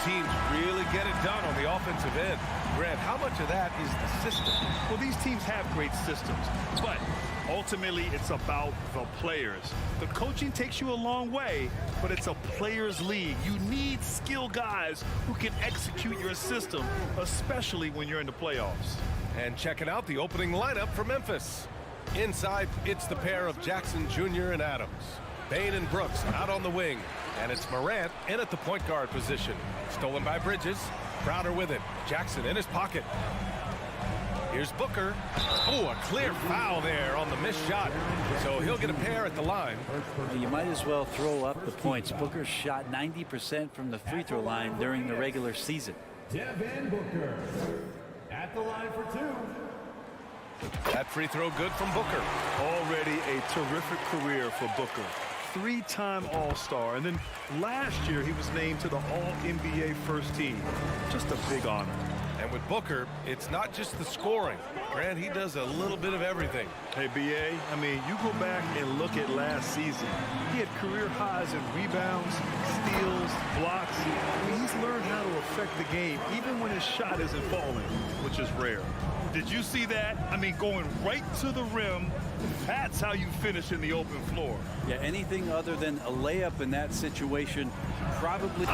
teams really get it done on the offensive end. Grant, how much of that is the system? Well, these teams have great systems, but ultimately it's about the players. The coaching takes you a long way, but it's a players' league. You need skilled guys who can execute your system, especially when you're in the playoffs. And checking out the opening lineup for Memphis. Inside, it's the pair of Jackson Jr. and Adams. Bane and Brooks out on the wing. And it's Morant in at the point guard position. Stolen by Bridges. Crowder with it. Jackson in his pocket. Here's Booker. Oh, a clear foul there on the missed shot. So he'll get a pair at the line. You might as well throw up the points. Booker shot 90% from the free throw line during the regular season. Devin Booker at the line for two. That free throw good from Booker. Already a terrific career for Booker. Three-time All-Star, and then last year he was named to the All-NBA first team. Just a big honor. And with Booker, it's not just the scoring. Grant, he does a little bit of everything. Hey, B.A., I mean, you go back and look at last season. He had career highs in rebounds, steals, blocks. I mean, he's learned how to affect the game, even when his shot isn't falling, which is rare. Did you see that? I mean, going right to the rim, that's how you finish in the open floor. Yeah, anything other than a layup in that situation probably...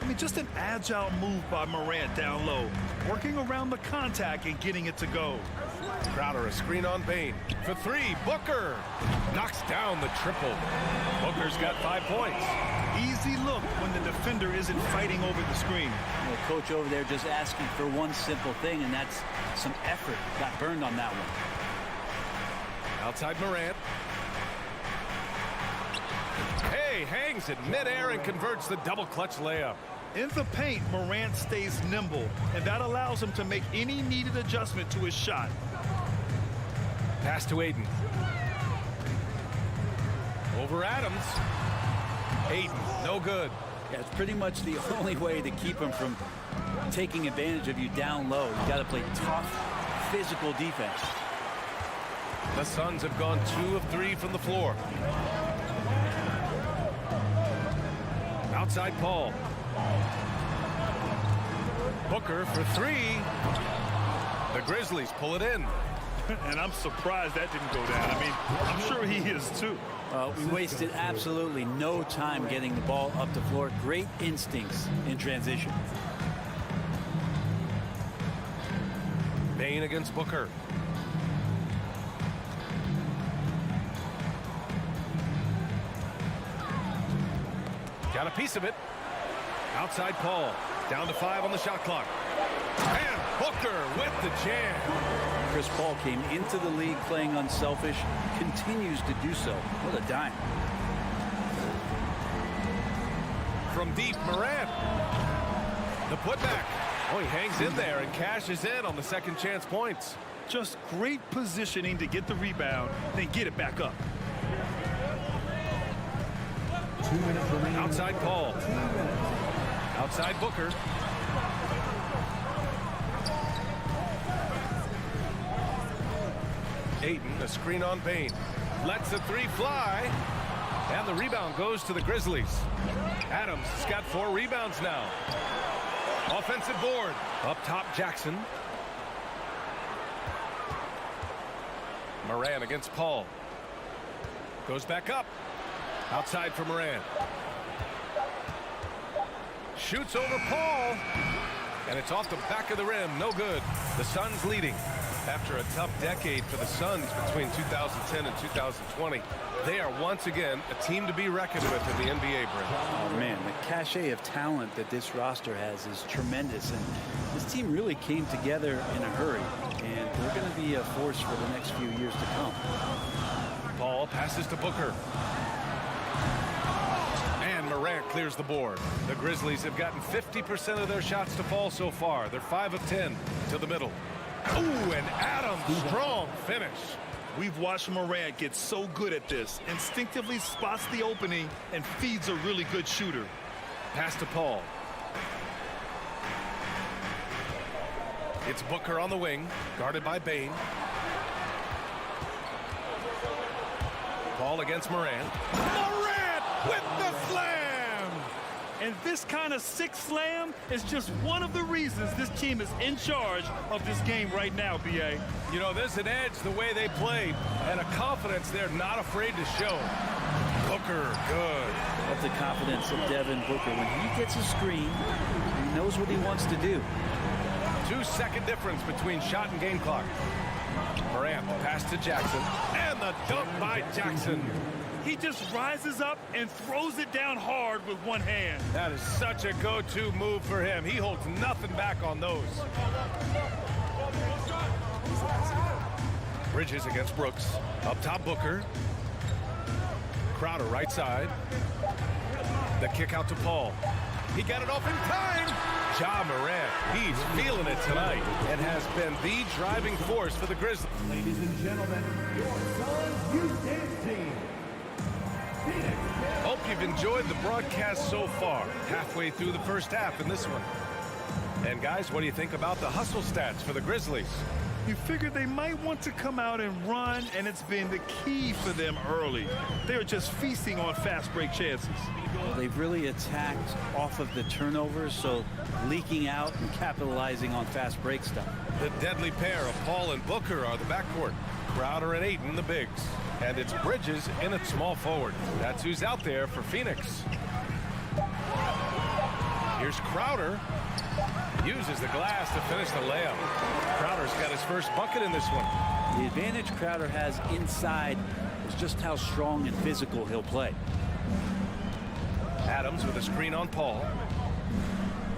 I mean, just an agile move by Morant down low, working around the contact and getting it to go. Crowder, a screen on Bane. For three, Booker knocks down the triple. Booker's got 5 points. Easy look when the defender isn't fighting over the screen. The coach over there just asking for one simple thing, and that's some effort. Got burned on that one. Outside Morant. Hey, hangs in midair and converts the double clutch layup. In the paint, Morant stays nimble, and that allows him to make any needed adjustment to his shot. Pass to Aiden. Over Adams. Aiden, no good. Yeah, it's pretty much the only way to keep him from taking advantage of you down low. You got to play tough, physical defense. The Suns have gone 2 of 3 from the floor. Outside Paul. Booker for 3. The Grizzlies pull it in. And I'm surprised that didn't go down. I mean, I'm sure he is too. We wasted absolutely no time getting the ball up the floor. Great instincts in transition. Bane against Booker. Got a piece of it. Outside Paul. Down to 5 on the shot clock. And Booker with the jam. Chris Paul came into the league playing unselfish, continues to do so. What a dime. From deep, Morant. The putback. Oh, he hangs in there and cashes in on the second chance points. Just great positioning to get the rebound, then get it back up. 2 minutes remaining. Outside Paul. Outside Booker. Aiden, a screen on Bane. Lets the 3 fly. And the rebound goes to the Grizzlies. Adams has got 4 rebounds now. Offensive board. Up top, Jackson. Morant against Paul. Goes back up. Outside for Morant. Shoots over Paul. And it's off the back of the rim. No good. The Suns leading. After a tough decade for the Suns between 2010 and 2020, they are once again a team to be reckoned with in the NBA, Brent. Oh, man, the cachet of talent that this roster has is tremendous. And this team really came together in a hurry. And they're going to be a force for the next few years to come. Paul passes to Booker. And Morant clears the board. The Grizzlies have gotten 50% of their shots to fall so far. They're 5 of 10 to the middle. Ooh, and Adams, strong finish. We've watched Morant get so good at this. Instinctively spots the opening and feeds a really good shooter. Pass to Paul. It's Booker on the wing, guarded by Bane. Paul against Morant. Morant! with the slam. And this kind of sick slam is just one of the reasons this team is in charge of this game right now, B.A. You know, there's an edge the way they play and a confidence they're not afraid to show. Booker, good. That's the confidence of Devin Booker. When he gets a screen, he knows what he wants to do. 2-second difference between shot and game clock. Morant pass to Jackson, and the dunk by Jackson. He just rises up and throws it down hard with one hand. That is such a go-to move for him. He holds nothing back on those. Bridges against Brooks. Up top, Booker. Crowder right side. The kick out to Paul. He got it off in time. Ja Morant, he's feeling it tonight and has been the driving force for the Grizzlies. Ladies and gentlemen, your Suns Youth Dance Team. Hope you've enjoyed the broadcast so far. Halfway through the first half in this one. And guys, what do you think about the hustle stats for the Grizzlies? You figured they might want to come out and run, and it's been the key for them early. They're just feasting on fast break chances. They've really attacked off of the turnovers, so leaking out and capitalizing on fast break stuff. The deadly pair of Paul and Booker are the backcourt. Crowder and Ayton, the bigs. And it's Bridges in at small forward. That's who's out there for Phoenix. Here's Crowder. Uses the glass to finish the layup. Crowder's got his first bucket in this one. The advantage Crowder has inside is just how strong and physical he'll play. Adams with a screen on Paul.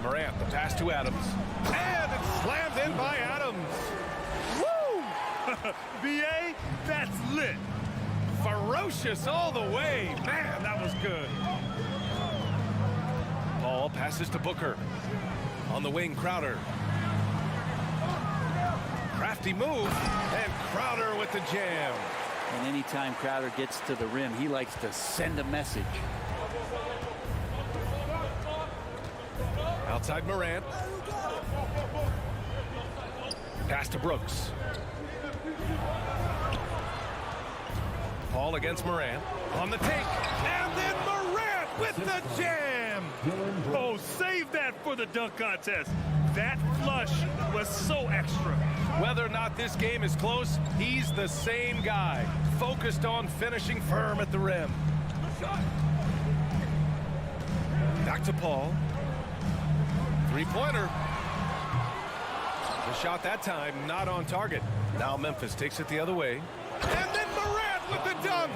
Morant, the pass to Adams. And it's slammed in by Adams. Woo! B.A., that's lit. Ferocious all the way. Man, that was good. Paul passes to Booker. On the wing, Crowder. Crafty move, and Crowder with the jam. And anytime Crowder gets to the rim, he likes to send a message. Outside Morant. Pass to Brooks. Paul against Morant. On the take, and then Morant with the jam. Oh, save that for the dunk contest. That flush was so extra. Whether or not this game is close, he's the same guy, focused on finishing firm at the rim. Back to Paul. Three-pointer. The shot that time not on target. Now Memphis takes it the other way. And then Morant with the dunk.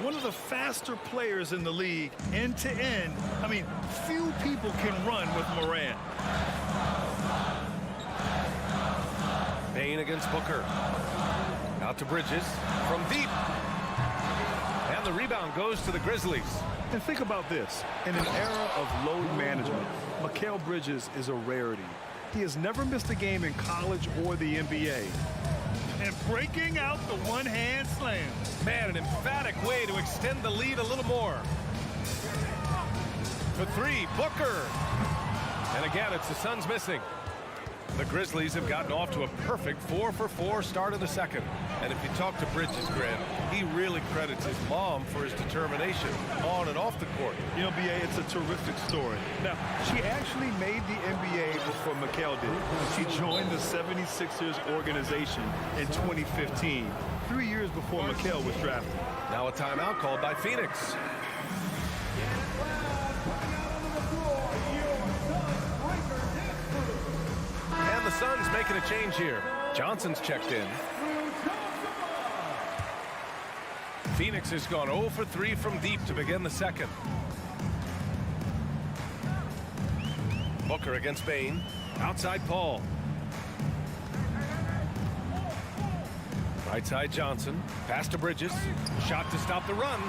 One of the faster players in the league, end to end. I mean, few people can run with Morant. Payne against Booker. Out to Bridges from deep. And the rebound goes to the Grizzlies. And think about this. In an era of load management, Mikal Bridges is a rarity. He has never missed a game in college or the NBA. And breaking out the one-hand slam. Man, an emphatic way to extend the lead a little more. For three, Booker. And again, it's the Suns missing. The Grizzlies have gotten off to a perfect 4-for-4 start of the second. And if you talk to Bridges, Grant, he really credits his mom for his determination on and off the court. You know, B.A., it's a terrific story. Now, she actually made the NBA before Mikal did. She joined the 76ers organization in 2015, 3 years before Mikal was drafted. Now a timeout called by Phoenix. And the Suns making a change here. Johnson's checked in. Phoenix has gone 0 for 3 from deep to begin the second. Booker against Payne. Outside Paul. Right side Johnson. Pass to Bridges. Shot to stop the run.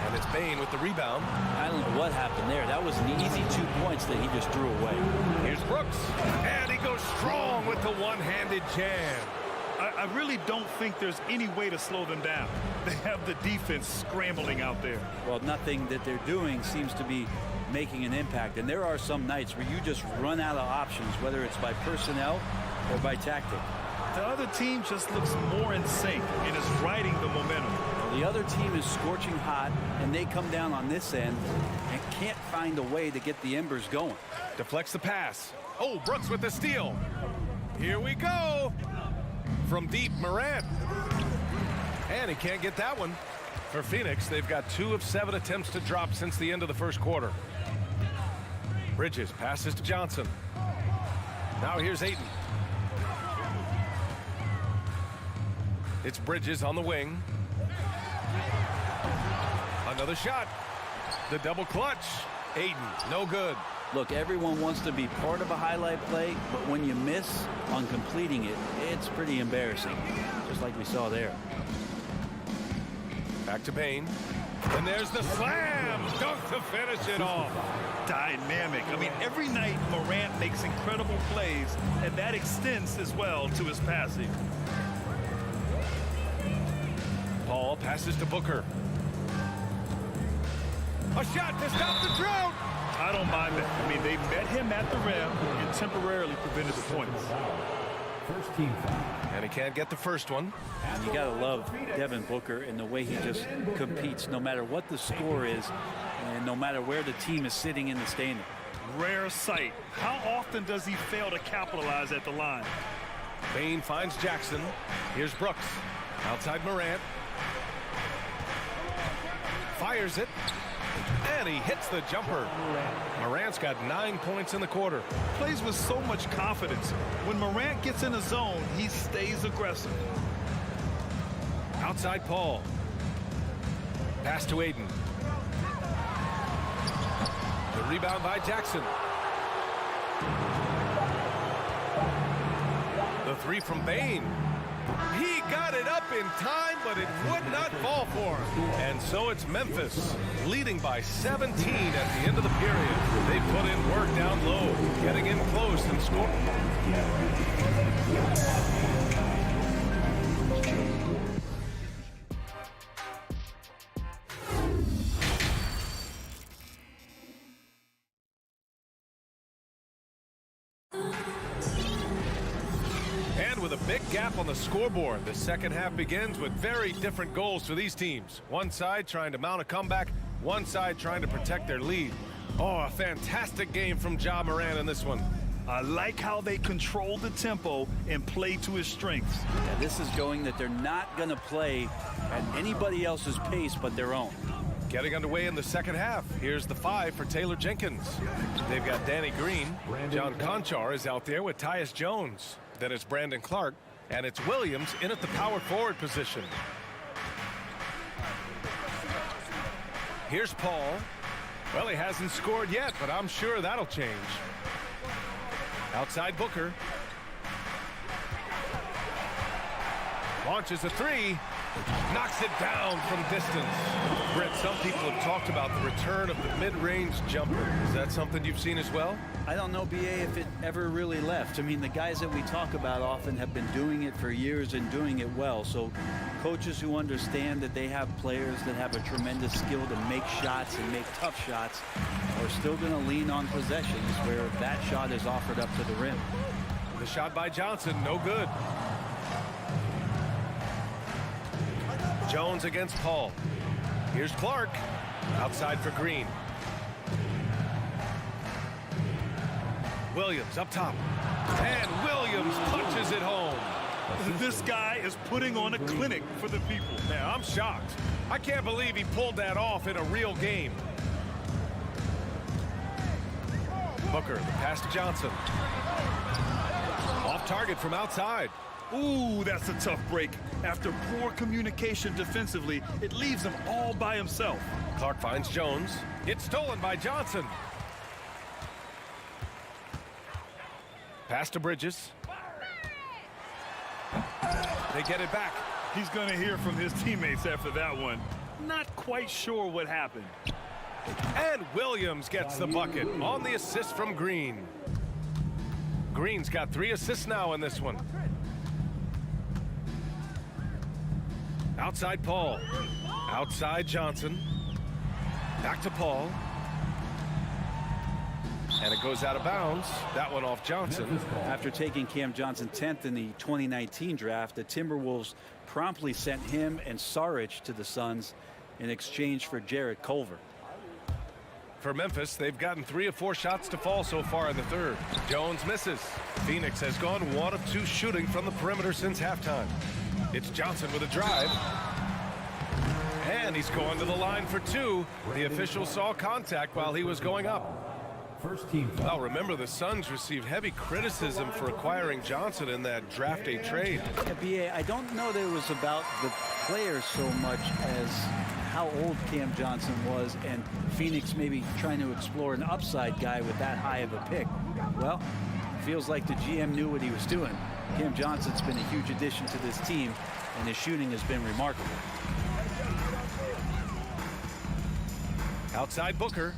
And it's Payne with the rebound. I don't know what happened there. That was an easy 2 points that he just threw away. Here's Brooks. And he goes strong with the one-handed jam. I really don't think there's any way to slow them down. They have the defense scrambling out there. Well, nothing that they're doing seems to be making an impact. And there are some nights where you just run out of options, whether it's by personnel or by tactic. The other team just looks more in sync and is riding the momentum. The other team is scorching hot, and they come down on this end and can't find a way to get the embers going. Deflects the pass. Oh, Brooks with the steal. Here we go. From deep, Morant. And he can't get that one. For Phoenix, they've got 2 of 7 attempts to drop since the end of the first quarter. Bridges passes to Johnson. Now here's Ayton. It's Bridges on the wing. Another shot. The double clutch. Ayton, no good. Look, everyone wants to be part of a highlight play, but when you miss on completing it, it's pretty embarrassing, just like we saw there. Back to Bane. And there's the slam. Dunk to finish it off. Dynamic. I mean, every night Morant makes incredible plays, and that extends as well to his passing. Paul passes to Booker. A shot to stop the drought. I don't mind that. I mean, they met him at the rim and temporarily prevented the points. First team foul. And he can't get the first one. And you got to love Devin Booker and the way he just competes no matter what the score is and no matter where the team is sitting in the standing. Rare sight. How often does he fail to capitalize at the line? Bane finds Jackson. Here's Brooks. Outside Morant. Fires it. And he hits the jumper. Morant's got 9 points in the quarter. Plays with so much confidence. When Morant gets in a zone, he stays aggressive. Outside Paul. Pass to Ayton. The rebound by Jackson. The 3 from Bane. He got it up in time, but it would not fall for him. And so it's Memphis, leading by 17 at the end of the period. They put in work down low, getting in close and scoring. With a big gap on the scoreboard, the second half begins with very different goals for these teams. One side trying to mount a comeback, one side trying to protect their lead. Oh, a fantastic game from Ja Morant in this one. I like how they control the tempo and play to his strengths. Yeah, this is going that they're not going to play at anybody else's pace but their own. Getting underway in the second half. Here's the 5 for Taylor Jenkins. They've got Danny Green. John Conchar is out there with Tyus Jones. Then it's Brandon Clark, and it's Williams in at the power forward position. Here's Paul. Well, he hasn't scored yet, but I'm sure that'll change. Outside Booker. Launches a 3. Knocks it down from distance. Brett, some people have talked about the return of the mid-range jumper. Is that something you've seen as well? I don't know, BA, if it ever really left. I mean, the guys that we talk about often have been doing it for years and doing it well. So coaches who understand that they have players that have a tremendous skill to make shots and make tough shots are still going to lean on possessions where that shot is offered up to the rim. The shot by Johnson, no good. Jones against Paul. Here's Clark. Outside for Green. Williams up top. And Williams punches it home. This guy is putting on a clinic for the people. Yeah, I'm shocked. I can't believe he pulled that off in a real game. Booker, the pass to Johnson. Off target from outside. Ooh, that's a tough break. After poor communication defensively, it leaves him all by himself. Clark finds Jones. It's stolen by Johnson. Pass to Bridges. They get it back. He's going to hear from his teammates after that one. Not quite sure what happened. And Williams gets the bucket on the assist from Green. Green's got 3 assists now in this one. Outside Paul. Outside Johnson. Back to Paul. And it goes out of bounds. That one off Johnson. After taking Cam Johnson 10th in the 2019 draft, the Timberwolves promptly sent him and Saric to the Suns in exchange for Jarrett Culver. For Memphis, they've gotten 3 of 4 shots to fall so far in the third. Jones misses. Phoenix has gone 1 of 2 shooting from the perimeter since halftime. It's Johnson with a drive. And he's going to the line for 2. The official saw contact while he was going up. First team. Well, remember, the Suns received heavy criticism for acquiring Johnson in that draft day trade. Yeah, B.A., I don't know that it was about the players so much as how old Cam Johnson was, and Phoenix maybe trying to explore an upside guy with that high of a pick. Well, feels like the GM knew what he was doing. Cam Johnson's been a huge addition to this team, and his shooting has been remarkable. Outside Booker.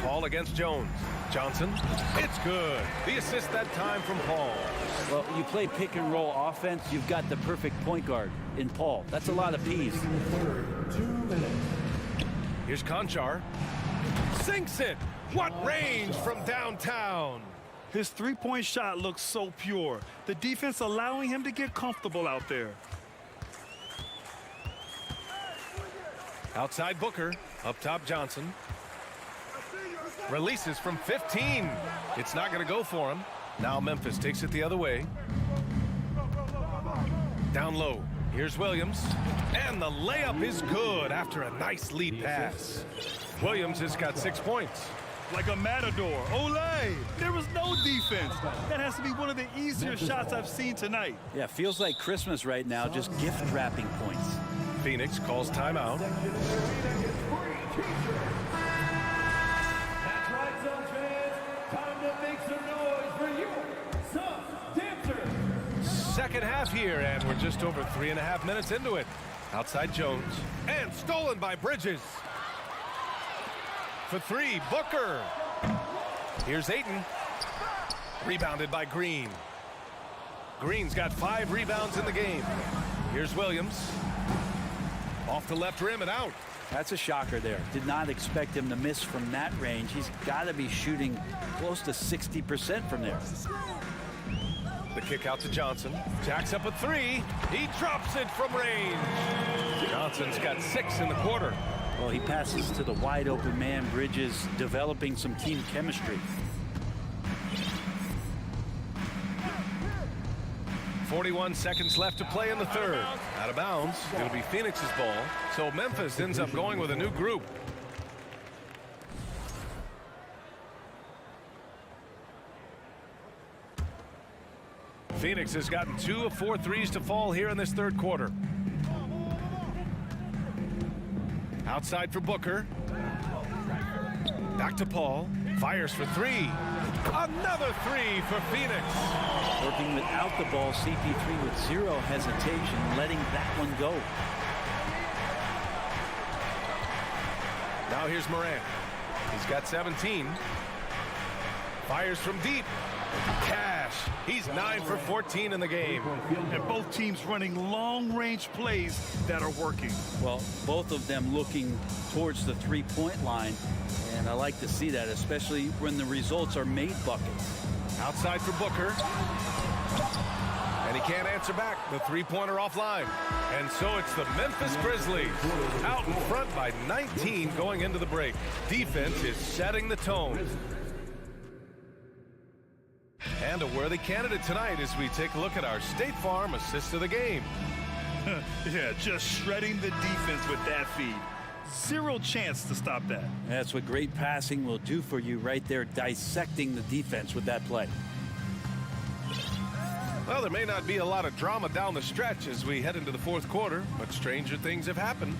Paul against Jones. Johnson. It's good. The assist that time from Paul. Well, you play pick and roll offense, you've got the perfect point guard in Paul. That's a lot of P's. 2 minutes. Here's Conchar. Sinks it. What range from downtown. His three-point shot looks so pure. The defense allowing him to get comfortable out there. Outside Booker. Up top Johnson. Releases from 15. It's not going to go for him. Now Memphis takes it the other way. Down low. Here's Williams. And the layup is good after a nice lead pass. Williams has got 6 points. Like a matador. Olay! There was no defense. That has to be one of the easier shots I've seen tonight. Yeah, feels like Christmas right now, just gift wrapping points. Phoenix calls timeout. That's right, Suns fans. Time to make some noise for you, Suns dancers. Second half here, and we're just over 3.5 minutes into it. Outside Jones. And stolen by Bridges. For 3, Booker. Here's Ayton. Rebounded by Green. Green's got 5 rebounds in the game. Here's Williams. Off the left rim and out. That's a shocker there. Did not expect him to miss from that range. He's got to be shooting close to 60% from there. The kick out to Johnson. Jacks up a 3. He drops it from range. Johnson's got 6 in the quarter. Well, he passes to the wide open man. Bridges developing some team chemistry. 41 seconds left to play in the third. Out of bounds. It'll be Phoenix's ball. So Memphis ends up going with a new group. Phoenix has gotten 2 of 4 threes to fall here in this third quarter. Outside for Booker. Back to Paul. Fires for 3. Another 3 for Phoenix. Working without the ball, CP3 with 0 hesitation, letting that one go. Now here's Morant. He's got 17. Fires from deep. Cash. He's 9 for 14 in the game. And both teams running long-range plays that are working. Well, both of them looking towards the three-point line, and I like to see that, especially when the results are made buckets. Outside for Booker. And he can't answer back. The three-pointer offline. And so it's the Memphis Grizzlies out in front by 19 going into the break. Defense is setting the tone. And a worthy candidate tonight as we take a look at our State Farm assist of the game. Yeah, just shredding the defense with that feed. 0 chance to stop that. That's what great passing will do for you right there, dissecting the defense with that play. Well, there may not be a lot of drama down the stretch as we head into the fourth quarter, but stranger things have happened.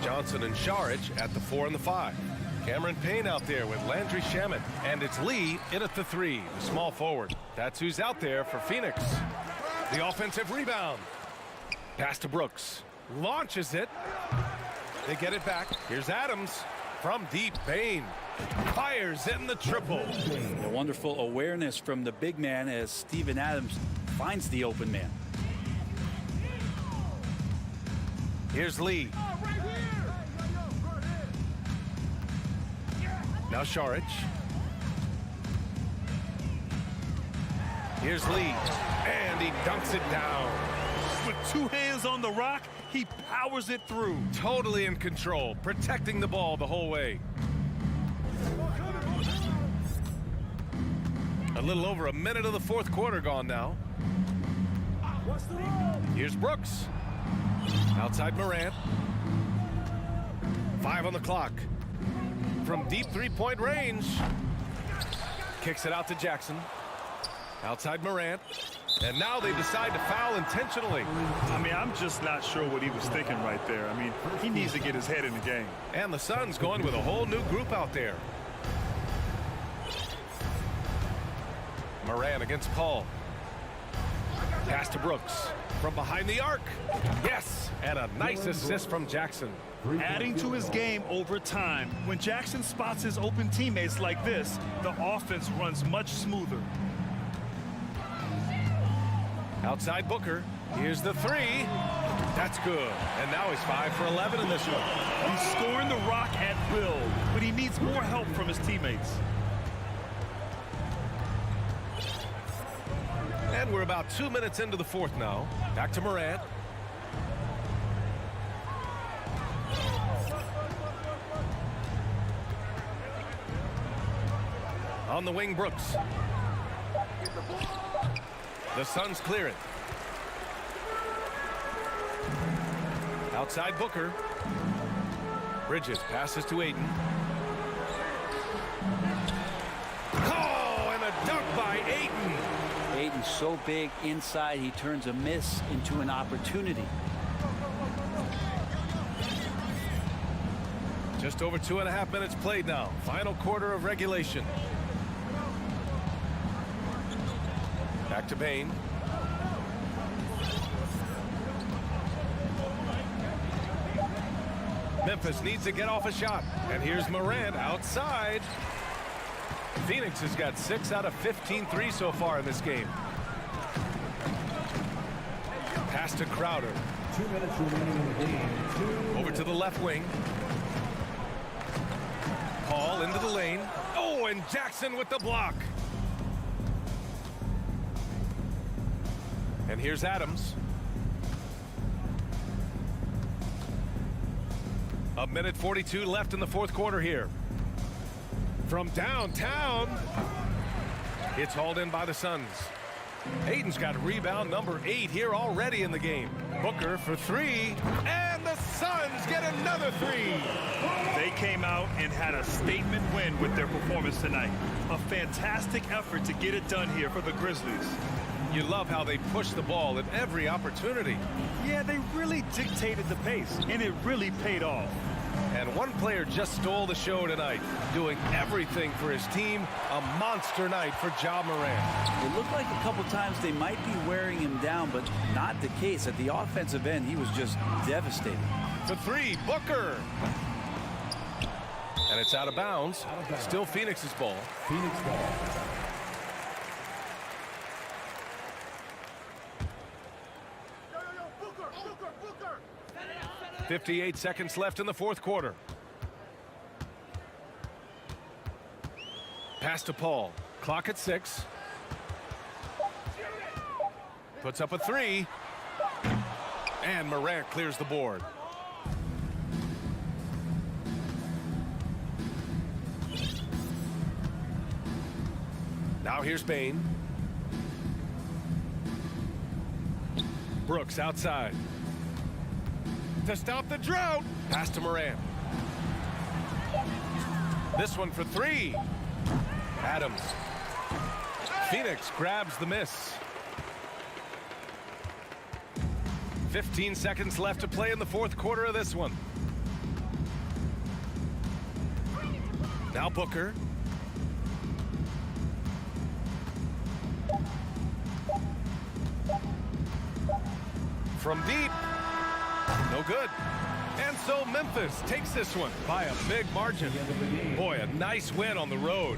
Johnson and Saric at the 4 and the 5. Cameron Payne out there with Landry Shamet, and it's Lee in at the 3, the small forward. That's who's out there for Phoenix. The offensive rebound. Pass to Brooks. Launches it. They get it back. Here's Adams from deep. Payne fires in the triple. A wonderful awareness from the big man as Steven Adams finds the open man. Here's Lee. Now Sharic. Here's Lee, and he dunks it down. With two hands on the rock, he powers it through. Totally in control, protecting the ball the whole way. A little over a minute of the fourth quarter gone now. Here's Brooks. Outside Morant. 5 on the clock. From deep three-point range. Kicks it out to Jackson. Outside Morant. And now they decide to foul intentionally. I mean, I'm just not sure what he was thinking right there. I mean, he needs to get his head in the game. And the Suns going with a whole new group out there. Morant against Paul. Pass to Brooks. From behind the arc. Yes! And a nice assist from Jackson. Adding to his game over time. When Jackson spots his open teammates like this, the offense runs much smoother. Outside Booker. Here's the three. That's good. And now he's 5 for 11 in this one. He's scoring the rock at will, but he needs more help from his teammates. And we're about 2 minutes into the fourth now. Back to Morant. On the wing, Brooks. The Suns clear it. Outside Booker. Bridges passes to Ayton. Oh, and a dunk by Ayton. Ayton's so big inside, he turns a miss into an opportunity. Just over 2.5 minutes played now. Final quarter of regulation. Back to Bane. Memphis needs to get off a shot. And here's Morant outside. Phoenix has got 6 out of 15 threes so far in this game. Pass to Crowder. 2 minutes remaining in the game. Over to the left wing. Paul into the lane. Oh, and Jackson with the block. And here's Adams. A minute 42 left in the fourth quarter here. From downtown. It's hauled in by the Suns. Ayton's got rebound number 8 here already in the game. Booker for 3. And the Suns get another 3. They came out and had a statement win with their performance tonight. A fantastic effort to get it done here for the Grizzlies. You love how they push the ball at every opportunity. Yeah, they really dictated the pace, and it really paid off. And one player just stole the show tonight, doing everything for his team. A monster night for Ja Morant. It looked like a couple times they might be wearing him down, but not the case. At the offensive end, he was just devastating. For 3, Booker. And it's out of bounds. Still Phoenix's ball. Phoenix ball. 58 seconds left in the fourth quarter. Pass to Paul. Clock at 6. Puts up a 3. And Morant clears the board. Now here's Bane. Brooks outside. To stop the drought. Pass to Morant. This one for 3. Adams. Phoenix grabs the miss. 15 seconds left to play in the fourth quarter of this one. Now Booker. From deep. No good. And so Memphis takes this one by a big margin. Boy, a nice win on the road.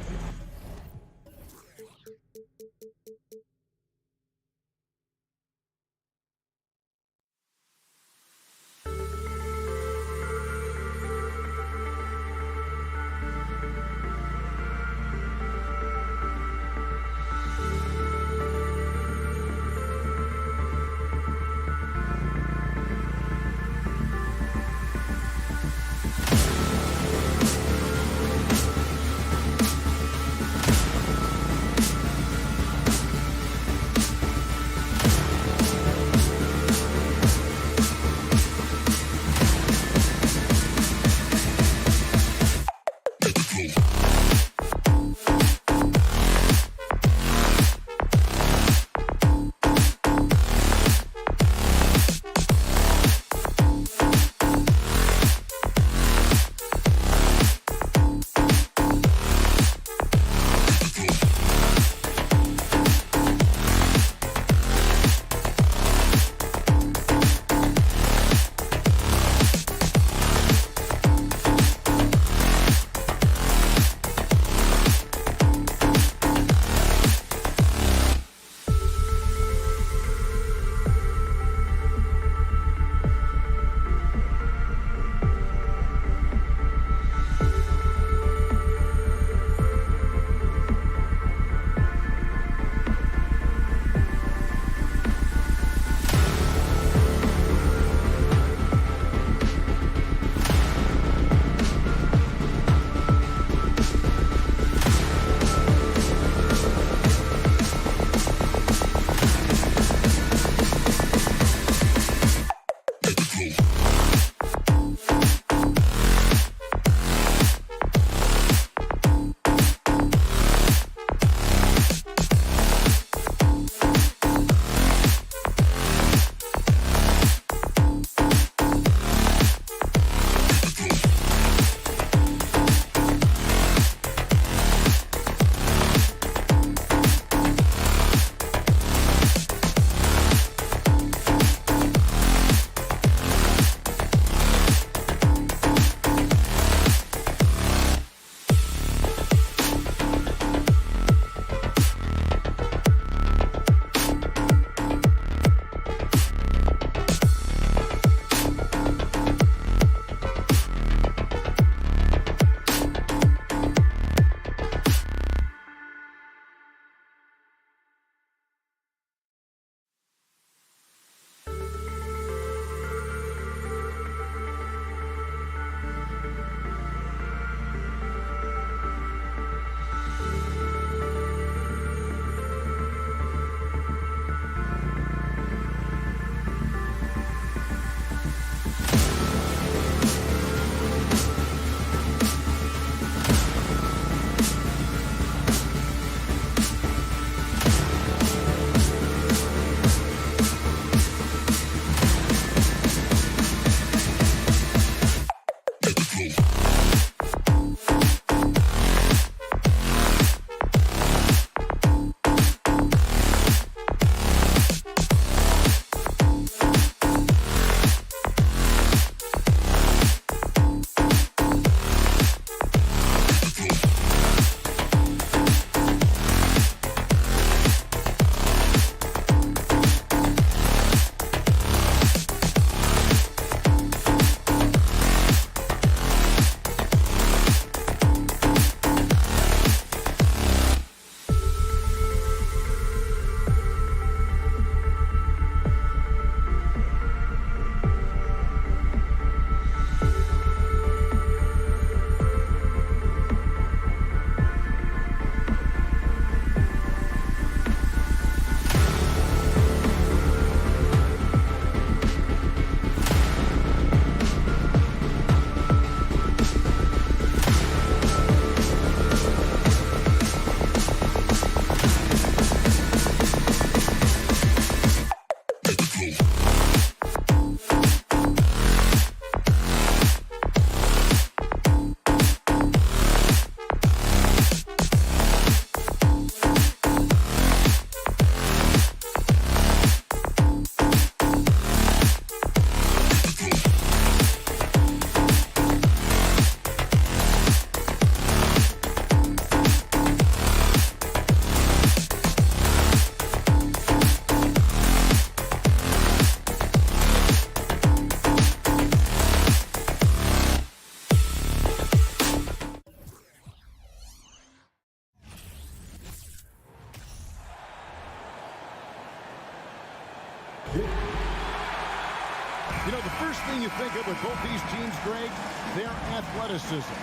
You know, the first thing you think of with both these teams, Greg, their athleticism.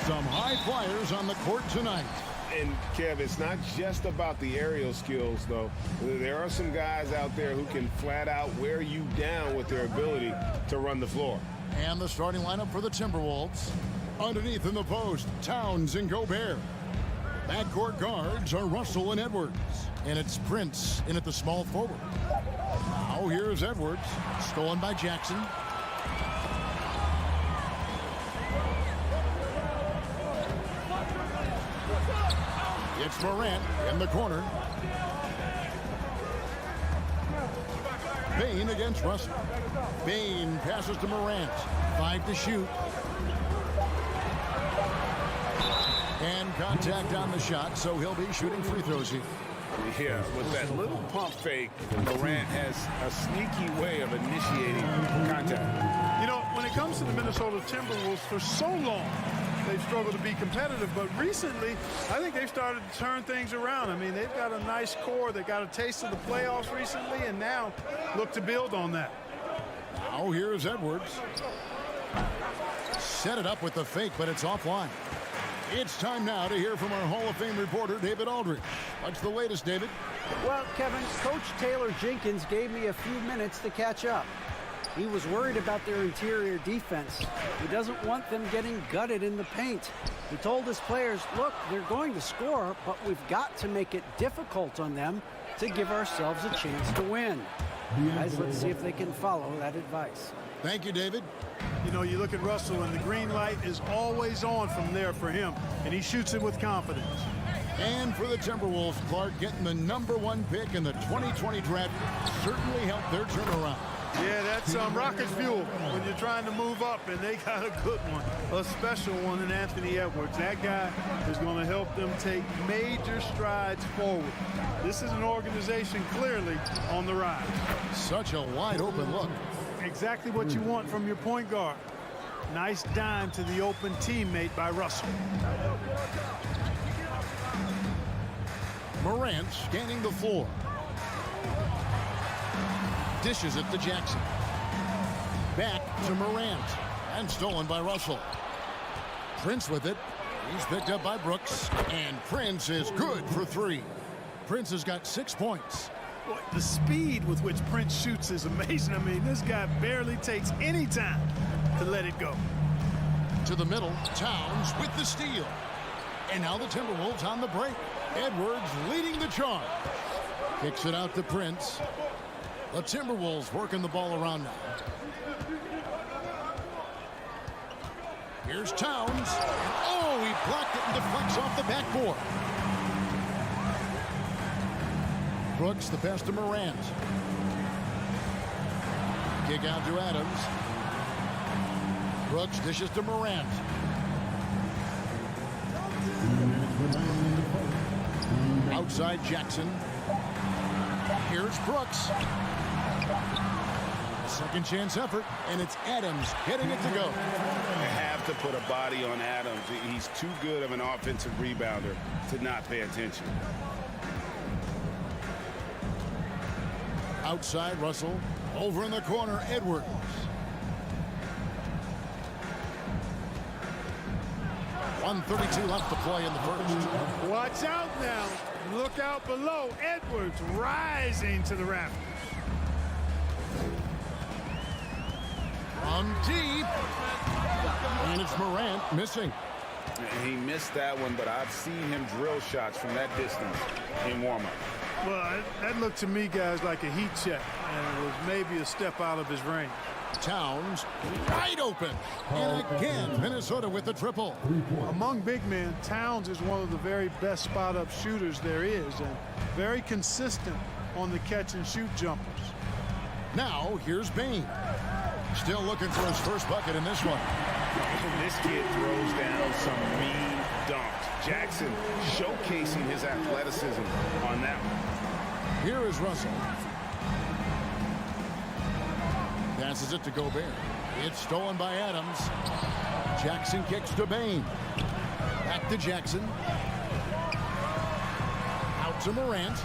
Some high flyers on the court tonight. And, Kev, it's not just about the aerial skills, though. There are some guys out there who can flat out wear you down with their ability to run the floor. And the starting lineup for the Timberwolves. Underneath in the post, Towns and Gobert. Backcourt guards are Russell and Edwards. And it's Prince in at the small forward. Now here's Edwards, stolen by Jackson. It's Morant in the corner. Bain against Russell. Bain passes to Morant. 5 to shoot. And contact on the shot, so he'll be shooting free throws here. Yeah, with that little pump fake, Morant has a sneaky way of initiating contact. You know, when it comes to the Minnesota Timberwolves, for so long, they've struggled to be competitive, but recently, I think they've started to turn things around. I mean, they've got a nice core. They got a taste of the playoffs recently, and now look to build on that. Now here's Edwards. Set it up with the fake, but it's offline. It's time now to hear from our Hall of Fame reporter, David Aldridge. What's the latest, David? Well, Kevin, Coach Taylor Jenkins gave me a few minutes to catch up. He was worried about their interior defense. He doesn't want them getting gutted in the paint. He told his players, look, they're going to score, but we've got to make it difficult on them to give ourselves a chance to win. Guys, let's see if they can follow that advice. Thank you, David. You know, you look at Russell, and the green light is always on from there for him, and he shoots it with confidence. And for the Timberwolves, Clark getting the #1 pick in the 2020 draft certainly helped their turnaround. Yeah, that's rocket fuel when you're trying to move up, and they got a good one, a special one in Anthony Edwards. That guy is going to help them take major strides forward. This is an organization clearly on the rise. Such a wide open look. Exactly what you want from your point guard. Nice dime to the open teammate by Russell. Morant scanning the floor. Dishes it to Jackson. Back to Morant. And stolen by Russell. Prince with it. He's picked up by Brooks. And Prince is good for 3. Prince has got 6 points. Boy, the speed with which Prince shoots is amazing. I mean, this guy barely takes any time to let it go. To the middle. Towns with the steal. And now the Timberwolves on the break. Edwards leading the charge. Kicks it out to Prince. The Timberwolves working the ball around now. Here's Towns. Oh, he blocked it and deflects off the backboard. Brooks, the pass to Morant. Kick out to Adams. Brooks dishes to Morant. Outside Jackson. Here's Brooks. Second chance effort, and it's Adams getting it to go. You have to put a body on Adams. He's too good of an offensive rebounder to not pay attention. Outside Russell. Over in the corner, Edwards. .132 left to play in the first. Watch out now. Look out below. Edwards rising to the rafters. From deep. And it's Morant missing. He missed that one, but I've seen him drill shots from that distance in warm-up. Well, that looked to me, guys, like a heat check, and it was maybe a step out of his range. Towns wide open. And again, Minnesota with the triple. Among big men, Towns is one of the very best spot-up shooters there is, and very consistent on the catch-and-shoot jumpers. Now, here's Bain. Still looking for his first bucket in this one. This kid throws down some mean dunks. Jackson showcasing his athleticism on that one. Here is Russell. Passes it to Gobert. It's stolen by Adams. Jackson kicks to Bain. Back to Jackson. Out to Morant.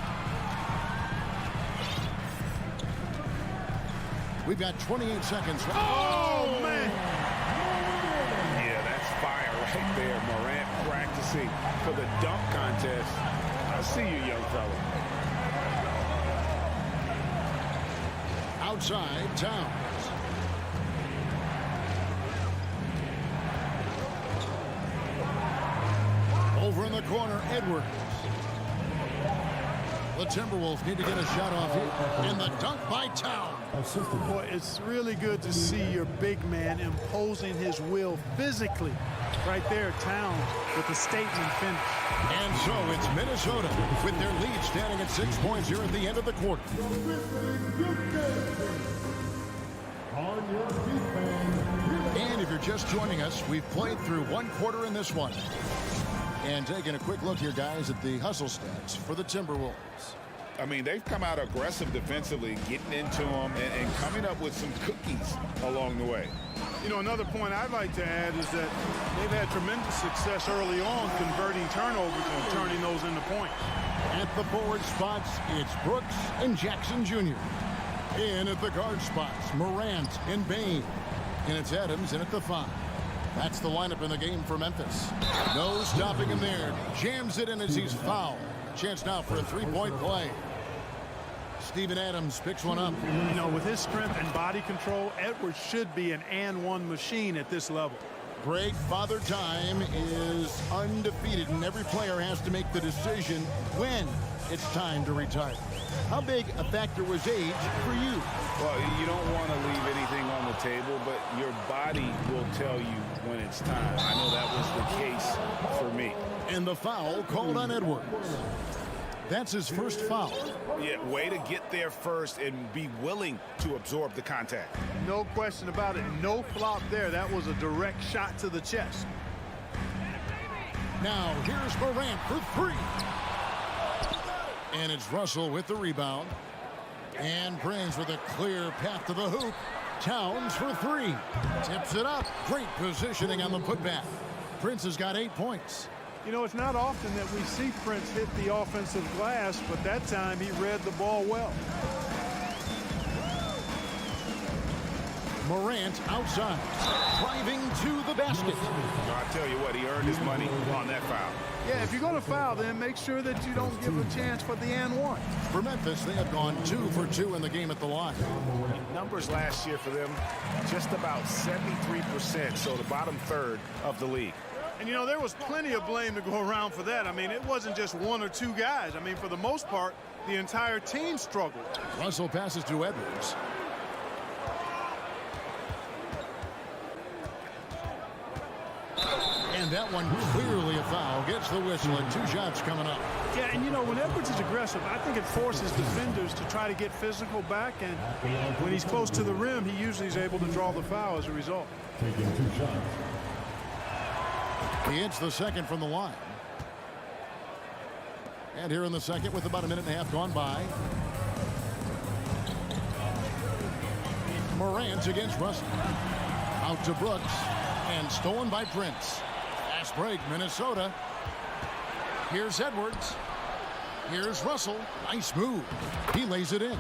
We've got 28 seconds. Oh, man! Yeah, that's fire right there. Morant practicing for the dunk contest. I see you, young fella. Outside, Towns. Over in the corner, Edwards. The Timberwolves need to get a shot off here. And the dunk by Towns. Boy, it's really good to see your big man imposing his will physically. Right there, Towns with the statement finish. And so it's Minnesota with their lead standing at 6 points here at the end of the quarter. And if you're just joining us, we've played through one quarter in this one. And taking a quick look here, guys, at the hustle stats for the Timberwolves. I mean, they've come out aggressive defensively, getting into them and coming up with some cookies along the way. You know, another point I'd like to add is that they've had tremendous success early on converting turnovers and turning those into points. At the forward spots, it's Brooks and Jackson Jr. In at the guard spots, Morant and Bain. And it's Adams in at the 5. That's the lineup in the game for Memphis. No stopping him there. Jams it in as he's fouled. Chance now for a three-point play. Steven Adams picks one up. You know, with his strength and body control, Edwards should be an and-one machine at this level. Greg, Father Time is undefeated, and every player has to make the decision when it's time to retire. How big a factor was age for you? Well, you don't want to leave anything on the table, but your body will tell you when it's time. I know that was the case for me. And the foul called on Edwards. That's his first foul. Yeah, way to get there first and be willing to absorb the contact. No question about it. No flop there. That was a direct shot to the chest. Now, here's Morant for 3. And it's Russell with the rebound. And Prince with a clear path to the hoop. Towns for 3. Tips it up. Great positioning on the putback. Prince has got 8 points. You know, it's not often that we see Prince hit the offensive glass, but that time he read the ball well. Morant outside, driving to the basket. I tell you what, he earned his money on that foul. Yeah, if you're going to foul, then make sure that you don't give a chance for the and one. For Memphis, they have gone 2 for 2 in the game at the line. Numbers last year for them, just about 73%, so the bottom third of the league. And, you know, there was plenty of blame to go around for that. I mean, it wasn't just 1 or 2 guys. I mean, for the most part, the entire team struggled. Russell passes to Edwards. And that one clearly a foul. Gets the whistle and 2 shots coming up. Yeah, and you know, when Edwards is aggressive, I think it forces defenders to try to get physical back, and when he's close to the rim, he usually is able to draw the foul as a result. Taking 2 shots. He hits the second from the line. And here in the second with about a minute and a half gone by. Morant against Russell. Out to Brooks. And stolen by Prince. Fast break, Minnesota. Here's Edwards. Here's Russell. Nice move. He lays it in.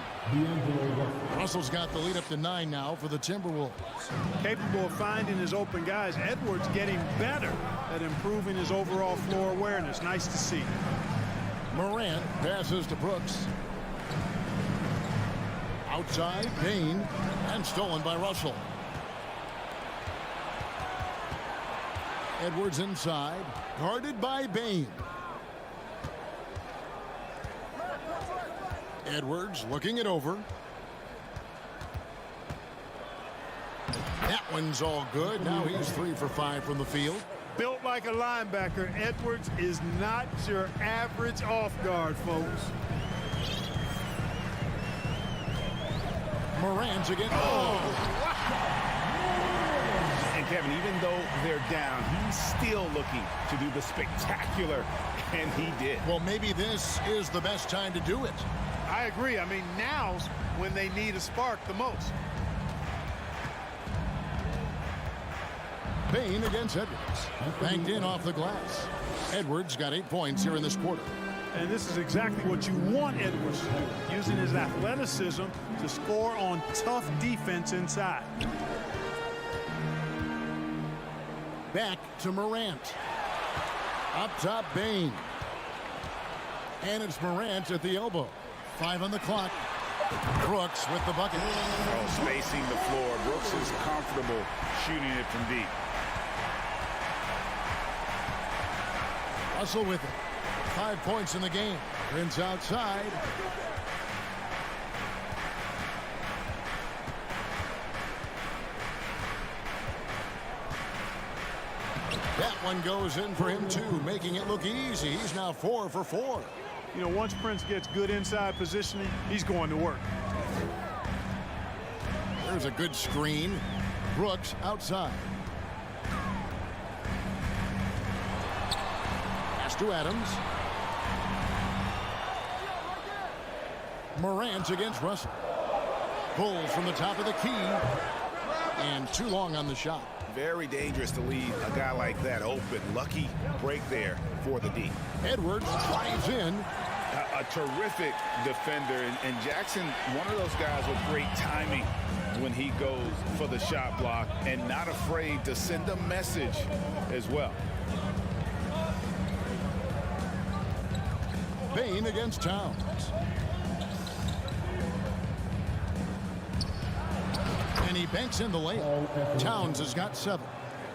Russell's got the lead up to 9 now for the Timberwolves. Capable of finding his open guys. Edwards getting better at improving his overall floor awareness. Nice to see. Morant passes to Brooks. Outside, Payne. And stolen by Russell. Edwards inside, guarded by Bane. Edwards looking it over. That one's all good. Now he's 3 for 5 from the field. Built like a linebacker, Edwards is not your average off guard, folks. Morant again. And Kevin, even though they're down, he's still looking to do the spectacular, and he did. Well, maybe this is the best time to do it. I agree. I mean, now's when they need a spark the most. Payne against Edwards. Banked in off the glass. Edwards got 8 points here in this quarter. And this is exactly what you want Edwards to do, using his athleticism to score on tough defense inside. Back to Morant. Up top, Bane. And it's Morant at the elbow. 5 on the clock. Brooks with the bucket. Oh, spacing the floor. Brooks is comfortable shooting it from deep. Russell with it. 5 points in the game. Prince outside. That one goes in for him too, making it look easy. He's now 4 for 4. You know, once Prince gets good inside positioning, he's going to work. There's a good screen. Brooks outside. Pass to Adams. Morant against Russell. Pulls from the top of the key. And too long on the shot. Very dangerous to leave a guy like that open. Lucky break there for the D. Edwards drives in. A terrific defender. And Jackson, one of those guys with great timing when he goes for the shot block and not afraid to send a message as well. Bane against Towns. And he banks in the layup. Towns has got 7.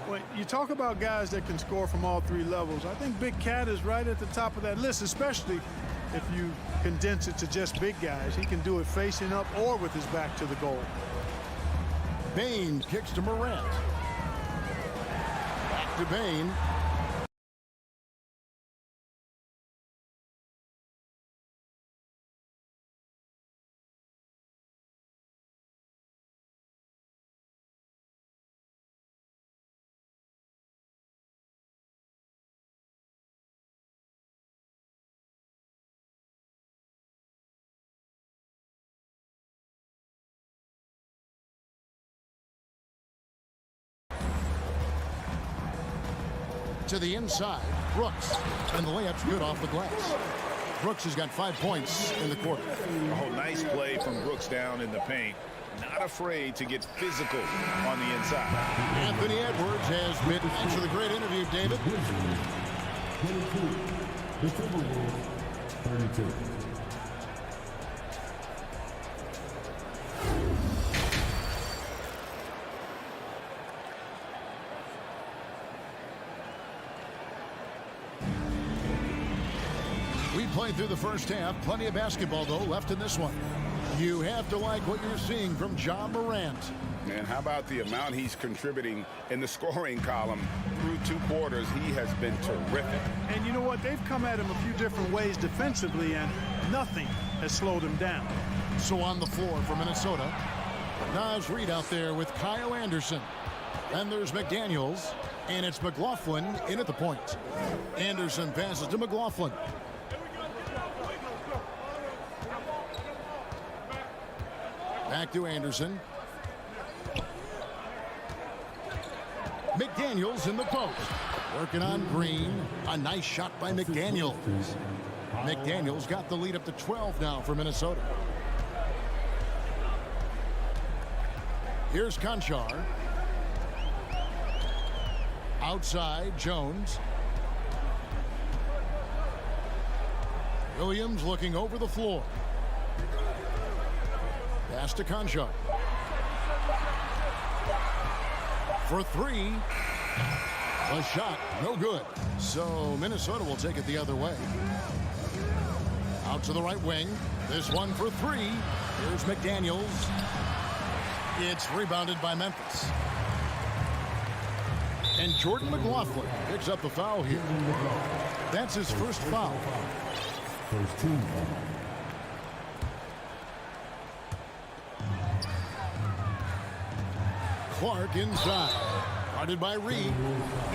When you talk about guys that can score from all 3 levels, I think Big Cat is right at the top of that list, especially if you condense it to just big guys. He can do it facing up or with his back to the goal. Bane kicks to Morant. Back to Bane. To the inside, Brooks, and the layup's good off the glass. Brooks has got 5 points in the quarter. Oh, nice play from Brooks down in the paint. Not afraid to get physical on the inside. Anthony Edwards has been. Thanks for the great interview, David. 22. The Timberwolves, 32. We played through the first half. Plenty of basketball, though, left in this one. You have to like what you're seeing from John Morant. And how about the amount he's contributing in the scoring column through 2 quarters? He has been terrific. And you know what? They've come at him a few different ways defensively, and nothing has slowed him down. So on the floor for Minnesota, Naz Reid out there with Kyle Anderson. And there's McDaniels, and it's McLaughlin in at the point. Anderson passes to McLaughlin. Back to Anderson. McDaniels in the post. Working on Green. A nice shot by McDaniels. McDaniels got the lead up to 12 now for Minnesota. Here's Conchar. Outside, Jones. Williams looking over the floor. Pass to Conchar. For 3. A shot, no good. So Minnesota will take it the other way. Out to the right wing. This one for 3. Here's McDaniels. It's rebounded by Memphis. And Jordan McLaughlin picks up the foul here. That's his first foul. First team foul. Clark inside. Guarded by Reid.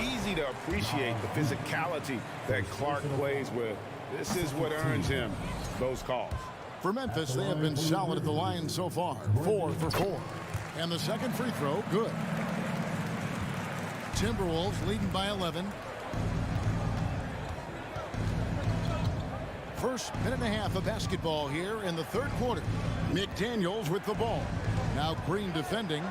Easy to appreciate the physicality that Clark plays with. This is what earns him those calls. For Memphis, they have been solid at the line so far. 4 for 4. And the second free throw, good. Timberwolves leading by 11. First minute and a half of basketball here in the third quarter. McDaniels with the ball. Now Green defending.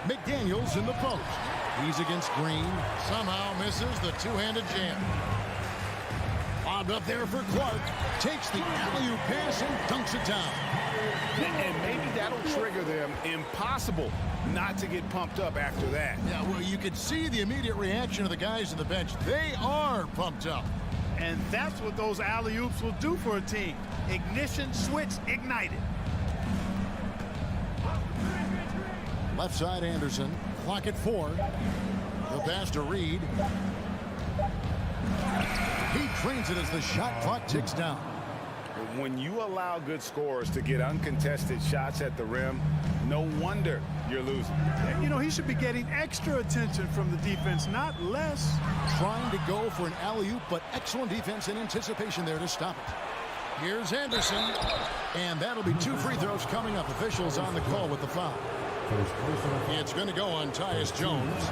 McDaniels in the post. He's against Green. Somehow misses the two-handed jam. Bobbed up there for Clark. Takes the alley-oop pass and dunks it down. And maybe that'll trigger them. Impossible not to get pumped up after that. Yeah, well, you could see the immediate reaction of the guys on the bench. They are pumped up. And that's what those alley-oops will do for a team. Ignition switch ignited. Left side Anderson. Clock at 4. The pass to Reid. He trains it as the shot clock ticks down. When you allow good scorers to get uncontested shots at the rim, no wonder you're losing. You know, he should be getting extra attention from the defense, not less. Trying to go for an alley-oop, but excellent defense and anticipation there to stop it. Here's Anderson. And that'll be 2 free throws coming up. Officials on the call with the foul. It's going to go on Tyus Jones.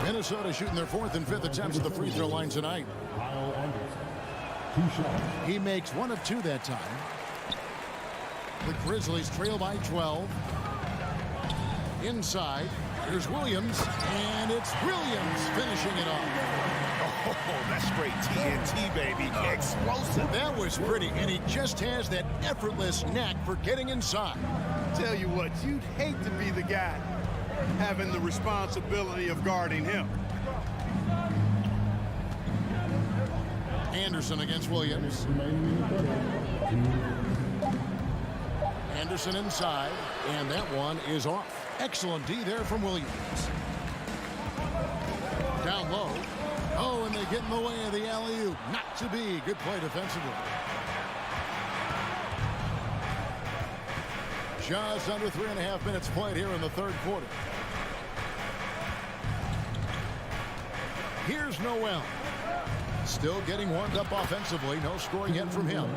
Minnesota shooting their 4th and 5th attempts at the free throw line tonight. He makes 1 of 2 that time. The Grizzlies trail by 12. Inside, here's Williams, and it's Williams finishing it off. Oh, that's straight TNT, baby. Explosive. That was pretty, and he just has that effortless knack for getting inside. Tell you what, you'd hate to be the guy having the responsibility of guarding him. Anderson against Williams. Anderson inside, and that one is off. Excellent D there from Williams. Down low. Oh, and they get in the way of the alley-oop. Not to be. Good play defensively. Just under 3.5 minutes played here in the third quarter. Here's Noel. Still getting warmed up offensively. No scoring yet from him.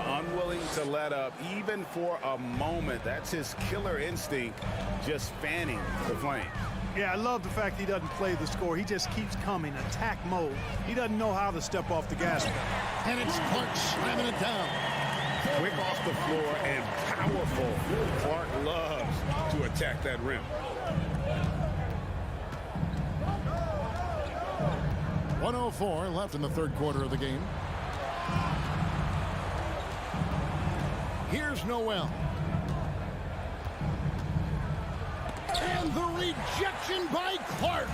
Unwilling to let up even for a moment. That's his killer instinct, just fanning the flame. Yeah, I love the fact he doesn't play the score. He just keeps coming, attack mode. He doesn't know how to step off the gas pedal. And it's Clark slamming it down. Quick off the floor and powerful. Clark loves to attack that rim. .104 left in the third quarter of the game. Here's Noel. And the rejection by Clark.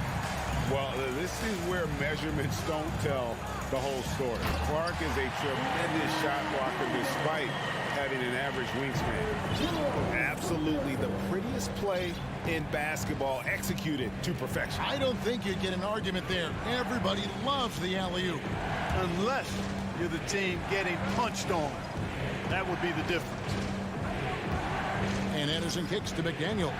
Well, this is where measurements don't tell the whole story. Clark is a tremendous shot blocker despite having an average wingspan. Absolutely the prettiest play in basketball, executed to perfection. I don't think you'd get an argument there. Everybody loves the alley-oop. Unless you're the team getting punched on. That would be the difference. And Anderson kicks to McDaniel.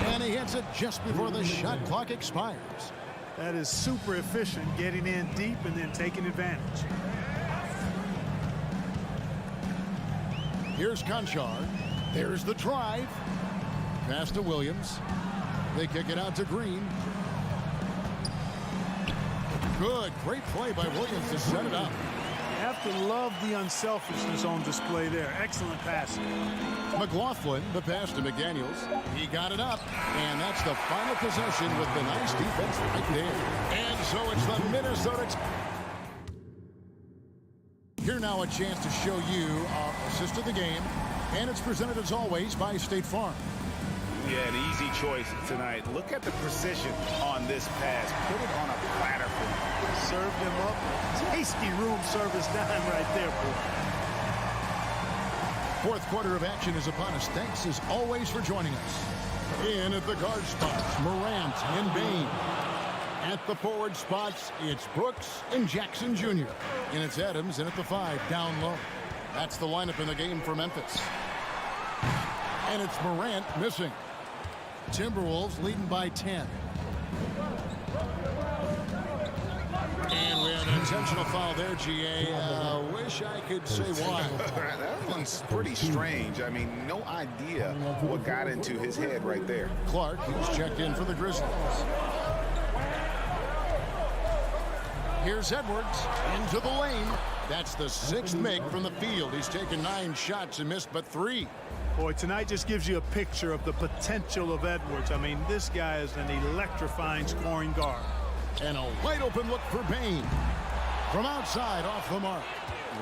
And he hits it just before the shot clock expires. That is super efficient, getting in deep and then taking advantage. Here's Conchard. There's the drive. Pass to Williams. They kick it out to Green. Good, great play by Williams to set it up. You have to love the unselfishness on display there. Excellent passing. McLaughlin, the pass to McDaniels. He got it up, and that's the final possession with the nice defense right there. And so it's the Minnesota. Here now a chance to show you our assist of the game, and it's presented as always by State Farm. Yeah, an easy choice tonight. Look at the precision on this pass. Put it on a platter for him. Served him up. Tasty room service dime right there, boy. Fourth quarter of action is upon us. Thanks as always for joining us. In at the guard spots, Morant and Bain. At the forward spots, it's Brooks and Jackson Jr. And it's Adams in at the 5, down low. That's the lineup in the game for Memphis. And it's Morant missing. Timberwolves leading by 10. And we have an intentional foul there, GA. Wish I could say why. That one's pretty strange. I mean, no idea what got into his head right there. Clark, who's checked in for the Grizzlies. Here's Edwards into the lane. That's the 6th make from the field. He's taken 9 shots and missed but 3. Boy, tonight just gives you a picture of the potential of Edwards. I mean, this guy is an electrifying scoring guard. And a wide open look for Bain. From outside, off the mark.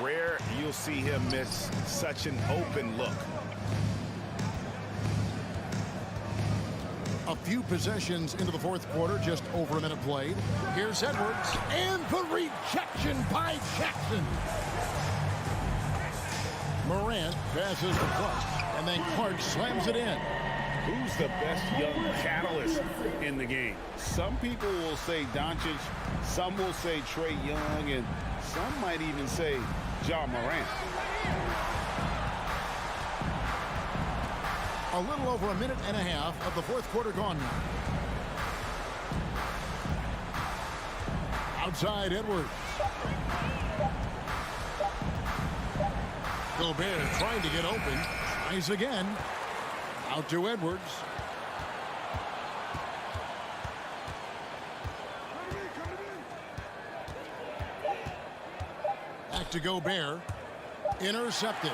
Rare you'll see him miss such an open look. A few possessions into the fourth quarter, just over a minute played. Here's Edwards, and the rejection by Jackson. Morant passes to Clark, and then Clark slams it in. Who's the best young catalyst in the game? Some people will say Doncic, some will say Trae Young, and some might even say Ja Morant. A little over a minute and a half of the fourth quarter gone now. Outside Edwards. Gobert trying to get open. Tries again. Out to Edwards. Back to Gobert. Intercepted.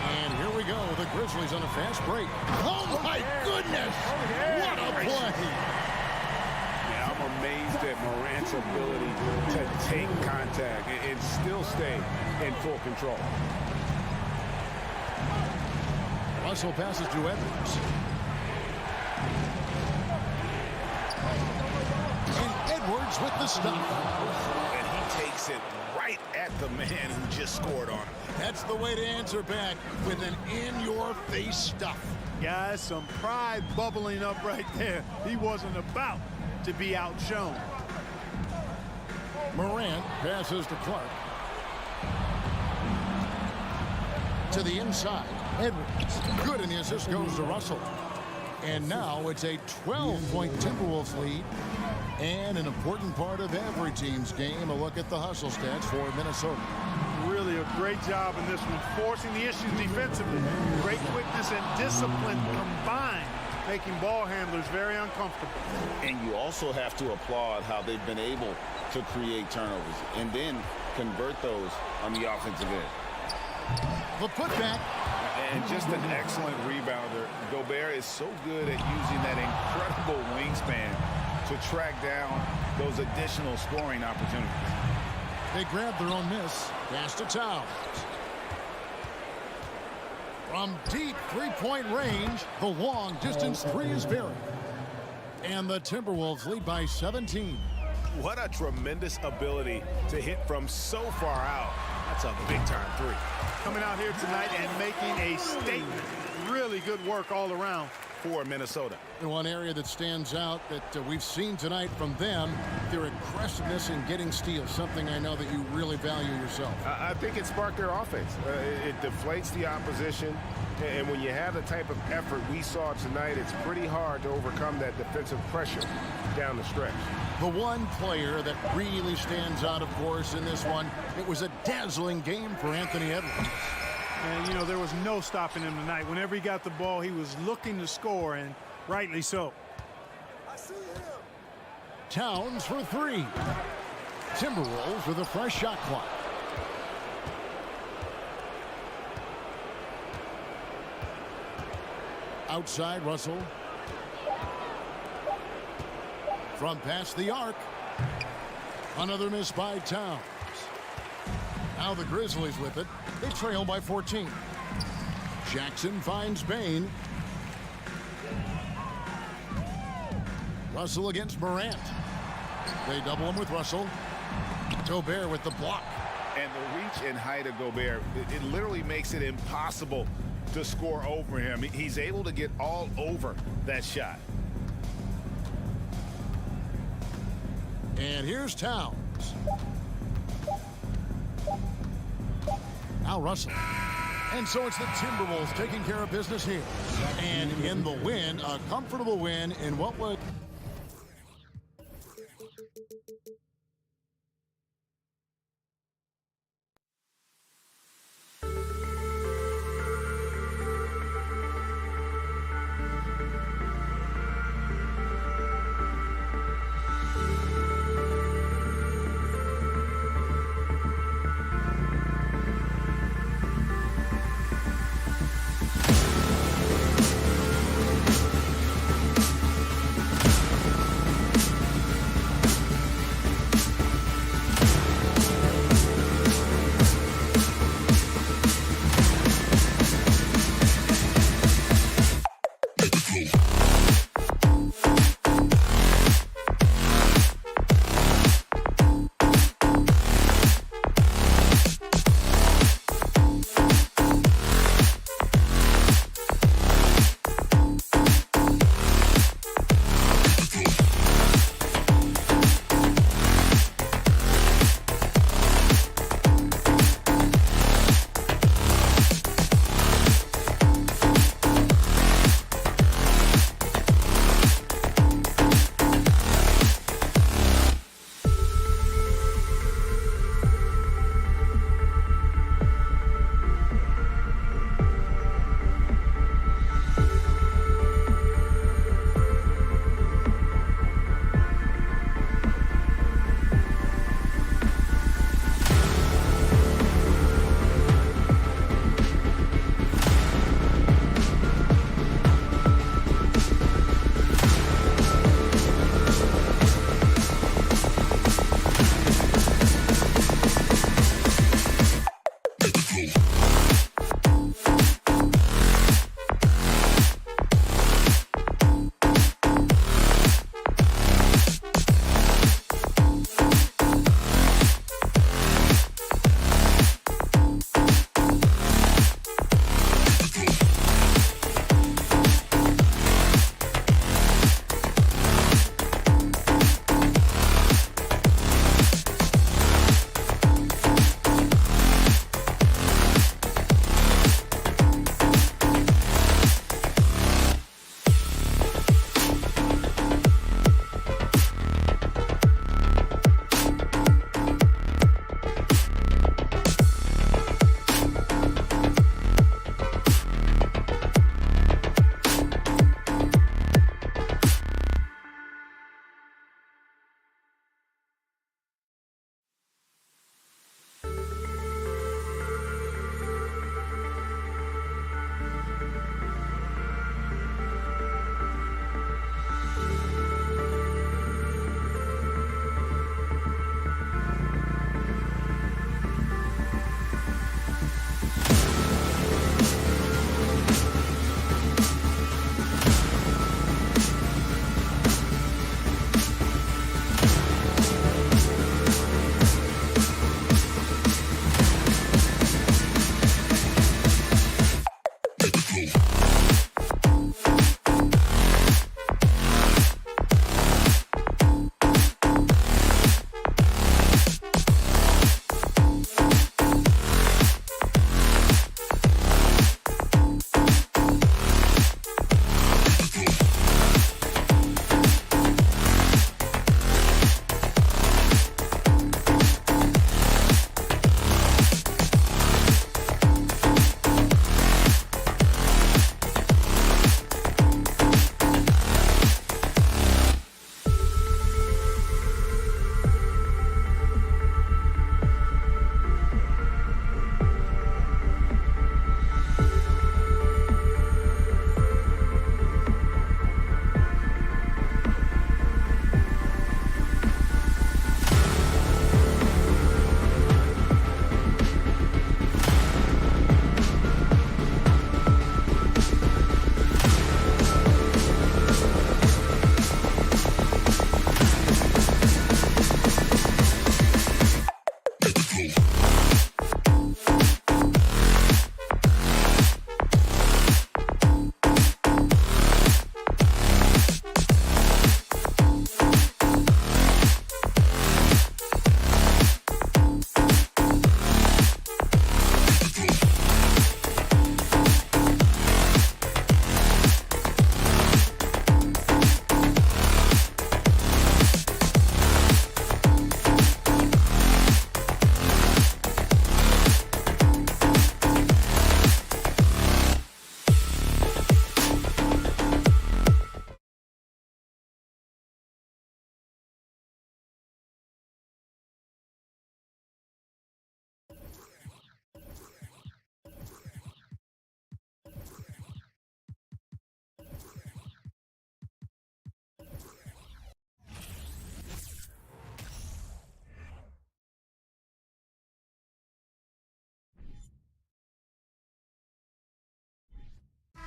And here we go. The Grizzlies on a fast break. Oh, my goodness. What a play. Yeah, I'm amazed at Morant's ability to take contact and still stay in full control. Russell passes to Edwards. And Edwards with the stop. And he takes it right at the man who just scored on him. That's the way to answer back with an in-your-face stuff. Guys, some pride bubbling up right there. He wasn't about to be outshone. Morant passes to Clark. To the inside. Edwards. Good, and the assist goes to Russell. And now it's a 12-point Timberwolves lead. And an important part of every team's game, a look at the hustle stats for Minnesota. Really a great job in this one, forcing the issues defensively. Great quickness and discipline combined, making ball handlers very uncomfortable. And you also have to applaud how they've been able to create turnovers and then convert those on the offensive end. The putback. And just an excellent rebounder. Gobert is so good at using that incredible wingspan to track down those additional scoring opportunities. They grab their own miss. Pass to Towns. From deep three-point range, the long-distance three is buried. And the Timberwolves lead by 17. What a tremendous ability to hit from so far out. That's a big-time three. Coming out here tonight and making a statement. Really good work all around For Minnesota. And one area that stands out that we've seen tonight from them, their aggressiveness in getting steals, something I know that you really value yourself. I think it sparked their offense. It deflates the opposition, and when you have the type of effort we saw tonight, it's pretty hard to overcome that defensive pressure down the stretch. The one player that really stands out, of course, in this one, it was a dazzling game for Anthony Edwards. And, you know, there was no stopping him tonight. Whenever he got the ball, he was looking to score, and rightly so. Towns for three. Timberwolves with a fresh shot clock. Outside, Russell. From past the arc. Another miss by Towns. Now the Grizzlies with it. They trail by 14. Jackson finds Bain. Russell against Morant. They double him with Russell. Gobert with the block. And the reach and height of Gobert, it literally makes it impossible to score over him. He's able to get all over that shot. And here's Towns. Now Russell. And so it's the Timberwolves taking care of business here. And in the win, a comfortable win in what was...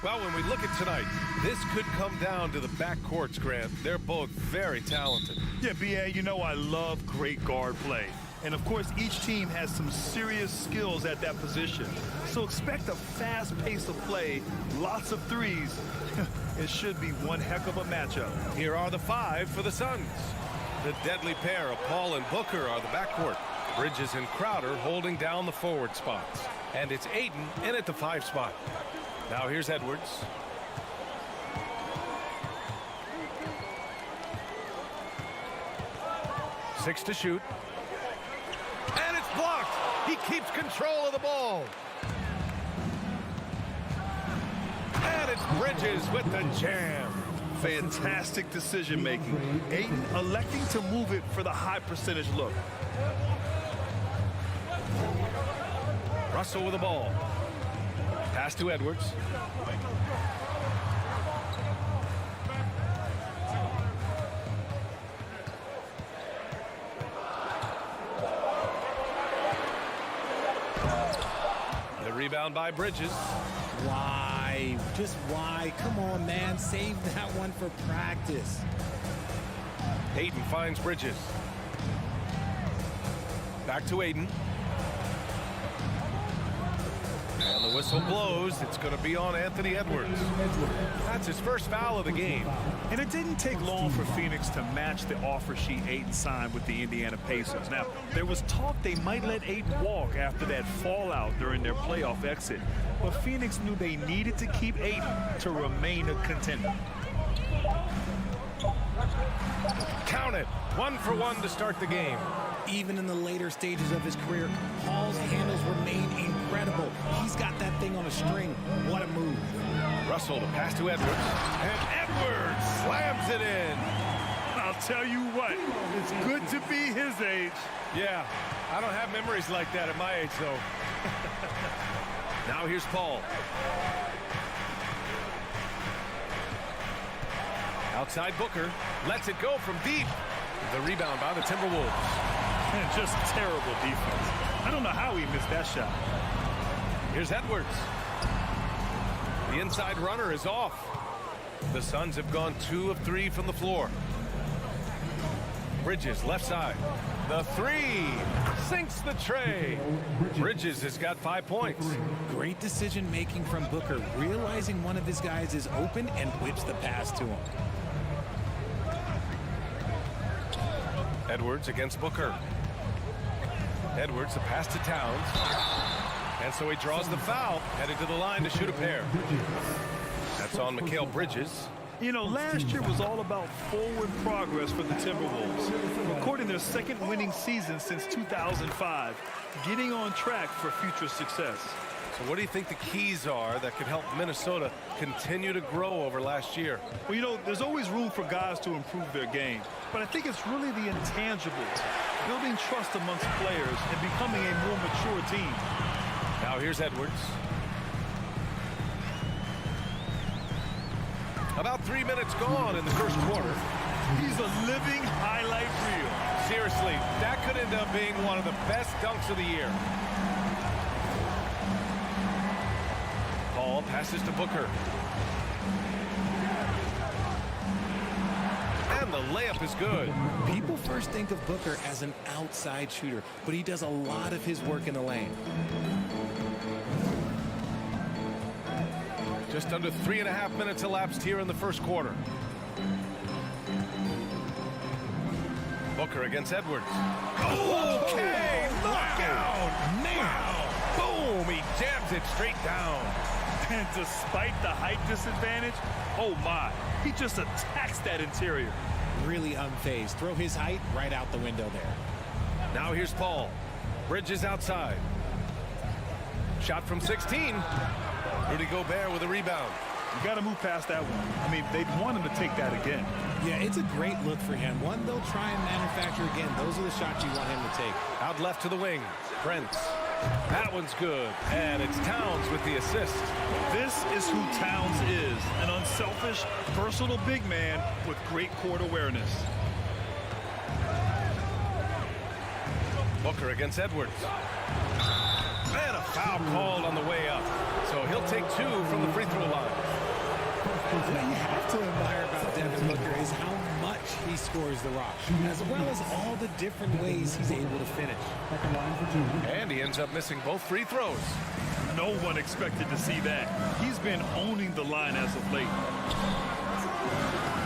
Well, when we look at tonight, this could come down to the backcourts, Grant. They're both very talented. Yeah, B.A., you know I love great guard play. And, of course, each team has some serious skills at that position. So expect a fast pace of play, lots of threes. It should be one heck of a matchup. Here are the 5 for the Suns. The deadly pair of Paul and Booker are the backcourt. Bridges and Crowder holding down the forward spots. And it's Ayton in at the 5 spot. Now here's Edwards. Six to shoot. And it's blocked. He keeps control of the ball. And it's Bridges with the jam. Fantastic decision making. Ayton electing to move it for the high percentage look. Russell with the ball. Pass to Edwards. The rebound by Bridges. Why? Just why? Come on, man. Save that one for practice. Ayton finds Bridges. Back to Ayton. And the whistle blows. It's going to be on Anthony Edwards. That's his first foul of the game. And it didn't take long for Phoenix to match the offer sheet Ayton signed with the Indiana Pacers. Now, there was talk they might let Ayton walk after that fallout during their playoff exit. But Phoenix knew they needed to keep Ayton to remain a contender. Count it. 1 for 1 to start the game. Even in the later stages of his career, Paul's handles remain incredible. He's got that thing on a string. What a move. Russell, the pass to Edwards. And Edwards slams it in. I'll tell you what, it's good to be his age. Yeah, I don't have memories like that at my age, though. Now here's Paul. Outside Booker. Lets it go from deep. The rebound by the Timberwolves. And just terrible defense. I don't know how he missed that shot. Here's Edwards. The inside runner is off. The Suns have gone 2 of 3 from the floor. Bridges, left side. The 3 sinks the tray. Bridges has got 5 points. Great decision making from Booker, realizing one of his guys is open and whips the pass to him. Edwards against Booker. Edwards, the pass to Towns. And so he draws the foul, headed to the line to shoot a pair. That's on Mikal Bridges. You know, last year was all about forward progress for the Timberwolves, recording their second winning season since 2005, getting on track for future success. So what do you think the keys are that could help Minnesota continue to grow over last year? Well, you know, there's always room for guys to improve their game, but I think it's really the intangibles, building trust amongst players and becoming a more mature team. Now here's Edwards. About 3 minutes gone in the first quarter. He's a living highlight reel. Seriously, that could end up being one of the best dunks of the year. Paul passes to Booker. And the layup is good. People first think of Booker as an outside shooter, but he does a lot of his work in the lane. Just under 3.5 minutes elapsed here in the first quarter. Booker against Edwards. Okay, look out! Now, boom! He jams it straight down. And despite the height disadvantage, oh my, he just attacks that interior. Really unfazed. Throw his height right out the window there. Now here's Paul. Bridges outside. Shot from 16. Rudy Gobert with a rebound. You got to move past that one. I mean, they'd want him to take that again. Yeah, it's a great look for him. One they'll try and manufacture again. Those are the shots you want him to take. Out left to the wing. Prince. That one's good. And it's Towns with the assist. This is who Towns is. An unselfish, versatile big man with great court awareness. Booker against Edwards. And a foul called on the way up. So he'll take 2 from the free throw line. he scores the rock, as well as all the different ways he's able to finish. And he ends up missing both free throws. No one expected to see that. He's been owning the line as of late.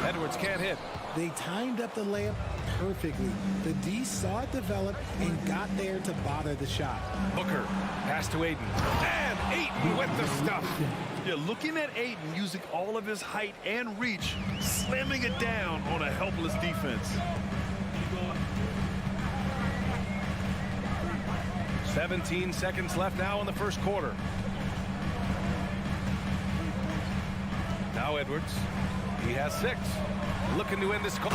Edwards can't hit. They timed up the layup perfectly. The D saw it develop and got there to bother the shot. Booker, pass to Aiden. And Ayton with the stuff. Yeah, looking at Ayton using all of his height and reach, slamming it down on a helpless defense. 17 seconds left now in the first quarter. Now Edwards. He has 6. Looking to end this. Nice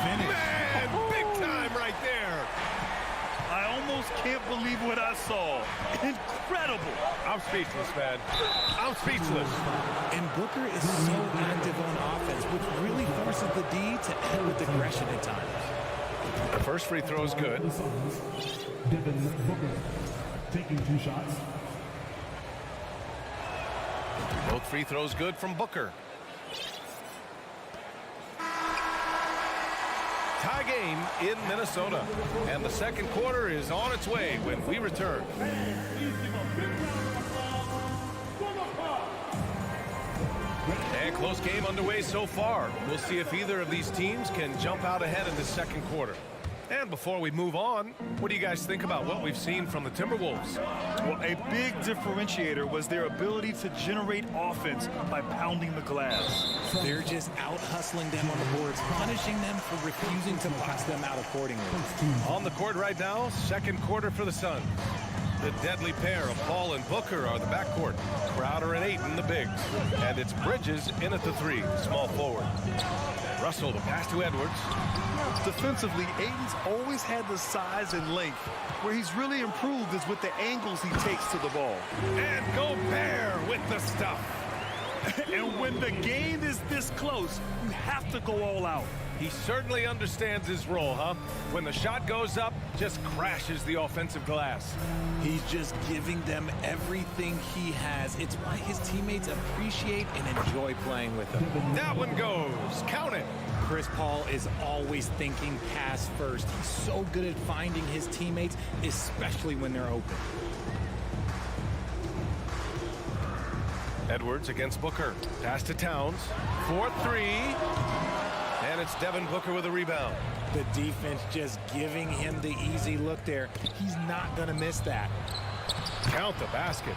finish. Man, big time right there. I almost can't believe what I saw. Incredible. I'm speechless, man. I'm speechless. And Booker is so active on offense, which really forces the D to end with aggression at times. The first free throw is good. Devin Booker taking 2 shots. Both free throws good from Booker. Tie game in Minnesota. And the second quarter is on its way when we return. And close game underway so far. We'll see if either of these teams can jump out ahead in the second quarter. And before we move on, what do you guys think about what we've seen from the Timberwolves? Well, a big differentiator was their ability to generate offense by pounding the glass. They're just out hustling them on the boards, punishing them for refusing to box them out accordingly. On the court right now, second quarter for the Suns. The deadly pair of Paul and Booker are the backcourt. Crowder and Ayton, the bigs. And it's Bridges in at the 3, small forward. Russell, the pass to Edwards. Defensively, Ayton's always had the size and length. Where he's really improved is with the angles he takes to the ball. And Gobert with the stuff. And when the game is this close, you have to go all out. He certainly understands his role, huh? When the shot goes up, just crashes the offensive glass. He's just giving them everything he has. It's why his teammates appreciate and enjoy playing with him. That one goes. Count it. Chris Paul is always thinking pass first. He's so good at finding his teammates, especially when they're open. Edwards against Booker. Pass to Towns. 4-3. And it's Devin Booker with a rebound. The defense just giving him the easy look there. He's not going to miss that. Count the basket.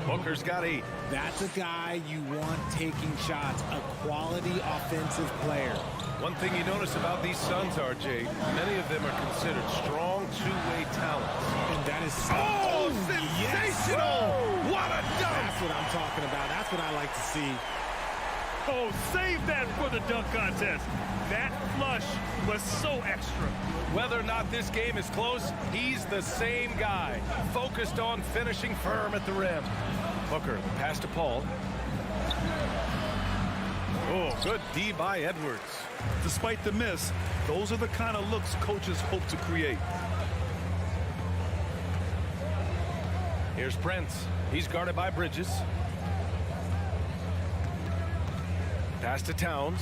Booker's got 8. That's a guy you want taking shots, a quality offensive player. One thing you notice about these Suns, RJ, many of them are considered strong two-way talents. And that is sensational! Yes. What a dunk! That's what I'm talking about. That's what I like to see. Oh, save that for the dunk contest. That flush was so extra. Whether or not this game is close, he's the same guy, focused on finishing firm at the rim. Booker, the pass to Paul. Oh, good D by Edwards. Despite the miss, those are the kind of looks coaches hope to create. Here's Prince. He's guarded by Bridges. Pass to Towns.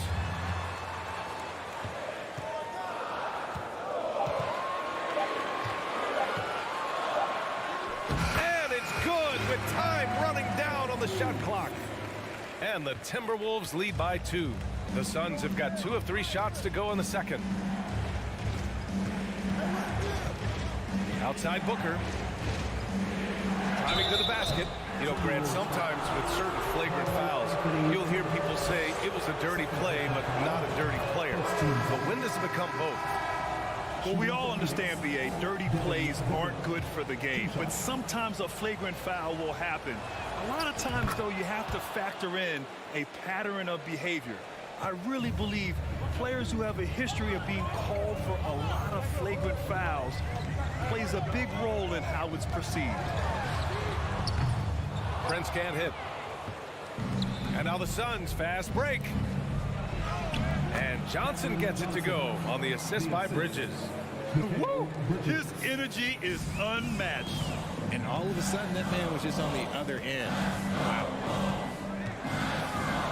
And it's good with time running down on the shot clock. And the Timberwolves lead by 2. The Suns have got 2 of 3 shots to go in the second. Outside Booker. Driving to the basket. You know, Grant, sometimes with certain flagrant fouls, you'll hear people say it was a dirty play, but not a dirty player. But when does it become both? Well, we all understand, B.A., dirty plays aren't good for the game, but sometimes a flagrant foul will happen. A lot of times, though, you have to factor in a pattern of behavior. I really believe players who have a history of being called for a lot of flagrant fouls plays a big role in how it's perceived. Prince can't hit. And now the Suns fast break. And Johnson gets it to go on the assist by Bridges. Woo! His energy is unmatched. And all of a sudden, that man was just on the other end. Wow.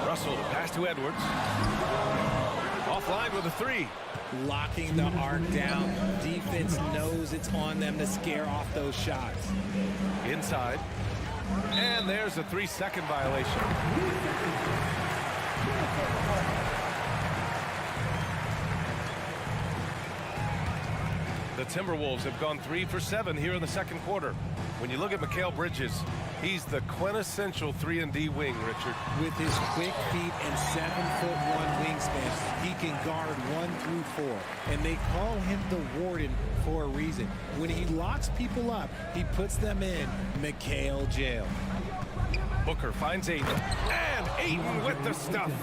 Russell, the pass to Edwards. offline with a three. Locking the arc down. Defense knows it's on them to scare off those shots. Inside. And there's a 3-second violation. The Timberwolves have gone 3 for 7 here in the second quarter. When you look at Mikal Bridges, he's the quintessential 3-and-D wing, Richard. With his quick feet and 7'1" wingspan, he can guard 1 through 4. And they call him the Warden for a reason. When he locks people up, he puts them in Mikal jail. Booker finds Ayton. And Ayton with the stuff.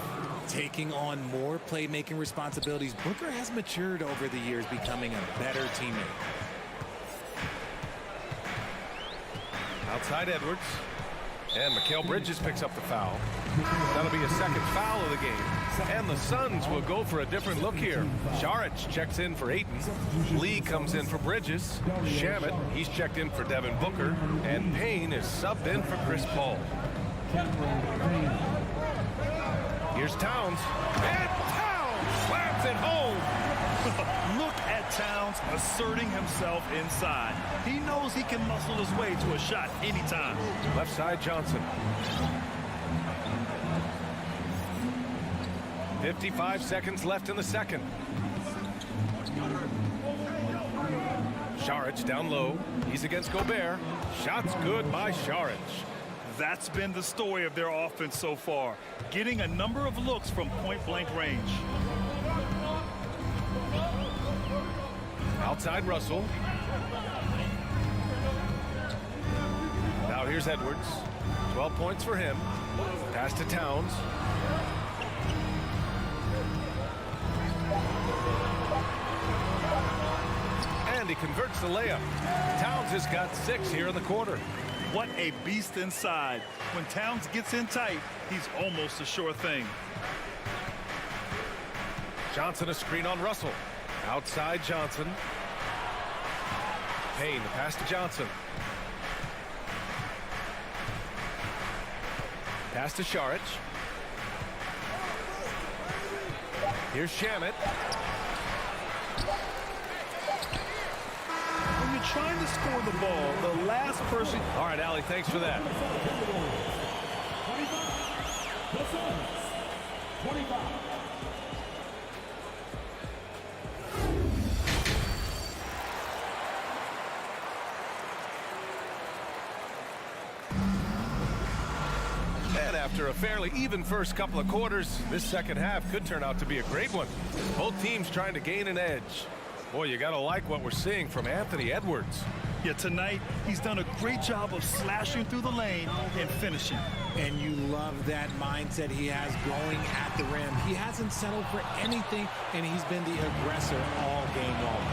Taking on more playmaking responsibilities, Booker has matured over the years, becoming a better teammate. Outside Edwards. And Mikal Bridges picks up the foul. That'll be a second foul of the game. And the Suns will go for a different look here. Sharic checks in for Ayton. Lee comes in for Bridges. Shamet, he's checked in for Devin Booker. And Payne is subbed in for Chris Paul. Here's Towns. And Towns slams it home. Look at Towns asserting himself inside. He knows he can muscle his way to a shot anytime. Left side Johnson. 55 seconds left in the second. Šarić down low. He's against Gobert. Shot's good by Šarić. That's been the story of their offense so far, getting a number of looks from point-blank range. Outside Russell. Now here's Edwards. 12 points for him. Pass to Towns. And he converts the layup. Towns has got 6 here in the quarter. What a beast inside. When Towns gets in tight, he's almost a sure thing. Johnson a screen on Russell. Outside Johnson. Payne, the pass to Johnson. Pass to Šarić. Here's Shamet. When you're trying to score the ball, the last person... All right, Allie, thanks for that. 25. And after a fairly even first couple of quarters, this second half could turn out to be a great one. Both teams trying to gain an edge. Boy, you gotta like what we're seeing from Anthony Edwards. Yeah, tonight, he's done a great job of slashing through the lane and finishing. And you love that mindset he has going at the rim. He hasn't settled for anything, and he's been the aggressor all game long.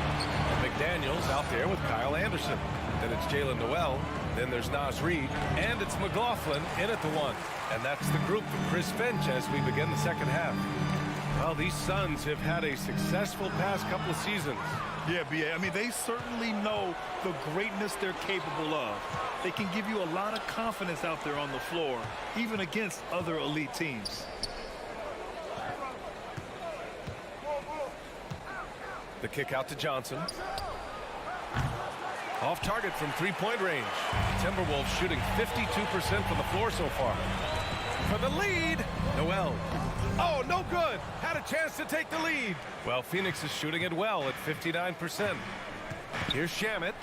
McDaniels out there with Kyle Anderson. Then it's Jalen Noel. Then there's Naz Reid. And it's McLaughlin in at the 1. And that's the group for Chris Finch as we begin the second half. Well, these Suns have had a successful past couple of seasons. Yeah, B.A. I mean, they certainly know the greatness they're capable of. They can give you a lot of confidence out there on the floor, even against other elite teams. The kick out to Johnson. Off target from three-point range. Timberwolves shooting 52% from the floor so far. For the lead, Noel. Oh, no good. Had a chance to take the lead. Well, Phoenix is shooting it well at 59%. Here's Shamet.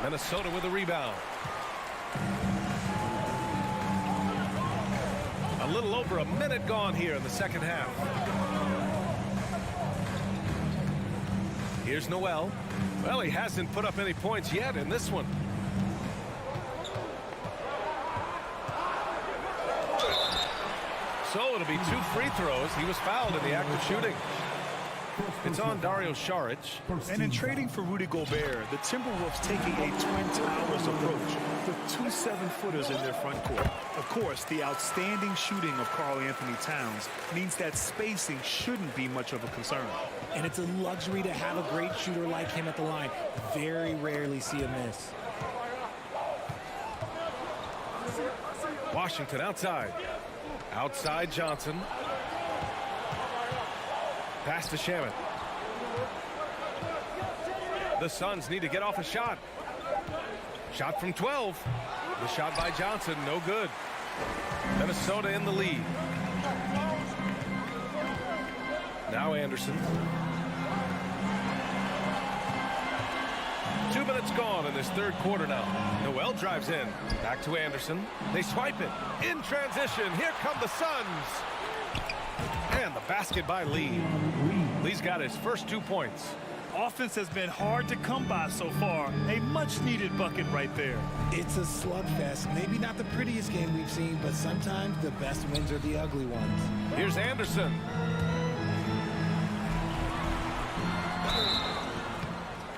Minnesota with a rebound. A little over a minute gone here in the second half. Here's Noel. Well, he hasn't put up any points yet in this one. So it'll be 2 free throws. He was fouled in the act of shooting. It's on Dario Šarić. And in trading for Rudy Gobert, the Timberwolves taking a Twin Towers approach with 2 7-footers in their front court. Of course, the outstanding shooting of Karl Anthony Towns means that spacing shouldn't be much of a concern. And it's a luxury to have a great shooter like him at the line. Very rarely see a miss. Washington outside. Outside Johnson. Pass to Shaman. The Suns need to get off a shot. Shot from 12. The shot by Johnson, no good. Minnesota in the lead. Now Anderson. 2 minutes gone in this third quarter now. Noel drives in. Back to Anderson. They swipe it. In transition. Here come the Suns. And the basket by Lee. Lee's got his first 2 points. Offense has been hard to come by so far. A much-needed bucket right there. It's a slugfest. Maybe not the prettiest game we've seen, but sometimes the best wins are the ugly ones. Here's Anderson.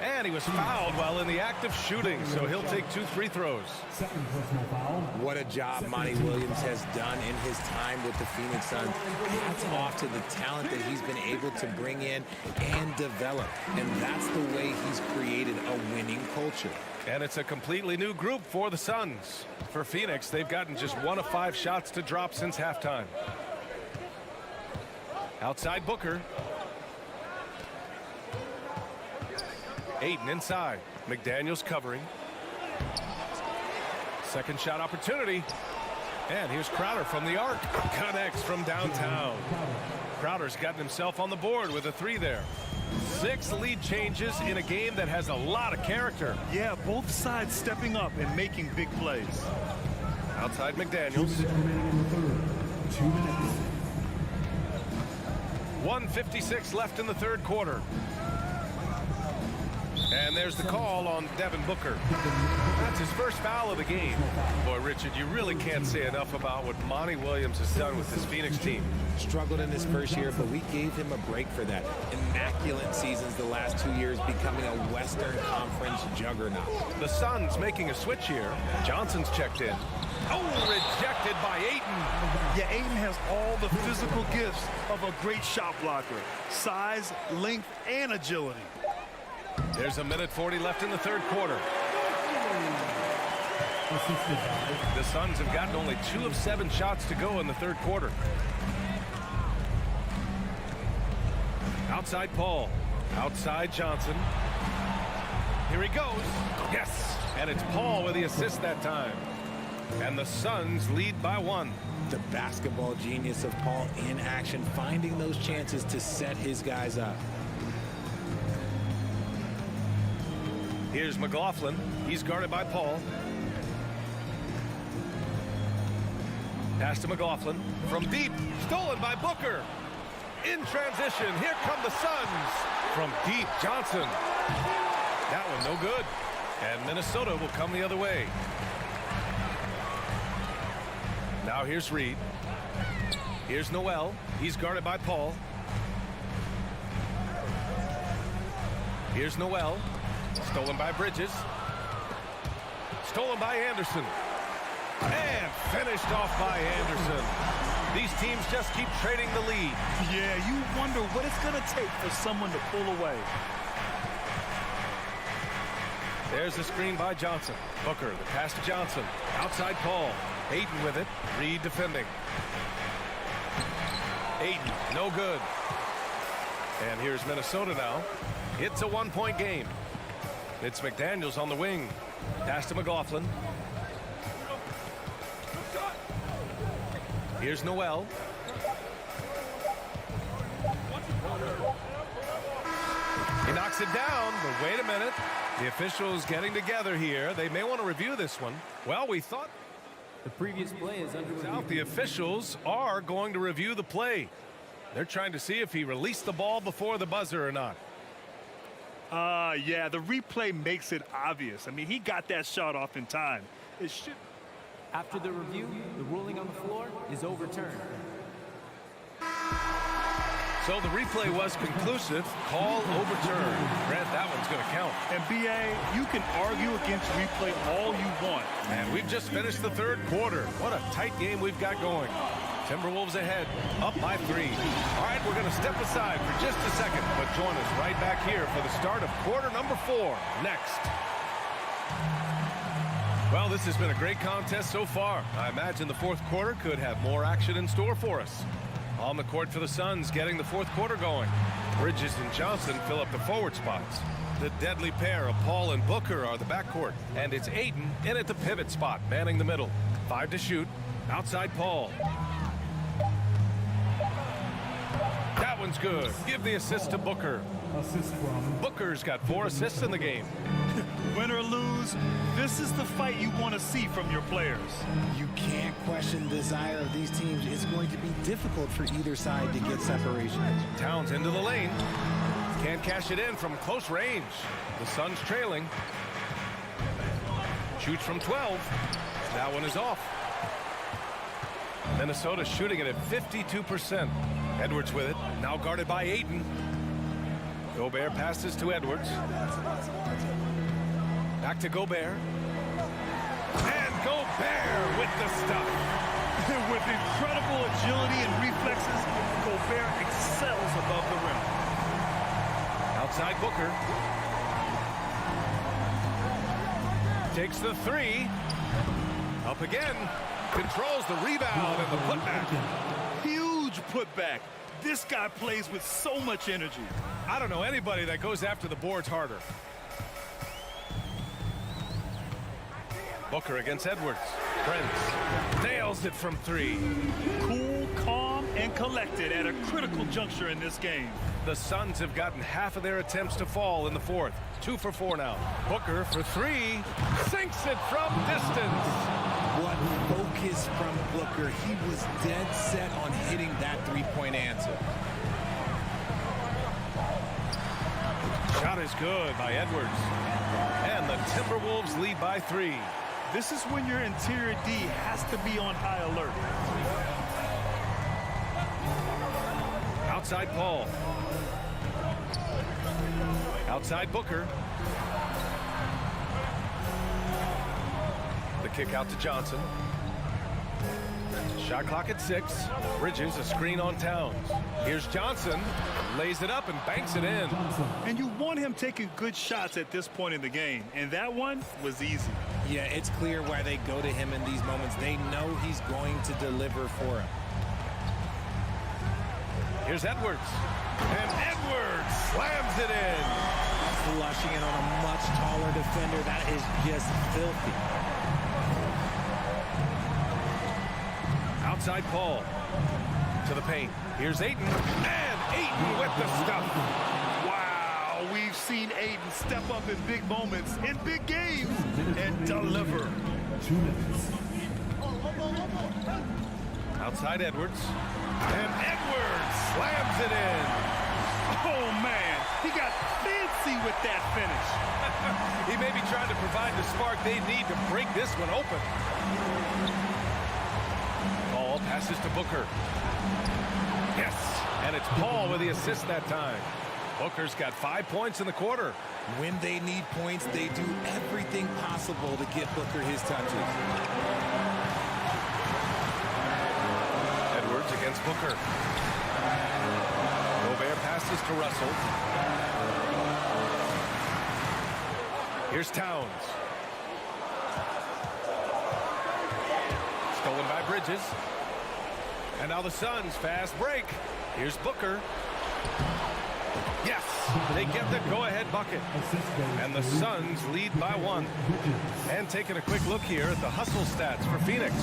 And he was fouled while in the act of shooting, so he'll take 2 free throws. Second personal foul. What a job Monty Williams has done in his time with the Phoenix Suns. Hats off to the talent that he's been able to bring in and develop. And that's the way he's created a winning culture. And it's a completely new group for the Suns. For Phoenix, they've gotten just 1 of 5 shots to drop since halftime. Outside Booker. Ayton inside. McDaniels covering. Second shot opportunity. And here's Crowder from the arc. Connects from downtown. Crowder's gotten himself on the board with a 3 there. 6 lead changes in a game that has a lot of character. Yeah, both sides stepping up and making big plays. Outside McDaniels. 2 minutes. 1:56 left in the third quarter. And there's the call on Devin Booker. That's his first foul of the game. Boy, Richard, you really can't say enough about what Monty Williams has done with this Phoenix team. Struggled in his first year, but we gave him a break for that. Immaculate seasons the last 2 years, becoming a Western Conference juggernaut. The Suns making a switch here. Johnson's checked in. Oh, rejected by Ayton. Yeah, Ayton has all the physical gifts of a great shot blocker. Size, length, and agility. There's a minute 40 left in the third quarter. The Suns have gotten only 2 of 7 shots to go in the third quarter. Outside Paul. Outside Johnson. Here he goes. Yes. And it's Paul with the assist that time. And the Suns lead by 1. The basketball genius of Paul in action, finding those chances to set his guys up. Here's McLaughlin. He's guarded by Paul. Pass to McLaughlin. From deep. Stolen by Booker. In transition. Here come the Suns. From deep. Johnson. That one no good. And Minnesota will come the other way. Now here's Reed. Here's Noel. He's guarded by Paul. Here's Noel. Stolen by Bridges. Stolen by Anderson. And finished off by Anderson. These teams just keep trading the lead. Yeah, you wonder what it's going to take for someone to pull away. There's the screen by Johnson. Booker, the pass to Johnson. Outside Paul. Ayton with it. Reed defending. Ayton, no good. And here's Minnesota now. It's a 1-point game. It's McDaniels on the wing. Pass to McLaughlin. Here's Noel. He knocks it down, but wait a minute. The officials getting together here. They may want to review this one. Well, we thought the previous play is under review. The officials are going to review the play. They're trying to see if he released the ball before the buzzer or not. Yeah, the replay makes it obvious. I mean, he got that shot off in time. It should. After the review, the ruling on the floor is overturned. So the replay was conclusive. Call overturned. Grant, that one's going to count. And B.A., you can argue against replay all you want. And we've just finished the third quarter. What a tight game we've got going. Timberwolves ahead, up by 3. All right, we're going to step aside for just a second, but join us right back here for the start of quarter number 4 next. Well, this has been a great contest so far. I imagine the fourth quarter could have more action in store for us. On the court for the Suns, getting the fourth quarter going. Bridges and Johnson fill up the forward spots. The deadly pair of Paul and Booker are the backcourt. And it's Ayton in at the pivot spot, manning the middle. 5 to shoot. Outside Paul. That one's good. Give the assist to Booker. Booker's got 4 assists in the game. Win or lose, this is the fight you want to see from your players. You can't question the desire of these teams. It's going to be difficult for either side to get separation. Towns into the lane. Can't cash it in from close range. The Suns trailing. Shoots from 12. That one is off. Minnesota shooting it at 52%. Edwards with it. Now guarded by Ayton. Gobert passes to Edwards. Back to Gobert. And Gobert with the stuff. With incredible agility and reflexes, Gobert excels above the rim. Outside Booker. Takes the 3. Up again. Controls the rebound and the putback. Huge putback. This guy plays with so much energy. I don't know anybody that goes after the boards harder. Booker against Edwards. Prince nails it from 3. Cool, calm, and collected at a critical juncture in this game. The Suns have gotten half of their attempts to fall in the fourth. 2 for 4 now. Booker for 3. Sinks it from distance. What focus from Booker. He was dead set on hitting that three-point answer. Shot is good by Edwards. And the Timberwolves lead by 3. This is when your interior D has to be on high alert. Outside Paul. Outside Booker. The kick out to Johnson. Shot clock at 6. Bridges a screen on Towns. Here's Johnson. Lays it up and banks it in. And you want him taking good shots at this point in the game. And that one was easy. Yeah, it's clear why they go to him in these moments. They know he's going to deliver for him. Here's Edwards. And Edwards slams it in. Flushing it on a much taller defender. That is just filthy. Outside Paul. To the paint. Here's Ayton. And Ayton with the stuff. Wow, we've seen Ayton step up in big moments, in big games, and deliver. 2 minutes. Outside Edwards. And Edwards slams it in. Oh, man, he got fancy with that finish. He may be trying to provide the spark they need to break this one open. Paul passes to Booker. Yes, and it's Paul with the assist that time. Booker's got 5 points in the quarter. When they need points, they do everything possible to get Booker his touches. Edwards against Booker. Gobert passes to Russell. Here's Towns. Stolen by Bridges. And now the Suns fast break. Here's Booker. Yes, they get the go-ahead bucket. And the Suns lead by 1. And taking a quick look here at the hustle stats for Phoenix.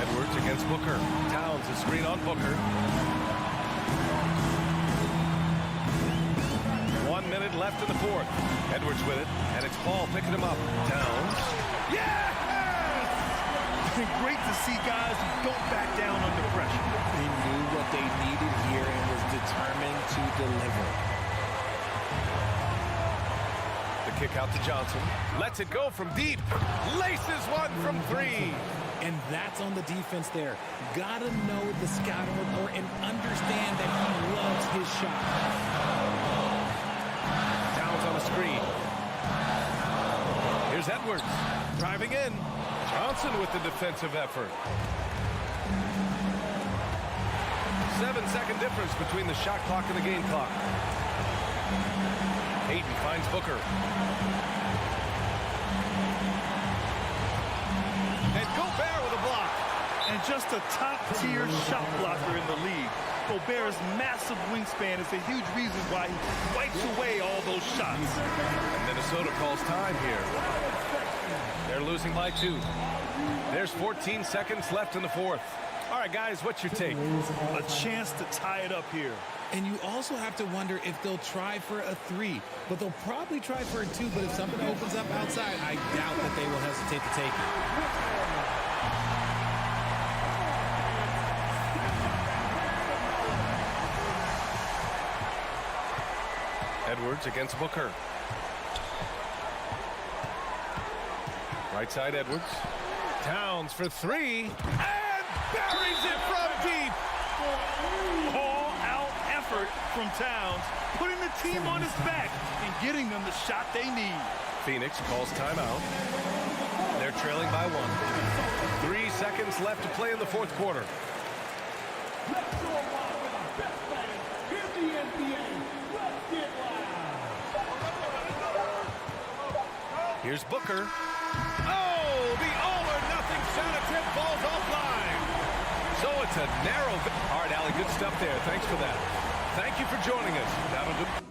Edwards against Booker. Towns a screen on Booker. 1 minute left in the fourth. Edwards with it, and it's Paul picking him up. Towns. Yes! Great to see guys who don't back down under pressure. They knew what they needed here and was determined to deliver. The kick out to Johnson. Lets it go from deep. Laces one from 3. And that's on the defense there. Gotta know the scouting report and understand that he loves his shot. Towns on the screen. Here's Edwards. Driving in. Johnson with the defensive effort. 7-second difference between the shot clock and the game clock. Ayton finds Booker. And Gobert with a block. And just a top-tier shot blocker in the league. Gobert's massive wingspan is a huge reason why he wipes away all those shots. And Minnesota calls time here. They're losing by 2. There's 14 seconds left in the fourth. All right, guys, what's your take? A chance to tie it up here. And you also have to wonder if they'll try for a 3, but they'll probably try for a 2, but if something opens up outside, I doubt that they will hesitate to take it. Edwards against Booker. Right side, Edwards. Towns for 3. And buries it from deep. All-out effort from Towns, putting the team on his back and getting them the shot they need. Phoenix calls timeout. They're trailing by 1. 3 seconds left to play in the fourth quarter. Here's Booker. Oh, the all-or-nothing shot attempt falls offline. So it's a narrow... All right, Allie, good stuff there. Thanks for that. Thank you for joining us. Have a good...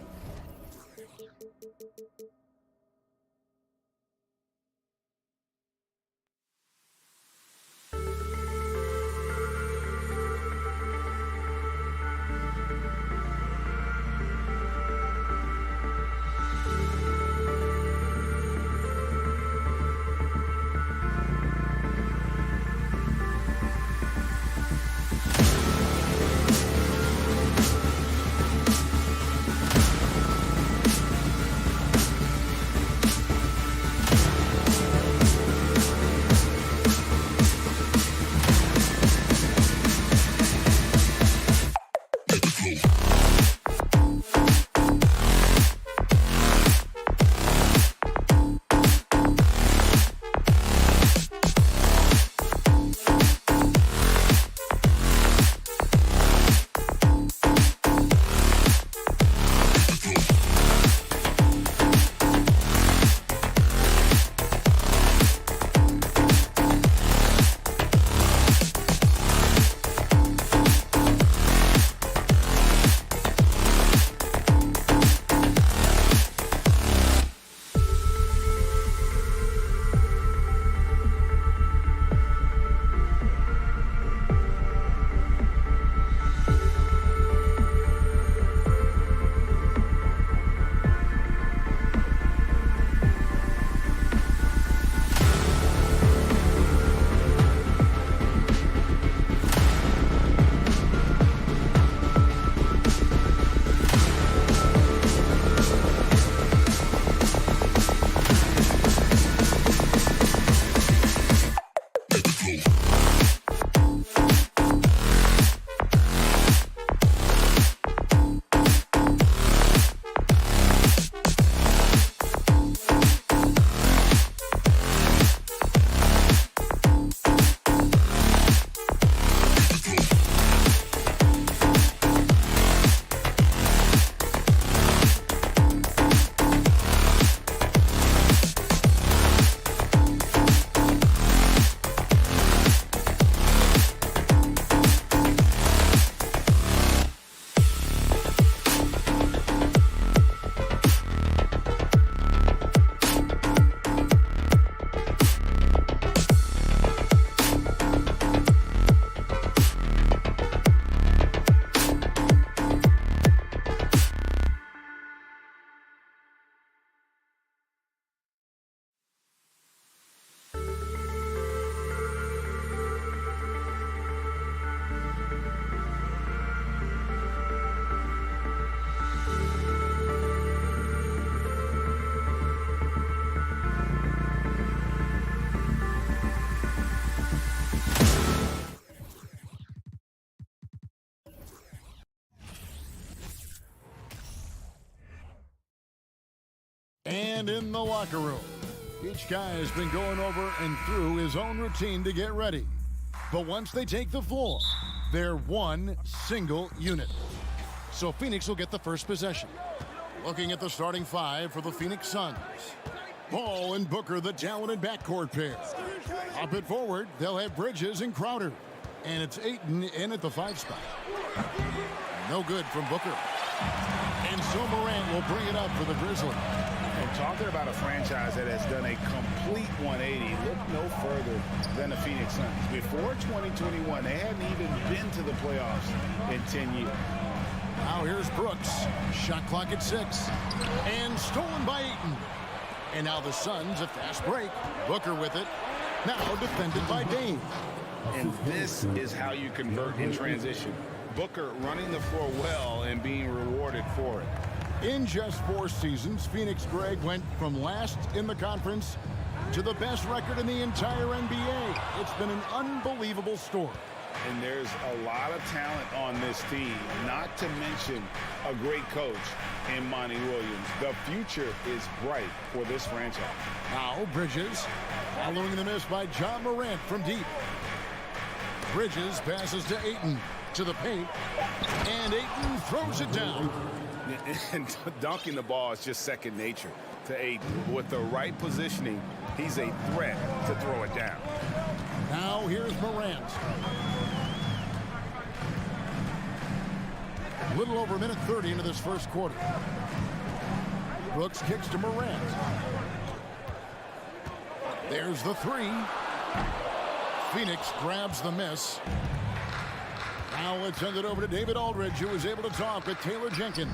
And in the locker room, each guy has been going over and through his own routine to get ready. But once they take the floor, they're one single unit. So Phoenix will get the first possession. Looking at the starting 5 for the Phoenix Suns. Ball and Booker, the talented backcourt pair. Up it forward, they'll have Bridges and Crowder. And it's Ayton in at the 5 spot. No good from Booker. And so Morant will bring it up for the Grizzlies. And talking about a franchise that has done a complete 180, look no further than the Phoenix Suns. Before 2021, they hadn't even been to the playoffs in 10 years. Now here's Brooks. Shot clock at 6. And stolen by Ayton. And now the Suns, a fast break. Booker with it. Now defended by Dame. And this is how you convert in transition. Booker running the floor well and being rewarded for it. In just 4 seasons, Phoenix, Greg, went from last in the conference to the best record in the entire NBA. It's been an unbelievable story. And there's a lot of talent on this team, not to mention a great coach in Monty Williams. The future is bright for this franchise. Now Bridges, following the miss by John Morant from deep. Bridges passes to Ayton, to the paint, and Ayton throws it down. And dunking the ball is just second nature to Ayton. With the right positioning, he's a threat to throw it down. Now here's Morant. A little over a minute 30 into this first quarter. Brooks kicks to Morant. There's the 3. Phoenix grabs the miss. Now let's send it over to David Aldridge, who was able to talk with Taylor Jenkins.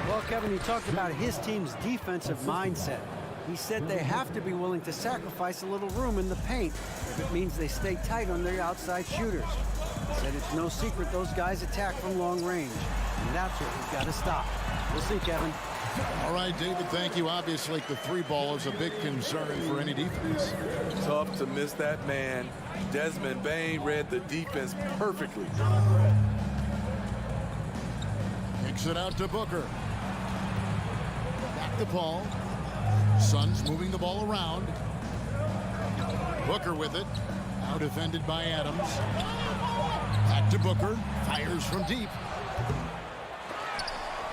Well, Kevin, he talked about his team's defensive mindset. He said they have to be willing to sacrifice a little room in the paint if it means they stay tight on their outside shooters. He said it's no secret those guys attack from long range, and that's what we've got to stop. We'll see, Kevin. All right, David, thank you. Obviously, the 3-ball is a big concern for any defense. Tough to miss that man. Desmond Bane read the defense perfectly. Kicks it out to Booker. Back to Paul. Suns moving the ball around. Booker with it. Now defended by Adams. Back to Booker. Fires from deep.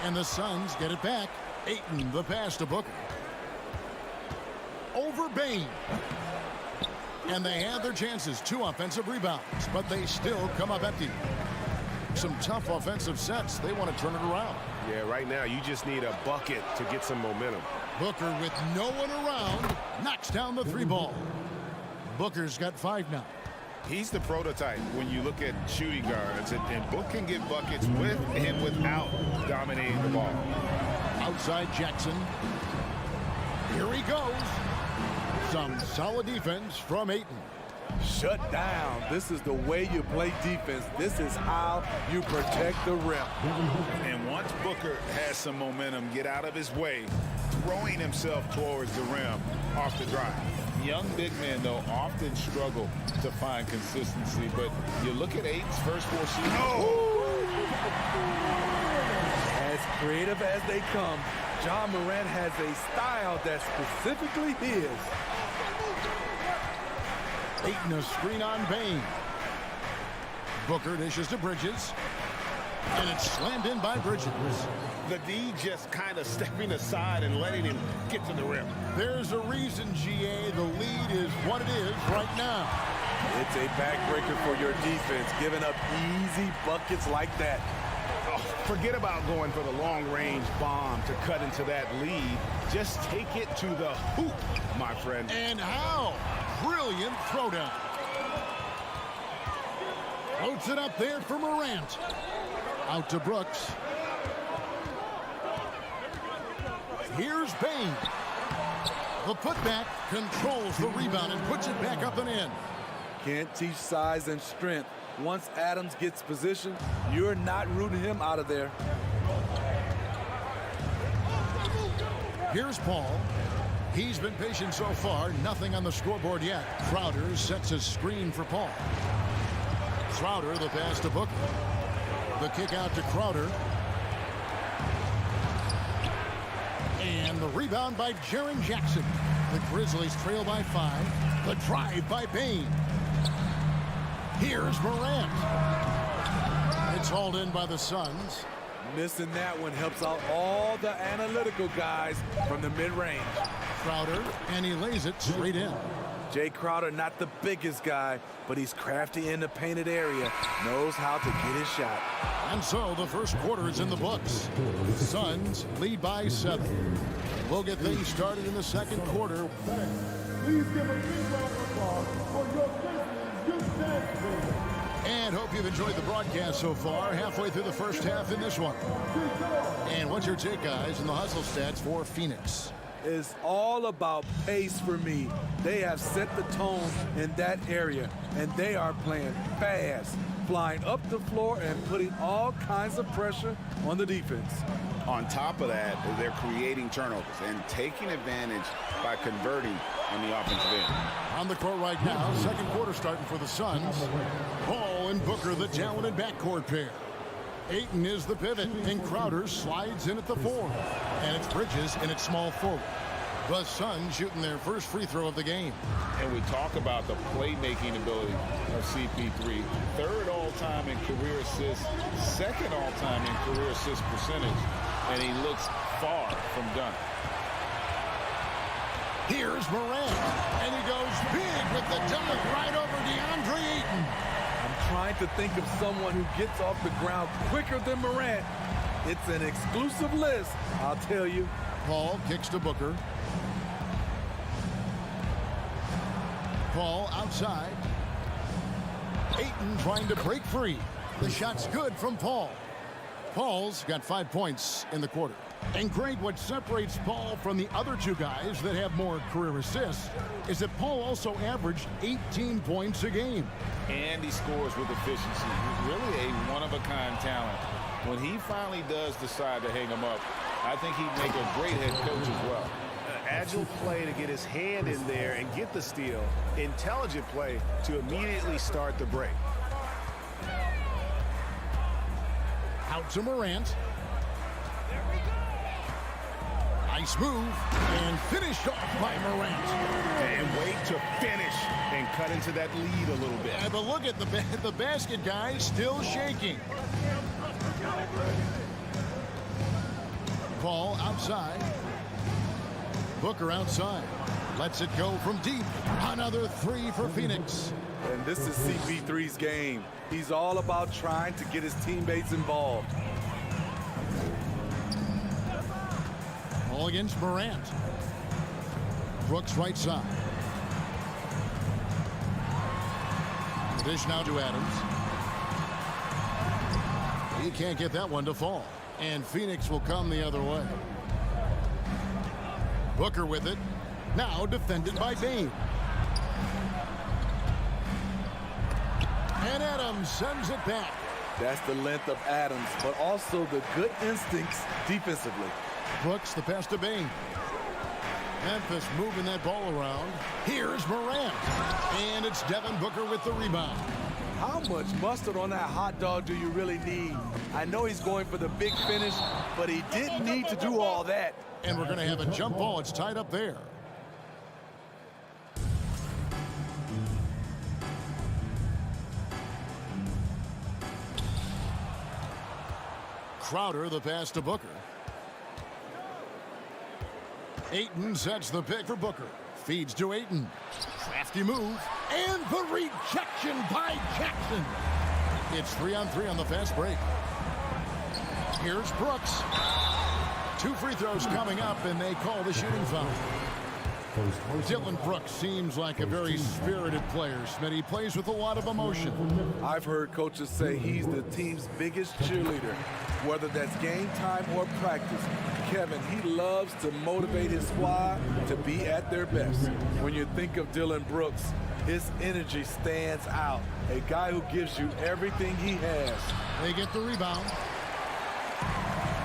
And the Suns get it back. Ayton, the pass to Booker. Over Bane. And they have their chances. 2 offensive rebounds, but they still come up empty. Some tough offensive sets. They want to turn it around. Yeah, right now you just need a bucket to get some momentum. Booker with no one around knocks down the 3-ball. Booker's got 5 now. He's the prototype when you look at shooting guards, and Book can get buckets with and without dominating the ball. Outside Jackson. Here he goes. Some solid defense from Ayton. Shut down. This is the way you play defense. This is how you protect the rim. And once Booker has some momentum, get out of his way, throwing himself towards the rim off the drive. Young big men, though, often struggle to find consistency, but you look at Ayton's first 4 seasons. As creative as they come, John Morant has a style that's specifically his. Ayton a screen on Bane. Booker dishes to Bridges. And it's slammed in by Bridges. The D just kind of stepping aside and letting him get to the rim. There's a reason, GA, the lead is what it is right now. It's a backbreaker for your defense, giving up easy buckets like that. Oh, forget about going for the long-range bomb to cut into that lead. Just take it to the hoop, my friend. And how? Brilliant throwdown. Floats it up there for Morant. Out to Brooks. Here's Bane. The putback controls the rebound and puts it back up and in. Can't teach size and strength. Once Adams gets position, you're not rooting him out of there. Here's Paul. He's been patient so far. Nothing on the scoreboard yet. Crowder sets his screen for Paul. Crowder, the pass to Booker. The kick out to Crowder. And the rebound by Jaren Jackson. The Grizzlies trail by 5. The drive by Bane. Here's Morant. It's hauled in by the Suns. Missing that one helps out all the analytical guys from the mid-range. Crowder, and he lays it straight in. Jay Crowder, not the biggest guy, but he's crafty in the painted area, knows how to get his shot. And so the first quarter is in the books. The Suns lead by 7. We'll get things started in the second quarter. Please give a big round of applause for your Grizzlies youth team. And hope you've enjoyed the broadcast so far. Halfway through the first half in this one. And what's your take, guys, in the hustle stats for Phoenix? It's all about pace for me. They have set the tone in that area, and they are playing fast, flying up the floor and putting all kinds of pressure on the defense. On top of that, they're creating turnovers and taking advantage by converting on the offensive end. On the court right now, second quarter starting for the Suns. Paul and Booker, the talented backcourt pair. Ayton is the pivot, and Crowder slides in at the 4. And it's Bridges in its small forward. The Suns shooting their first free throw of the game. And we talk about the playmaking ability of CP3. Third all-time in career assists, second all-time in career assist percentage, and he looks far from done. Here's Morant, and he goes big with the dunk right over DeAndre Ayton. I'm trying to think of someone who gets off the ground quicker than Morant. It's an exclusive list, I'll tell you. Paul kicks to Booker. Paul outside. Ayton trying to break free. The shot's good from Paul. Paul's got 5 points in the quarter. And Greg, what separates Paul from the other two guys that have more career assists is that Paul also averaged 18 points a game. And he scores with efficiency. Really a one-of-a-kind talent. When he finally does decide to hang him up, I think he'd make a great head coach as well. Agile play to get his hand in there and get the steal. Intelligent play to immediately start the break. Out to Morant. Nice move, and finished off by Morant. And wait to finish and cut into that lead a little bit. And but look at the basket, guys, still shaking. Paul outside. Booker outside. Lets it go from deep. Another 3 for Phoenix. And this is CP3's game. He's all about trying to get his teammates involved. All against Morant. Brooks right side. The dish now to Adams. He can't get that one to fall. And Phoenix will come the other way. Booker with it. Now defended by Bain. And Adams sends it back. That's the length of Adams, but also the good instincts defensively. Brooks the pass to Bain. Memphis moving that ball around. Here's Morant. And it's Devin Booker with the rebound. How much mustard on that hot dog do you really need? I know he's going for the big finish, but he didn't need to do all that. And we're going to have a jump ball. It's tied up there. Crowder the pass to Booker. Ayton sets the pick for Booker. Feeds to Ayton. Crafty move. And the rejection by Jackson. It's 3-on-3 on the fast break. Here's Brooks. 2 free throws coming up, and they call the shooting foul. Dillon Brooks seems like a very spirited player. Smitty, he plays with a lot of emotion. I've heard coaches say he's the team's biggest cheerleader, whether that's game time or practice. Kevin, he loves to motivate his squad to be at their best. When you think of Dillon Brooks, his energy stands out. A guy who gives you everything he has. They get the rebound.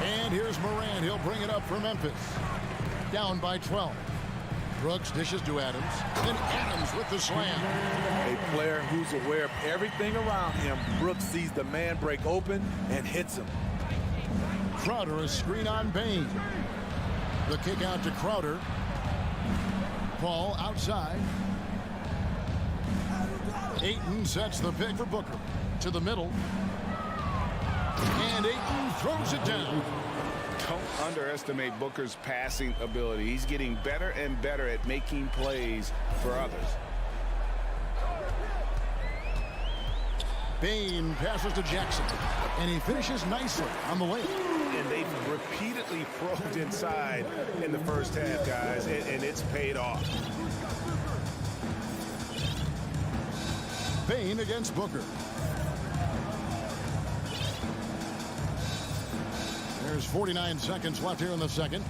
And here's Morant. He'll bring it up for Memphis. Down by 12. Brooks dishes to Adams. Then Adams with the slam. A player who's aware of everything around him. Brooks sees the man break open and hits him. Crowder, a screen on Bain. The kick out to Crowder. Paul outside. Ayton sets the pick for Booker. To the middle. And Ayton throws it down. Don't underestimate Booker's passing ability. He's getting better and better at making plays for others. Bain passes to Jackson, and he finishes nicely on the lane. And they've repeatedly probed inside in the first half, guys, and it's paid off. Bain against Booker. There's 49 seconds left here in the second.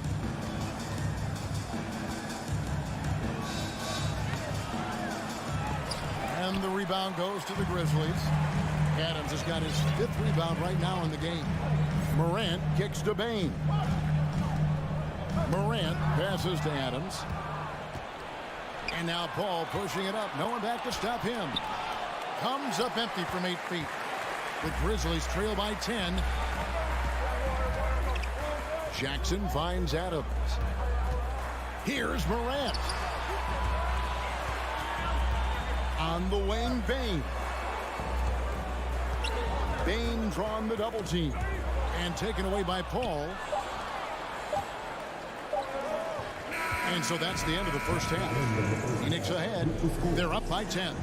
And the rebound goes to the Grizzlies. Adams has got his 5th rebound right now in the game. Morant kicks to Bain. Morant passes to Adams. And now Paul pushing it up. No one back to stop him. Comes up empty from 8 feet. The Grizzlies trail by 10. Jackson finds Adams. Here's Morant. On the wing, Bain. Bain drawn the double team. And taken away by Paul. And so that's the end of the first half. Phoenix ahead. They're up by 10.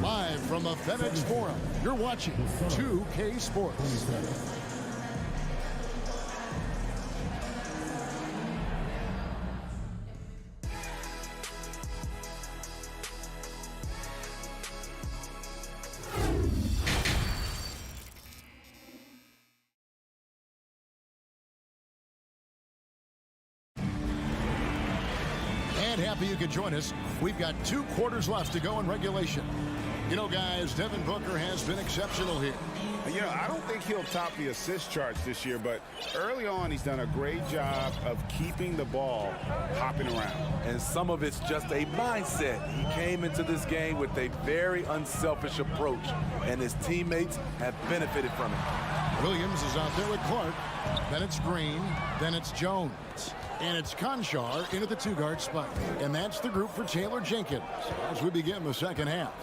Live from the FedEx Forum, you're watching 2K Sports. Happy you could join us. We've got 2 quarters left to go in regulation. You know, guys, Devin Booker has been exceptional here. You know, I don't think he'll top the assist charts this year, but early on he's done a great job of keeping the ball hopping around. And some of it's just a mindset. He came into this game with a very unselfish approach, and his teammates have benefited from it. Williams is out there with Clark. Then it's Green. Then it's Jones. And it's Conchar in at the 2-guard spot. And that's the group for Taylor Jenkins as we begin the second half.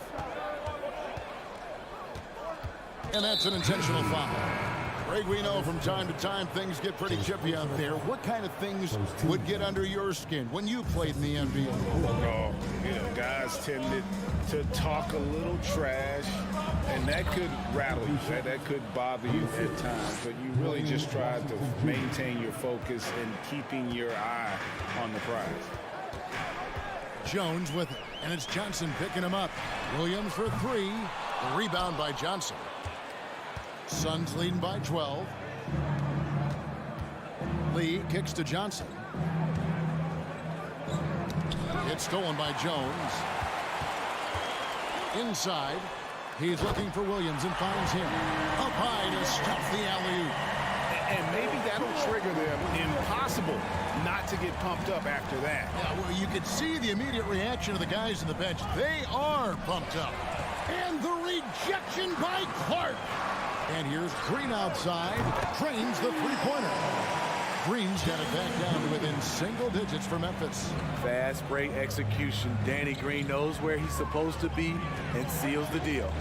And that's an intentional foul. Greg, we know from time to time things get pretty chippy out there. What kind of things would get under your skin when you played in the NBA? Oh, you know, guys tended to talk a little trash, and that could rattle you. That could bother you at times, but you really just try to maintain your focus and keeping your eye on the prize. Jones with it, and it's Johnson picking him up. Williams for 3. The rebound by Johnson. Suns leading by 12. Lee kicks to Johnson. It's stolen by Jones. Inside. He's looking for Williams and finds him. Up high to stop the alley-oop. And maybe that'll trigger them. Impossible not to get pumped up after that. Yeah, well, you could see the immediate reaction of the guys on the bench. They are pumped up. And the rejection by Clark. And here's Green outside. Drains the three-pointer. Green's got it back down to within single digits for Memphis. Fast break execution. Danny Green knows where he's supposed to be and seals the deal.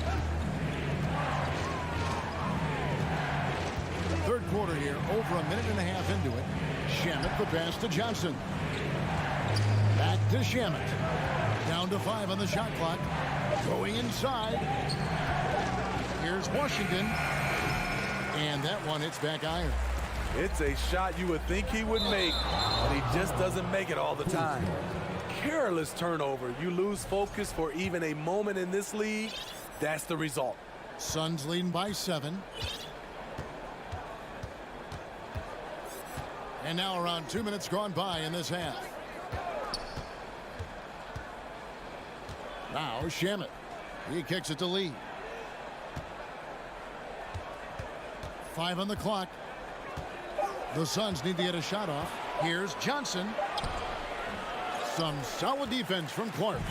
Third quarter here, over a minute and a half into it. Shamet the pass to Johnson. Back to Shamet. Down to 5 on the shot clock. Going inside. Here's Washington. And that one hits back iron. It's a shot you would think he would make, but he just doesn't make it all the time. Careless turnover. You lose focus for even a moment in this league. That's the result. Suns leading by 7. And now around 2 minutes gone by in this half. Now Shamet. He kicks it to Lee. 5 on the clock. The Suns need to get a shot off. Here's Johnson. Some solid defense from Clark.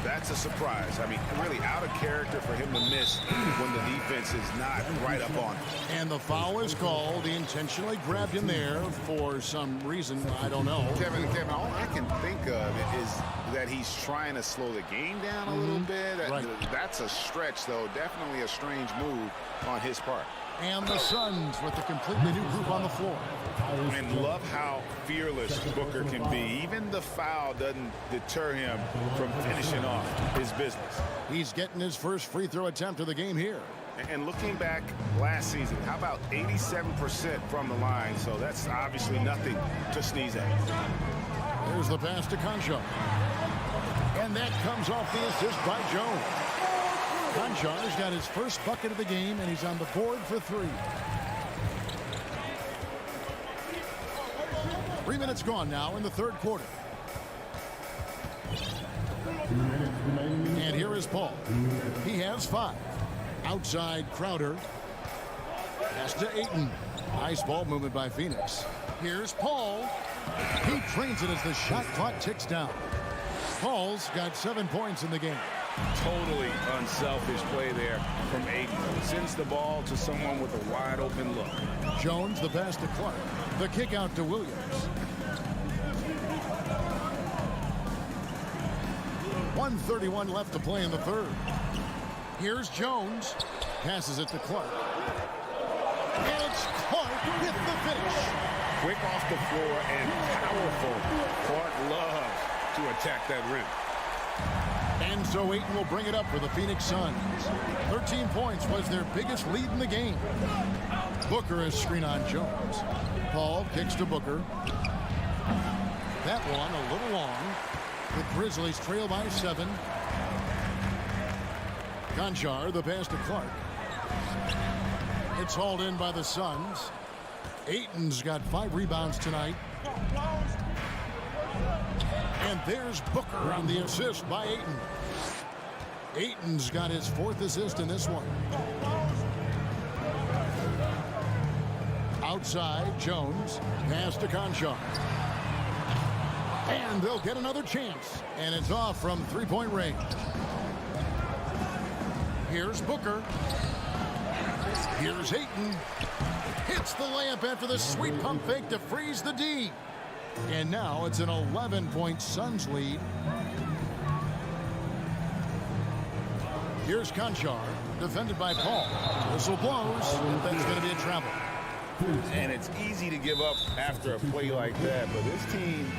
That's a surprise. I mean, really out of character for him to miss when the defense is not right up on him. And the foul is called. He intentionally grabbed him there for some reason. I don't know. Kevin, all I can think of is that he's trying to slow the game down a little bit. Right. That's a stretch, though. Definitely a strange move on his part. And the Suns with a completely new group on the floor. And love how fearless Booker can be. Even the foul doesn't deter him from finishing off his business. He's getting his first free throw attempt of the game here. And looking back last season, how about 87% from the line? So that's obviously nothing to sneeze at. There's the pass to Conchar. And that comes off the assist by Jones. Conchar's got his first bucket of the game, and he's on the board for 3. 3 minutes gone now in the third quarter. And here is Paul. He has 5. Outside Crowder. Pass to Ayton. Nice ball movement by Phoenix. Here's Paul. He drains it as the shot clock ticks down. Paul's got 7 points in the game. Totally unselfish play there from Ayton. Sends the ball to someone with a wide open look. Jones, the pass to Clark. The kick out to Williams. 1:31 left to play in the third. Here's Jones. Passes it to Clark. And it's Clark with the finish. Quick off the floor and powerful. Clark loves to attack that rim. And so Ayton will bring it up for the Phoenix Suns. 13 points was their biggest lead in the game. Booker is screen on Jones. Paul kicks to Booker. That one a little long. The Grizzlies trail by 7. Conchar, the pass to Clark. It's hauled in by the Suns. Ayton's got 5 rebounds tonight. And there's Booker on the assist by Ayton. Ayton's got his 4th assist in this one. Outside, Jones. Pass to Conchar. And they'll get another chance. And it's off from 3-point range. Here's Booker. Here's Ayton. Hits the layup after the sweet pump fake to freeze the D. And now it's an 11-point Suns lead. Here's Conchar, defended by Paul. Whistle blows, and that's going to be a travel. And it's easy to give up after a play like that, but this team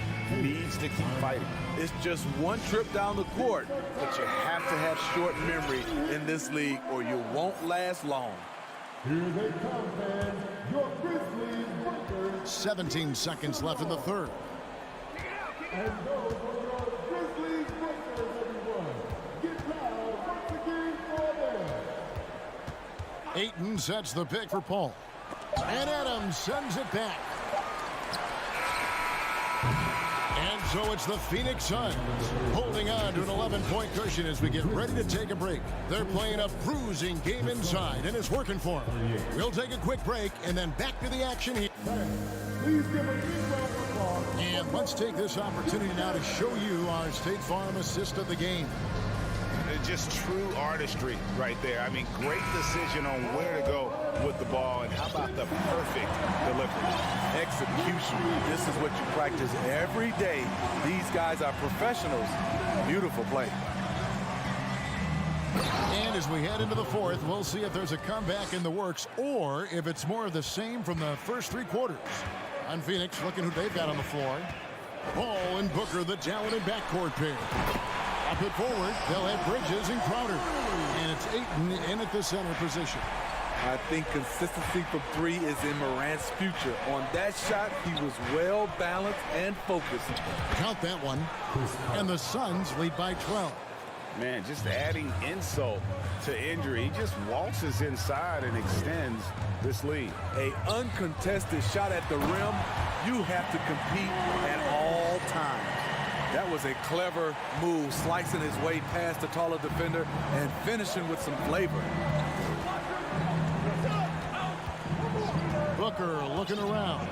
needs to keep fighting. It's just one trip down the court, but you have to have short memory in this league or you won't last long. Here they come, fans. Your Grizzlies Breakers. 17 seconds left in the third. And those are your Grizzlies Breakers, everyone. Get loud once again for them. Ayton sets the pick for Paul. And Adams sends it back. And so it's the Phoenix Suns holding on to an 11-point cushion as we get ready to take a break. They're playing a bruising game inside, and it's working for them. We'll take a quick break and then back to the action here. Please give a big round of applause. And let's take this opportunity now to show you our State Farm assist of the game. Just true artistry right there. I mean, great decision on where to go with the ball, and how about the perfect delivery? Execution. This is what you practice every day. These guys are professionals. Beautiful play. And as we head into the fourth, we'll see if there's a comeback in the works or if it's more of the same from the first 3 quarters. On Phoenix, looking who they've got on the floor. Paul and Booker, the talented backcourt pair. Up it forward, they'll have Bridges and Crowder. And it's Ayton in at the center position. I think consistency from 3 is in Morant's future. On that shot, he was well balanced and focused. Count that one. And the Suns lead by 12. Man, just adding insult to injury. He just waltzes inside and extends this lead. A uncontested shot at the rim, you have to compete at all times. That was a clever move, slicing his way past the taller defender and finishing with some flavor. Booker looking around.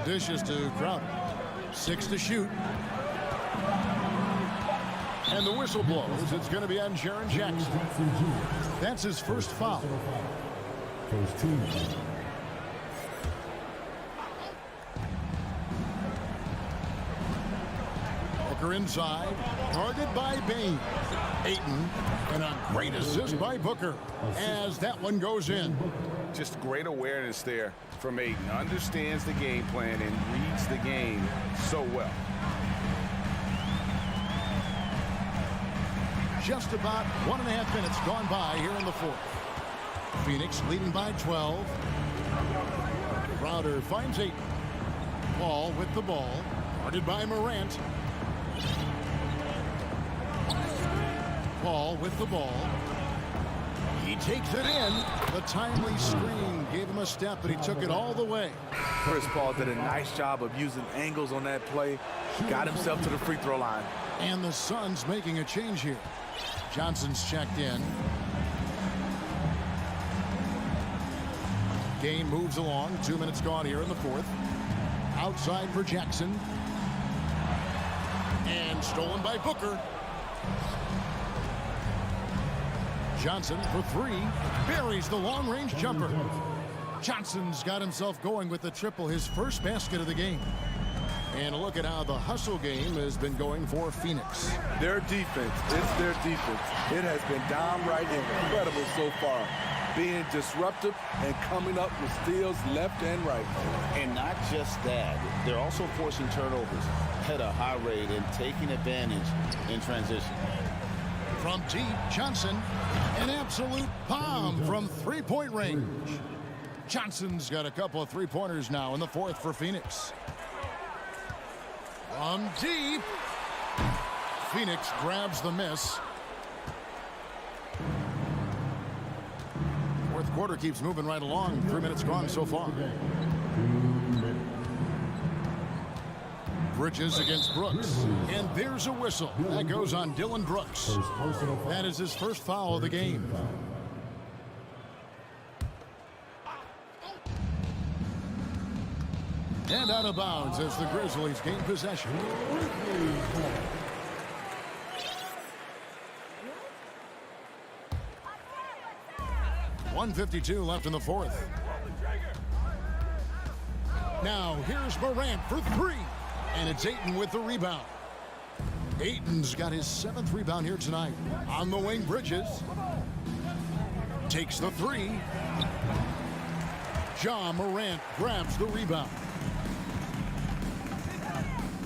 Dishes to Crowder. 6 to shoot. And the whistle blows. It's going to be on Jaren Jackson. That's his first foul. First team. Booker inside, guarded by Bain. Ayton, and a great assist by Booker as that one goes in. Just great awareness there from Ayton. Understands the game plan and reads the game so well. just about 1.5 minutes gone by here in the fourth. Phoenix leading by 12. Crowder finds Ayton. Paul with the ball. Guarded by Morant. Paul with the ball. He takes it in. The timely screen gave him a step, but he took it all the way. Chris Paul did a nice job of using angles on that play. Got himself to the free throw line. And the Suns making a change here. Johnson's checked in. Game moves along. 2 minutes gone here in the fourth. Outside for Jackson. And stolen by Booker. Johnson for three. Buries the long-range jumper. Johnson's got himself going with the triple, his first basket of the game. And look at how the hustle game has been going for Phoenix. Their defense, it's their defense. It has been downright incredible so far. Being disruptive and coming up with steals left and right. And not just that, they're also forcing turnovers at a high rate and taking advantage in transition. From deep, Johnson, an absolute bomb from three-point range. Johnson's got a couple of three-pointers now in the fourth for Phoenix. From deep, Phoenix grabs the miss. Fourth quarter keeps moving right along. 3 minutes gone so far. Bridges against Brooks. And there's a whistle. That goes on Dylan Brooks. That is his first foul of the game. And out of bounds as the Grizzlies gain possession. 1:52 left in the fourth. Now here's Morant for three. And it's Ayton with the rebound. Ayton's got his 7th rebound here tonight. On the wing, Bridges. Takes the three. Ja Morant grabs the rebound.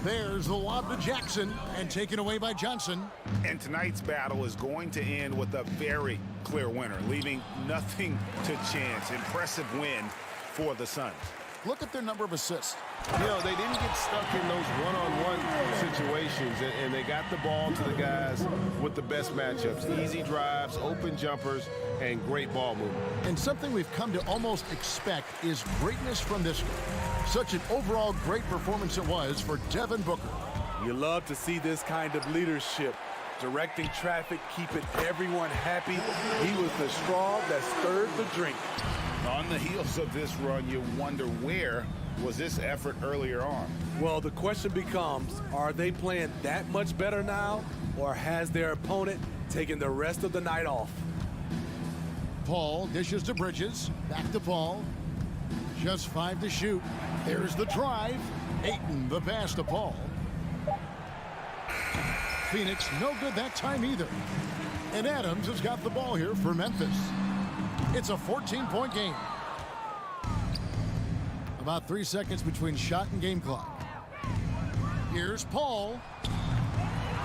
There's the lob to Jackson and taken away by Johnson. And tonight's battle is going to end with a very clear winner, leaving nothing to chance. Impressive win for the Suns. Look at their number of assists. You know, they didn't get stuck in those one-on-one situations, and they got the ball to the guys with the best matchups. Easy drives, open jumpers, and great ball movement. And something we've come to almost expect is greatness from this guy. Such an overall great performance it was for Devin Booker. You love to see this kind of leadership. Directing traffic, keeping everyone happy. He was the straw that stirred the drink. On the heels of this run, you wonder where was this effort earlier on? Well, the question becomes, are they playing that much better now, or has their opponent taken the rest of the night off? Paul dishes to Bridges. Back to Paul. Just 5 to shoot. There's the drive. Ayton the pass to Paul. Phoenix no good that time either. And Adams has got the ball here for Memphis. It's a 14-point game. About 3 seconds between shot and game clock. Here's Paul.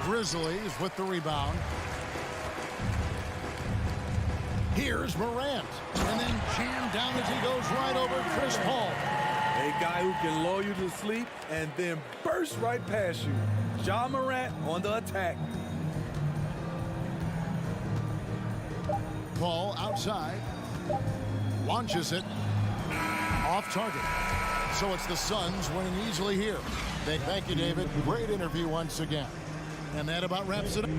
Grizzlies with the rebound. Here's Morant. And then jammed down as he goes right over Chris Paul. A guy who can lull you to sleep and then burst right past you. Ja Morant on the attack. Paul outside. Launches it. Off target. So it's the Suns winning easily here. Thank you, David. Great interview once again. And that about wraps it up.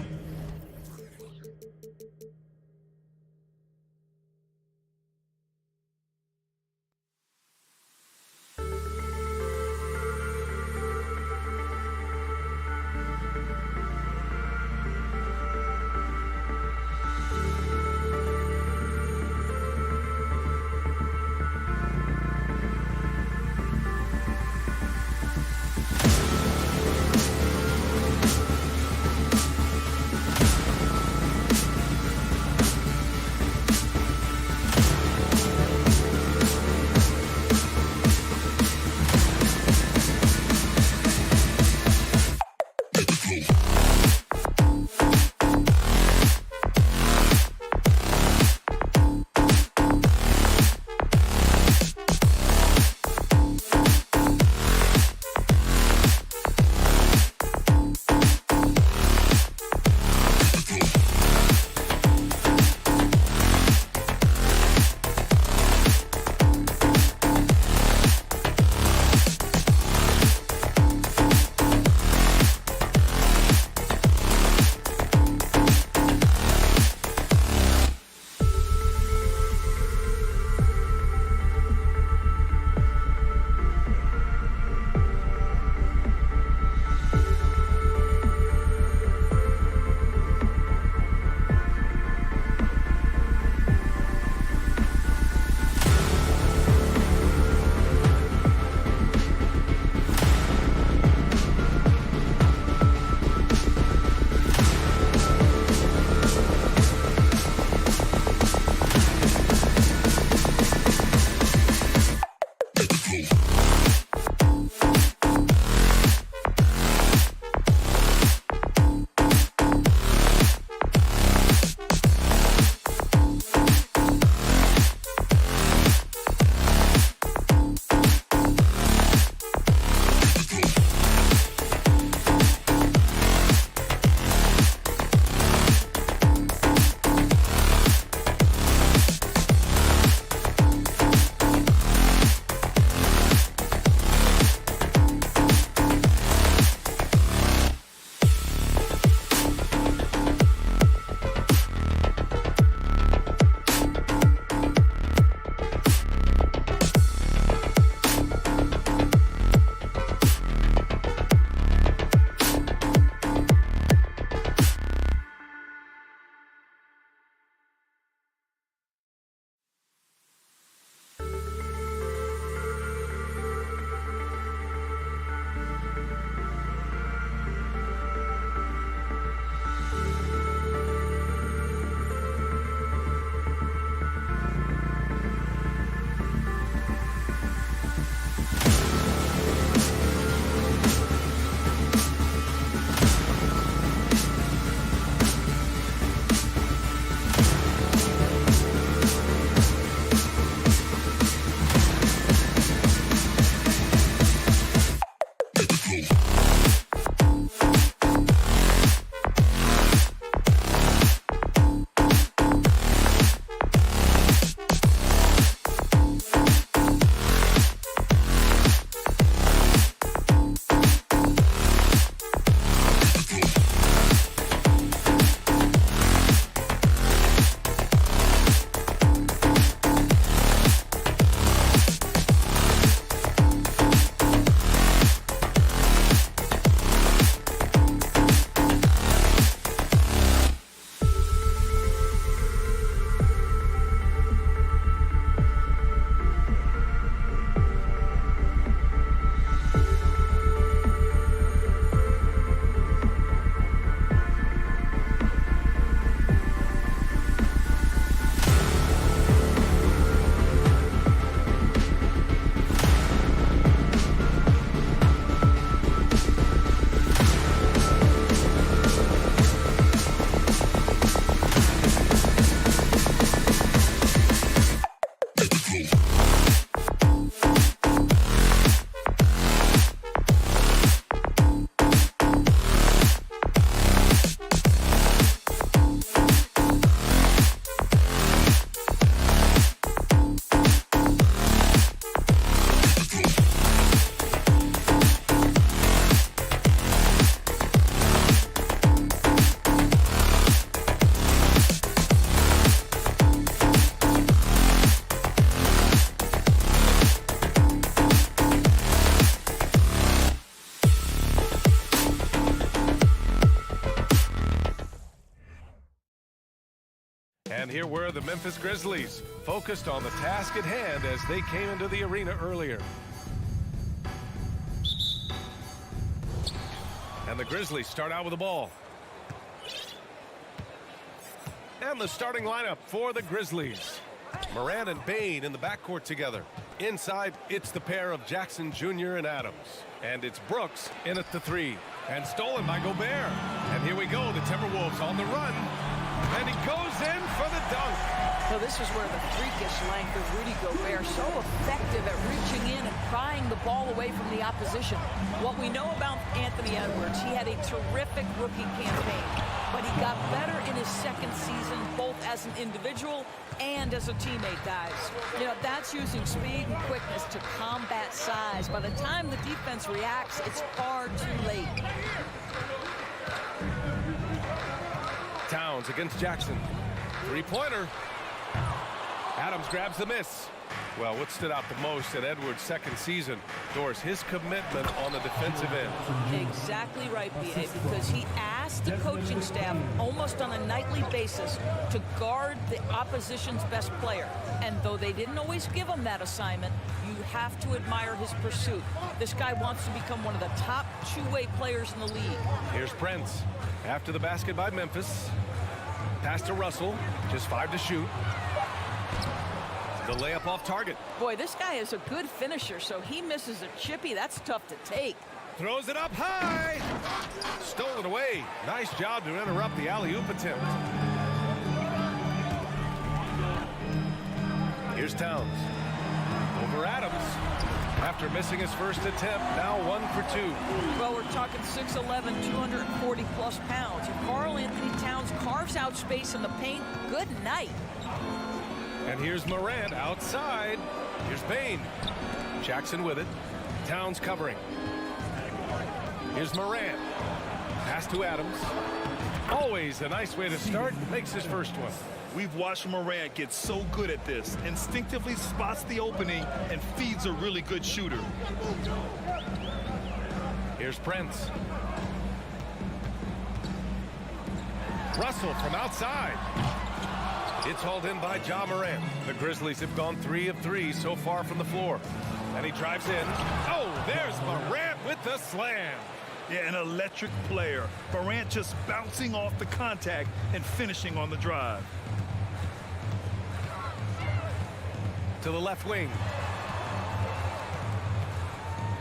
here were the Memphis Grizzlies, focused on the task at hand as they came into the arena earlier. And the Grizzlies start out with the ball. And the starting lineup for the Grizzlies. Morant and Bane in the backcourt together. Inside, it's the pair of Jackson Jr. and Adams. And it's Brooks in at the 3. And stolen by Gobert. And here we go, the Timberwolves on the run. And he goes in for the dunk. So this is where the freakish length of Rudy Gobert, so effective at reaching in and prying the ball away from the opposition. What we know about Anthony Edwards, he had a terrific rookie campaign, but he got better in his second season, both as an individual and as a teammate, guys. You know, that's using speed and quickness to combat size. By the time the defense reacts, it's far too late. Towns against Jackson. Three-pointer. Adams grabs the miss. Well, what stood out the most in Edwards' second season, Doris, his commitment on the defensive end. Exactly right, B.A., because he asked the coaching staff almost on a nightly basis to guard the opposition's best player. And though they didn't always give him that assignment, you have to admire his pursuit. This guy wants to become one of the top two-way players in the league. Here's Prince. After the basket by Memphis. Pass to Russell. Just 5 to shoot. The layup off target. Boy, this guy is a good finisher, so he misses a chippy. That's tough to take. Throws it up high. Stolen away. Nice job to interrupt the alley-oop attempt. Here's Towns. Over Adams. After missing his first attempt, now 1 for 2. Well, we're talking 6'11", 240-plus pounds. If Karl Anthony Towns carves out space in the paint, good night. And here's Morant outside. Here's Bane. Jackson with it. Towns covering. Here's Morant. Pass to Adams. Always a nice way to start. Makes his first one. We've watched Morant get so good at this. Instinctively spots the opening and feeds a really good shooter. Here's Prince. Russell from outside. It's hauled in by Ja Morant. The Grizzlies have gone 3 of 3 so far from the floor. And he drives in. Oh, there's Morant with the slam. Yeah, an electric player. Morant just bouncing off the contact and finishing on the drive. To the left wing.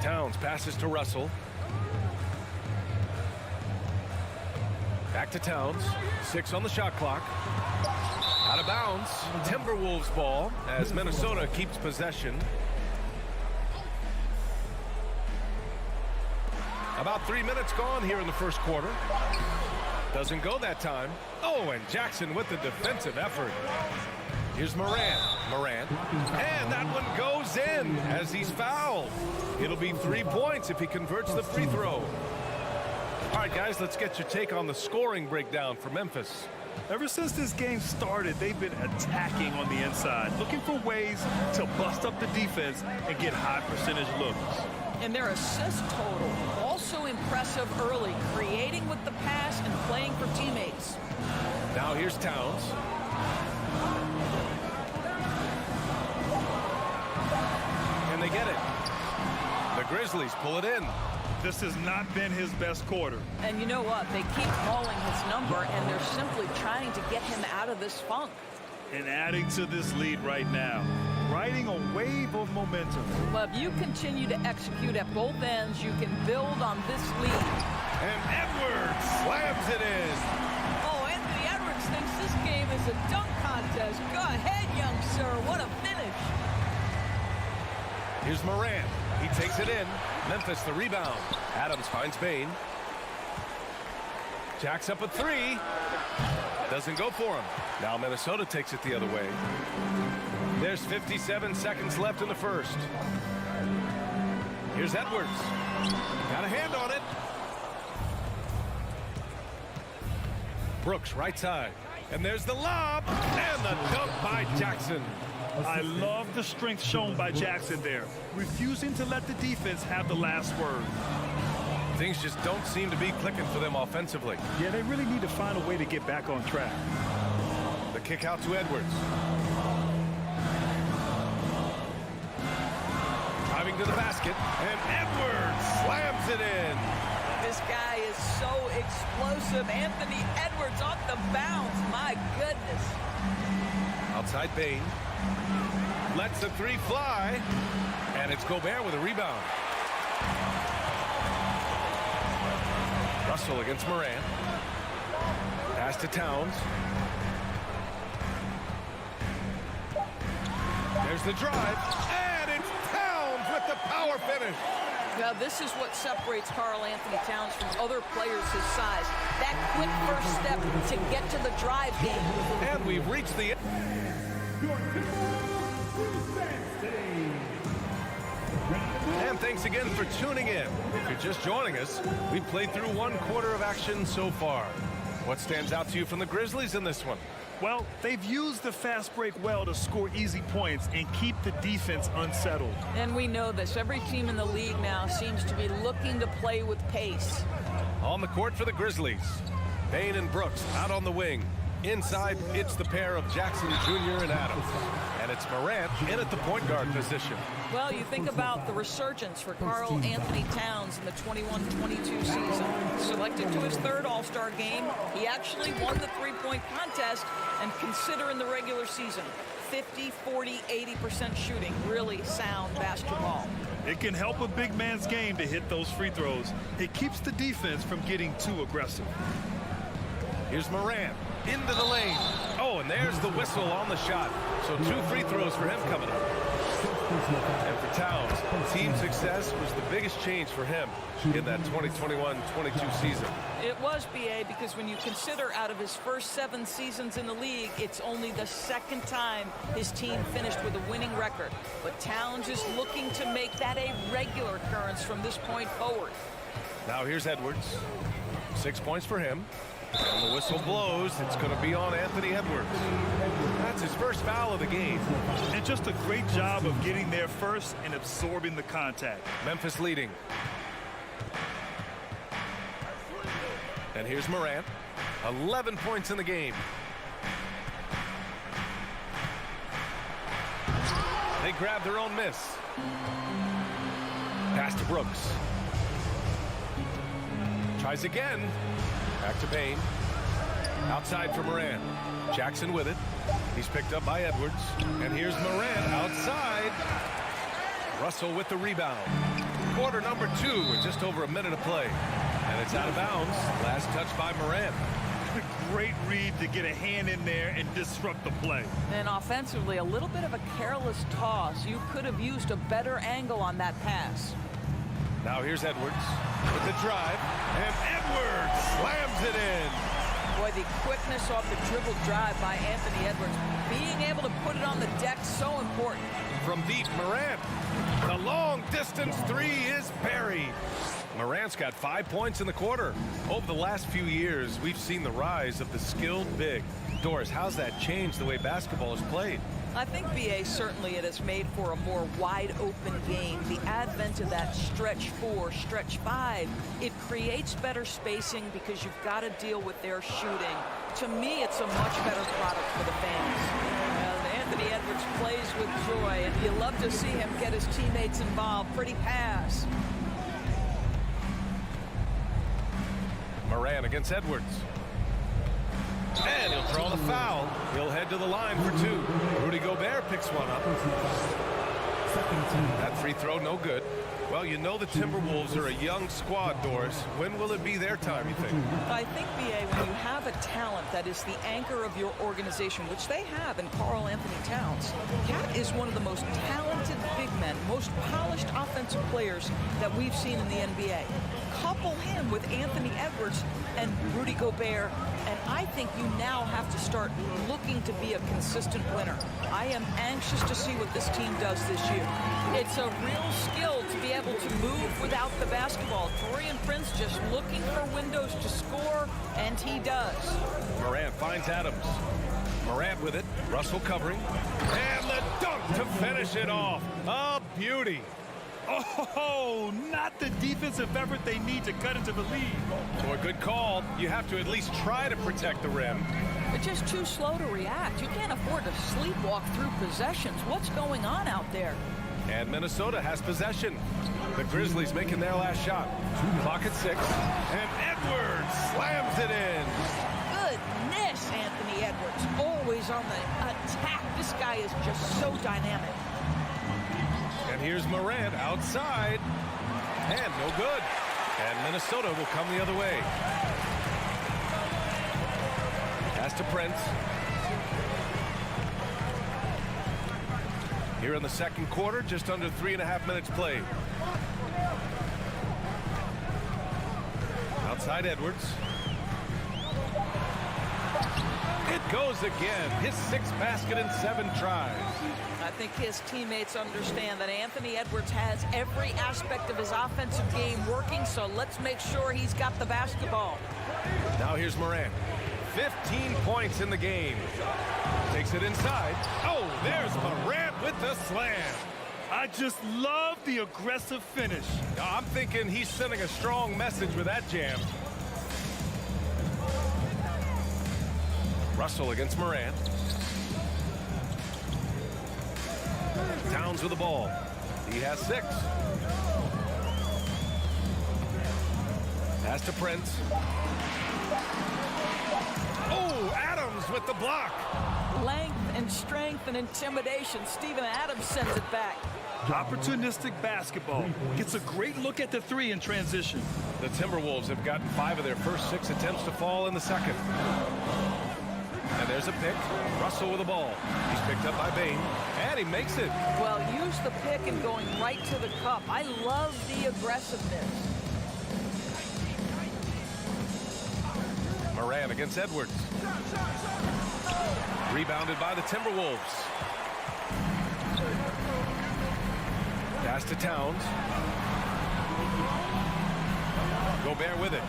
Towns passes to Russell. Back to Towns. 6 on the shot clock. Out of bounds. Timberwolves ball as Minnesota keeps possession. About 3 minutes gone here in the first quarter. Doesn't go that time. Oh, and Jackson with the defensive effort. Here's Morant. And that one goes in as he's fouled. It'll be 3 points if he converts the free throw. All right, guys, let's get your take on the scoring breakdown for Memphis. Ever since this game started, they've been attacking on the inside, looking for ways to bust up the defense and get high percentage looks. And their assist total, also impressive early, creating with the pass and playing for teammates. Now here's Towns. And they get it. The Grizzlies pull it in. This has not been his best quarter. And you know what? They keep calling his number, and they're simply trying to get him out of this funk. And adding to this lead right now, riding a wave of momentum. Well, if you continue to execute at both ends, you can build on this lead. And Edwards slams it in. Oh, Anthony Edwards thinks this game is a dunk contest. Go ahead, young sir. What a finish. Here's Morant. He takes it in. Memphis the rebound. Adams finds Bane. Jacks up a 3. Doesn't go for him. Now Minnesota takes it the other way. There's 57 seconds left in the first. Here's Edwards. Got a hand on it. Brooks right side. And there's the lob. And the dunk by Jackson. I love the strength shown by Jackson there, refusing to let the defense have the last word. Things just don't seem to be clicking for them offensively. Yeah, they really need to find a way to get back on track. The kick out to Edwards. Driving to the basket, and Edwards slams it in. This guy is so explosive. Anthony Edwards off the bounce. My goodness. Outside Bain. Lets the three fly. And it's Gobert with a rebound. Russell against Morant. Pass to Towns. There's the drive. And it's Towns with the power finish. Now, this is what separates Karl Anthony Towns from other players his size. That quick first step to get to the drive game. And we've reached the... And thanks again for tuning in. If you're just joining us, we've played through one quarter of action so far. What stands out to you from the Grizzlies in this one? Well, they've used the fast break well to score easy points and keep the defense unsettled. And we know this. Every team in the league now seems to be looking to play with pace. On the court for the Grizzlies, Bain and Brooks out on the wing. Inside, it's the pair of Jackson Jr. and Adams. And it's Morant in at the point guard position. Well, you think about the resurgence for Karl Anthony Towns in the 21-22 season. Selected to his third All-Star game, he actually won the three-point contest, and consider in the regular season, 50, 40, 80% shooting. Really sound basketball. It can help a big man's game to hit those free throws. It keeps the defense from getting too aggressive. Here's Morant into the lane. Oh, and there's the whistle on the shot. So 2 free throws for him coming up. And for Towns, team success was the biggest change for him in that 2021-22 season. It was, BA, because when you consider out of his first 7 seasons in the league, it's only the second time his team finished with a winning record. But Towns is looking to make that a regular occurrence from this point forward. Now here's Edwards. 6 points for him. And the whistle blows. It's going to be on Anthony Edwards. That's his first foul of the game. And just a great job of getting there first and absorbing the contact. Memphis leading. And here's Morant. 11 points in the game. They grab their own miss. Pass to Brooks. Tries again. Back to Bain. Outside for Morant. Jackson with it. He's picked up by Edwards. And here's Morant outside. Russell with the rebound. Quarter number 2 with just over a minute of play. And it's out of bounds. Last touch by Morant. A great read to get a hand in there and disrupt the play. And offensively, a little bit of a careless toss. You could have used a better angle on that pass. Now here's Edwards with the drive, and Edwards slams it in. Boy, the quickness off the dribble drive by Anthony Edwards. Being able to put it on the deck, so important. From deep, Morant. The long distance 3 is buried. Morant's got 5 points in the quarter. Over the last few years, we've seen the rise of the skilled big. Doris, how's that changed the way basketball is played? I think, BA, certainly it has made for a more wide-open game. The advent of that stretch 4, stretch 5, it creates better spacing because you've got to deal with their shooting. To me, it's a much better product for the fans. Anthony Edwards plays with joy, and you love to see him get his teammates involved. Pretty pass. Morant against Edwards. And he'll draw the foul. He'll head to the line for 2. Rudy Gobert picks one up. That free throw, no good. Well, you know the Timberwolves are a young squad, Doris. When will it be their time, you think? I think, BA, when you have a talent that is the anchor of your organization, which they have in Karl Anthony Towns, Cat is one of the most talented big men, most polished offensive players that we've seen in the NBA. Couple him with Anthony Edwards and Rudy Gobert, and I think you now have to start looking to be a consistent winner. I am anxious to see what this team does this year. It's a real skill to be able to move without the basketball. Taurean Prince just looking for windows to score, and he does. Morant finds Adams. Morant with it. Russell covering. And the dunk to finish it off. A beauty. Oh, not the defensive effort they need to cut into the lead. So a good call. You have to at least try to protect the rim. They're just too slow to react. You can't afford to sleepwalk through possessions. What's going on out there? And Minnesota has possession. The Grizzlies making their last shot. Clock at 6. And Edwards slams it in. Goodness, Anthony Edwards. Always on the attack. This guy is just so dynamic. And here's Morant outside. And no good. And Minnesota will come the other way. Pass to Prince. Here in the second quarter, just under 3.5 minutes played. Outside Edwards. It goes again. His 6th basket in 7 tries. I think his teammates understand that Anthony Edwards has every aspect of his offensive game working, so let's make sure he's got the basketball. Now here's Morant. 15 points in the game. Takes it inside. Oh, there's Morant with the slam. I just love the aggressive finish. I'm thinking he's sending a strong message with that jam. Russell against Morant. Towns with the ball. He has 6. Pass to Prince. Oh, Adams with the block. Length and strength and intimidation. Steven Adams sends it back. Opportunistic basketball. Gets a great look at the 3 in transition. The Timberwolves have gotten 5 of their first 6 attempts to fall in the second. And there's a pick. Russell with the ball. He's picked up by Bain. And he makes it. Well, use the pick and going right to the cup. I love the aggressiveness. Morant against Edwards. Rebounded by the Timberwolves. Pass to Towns. Gobert with it.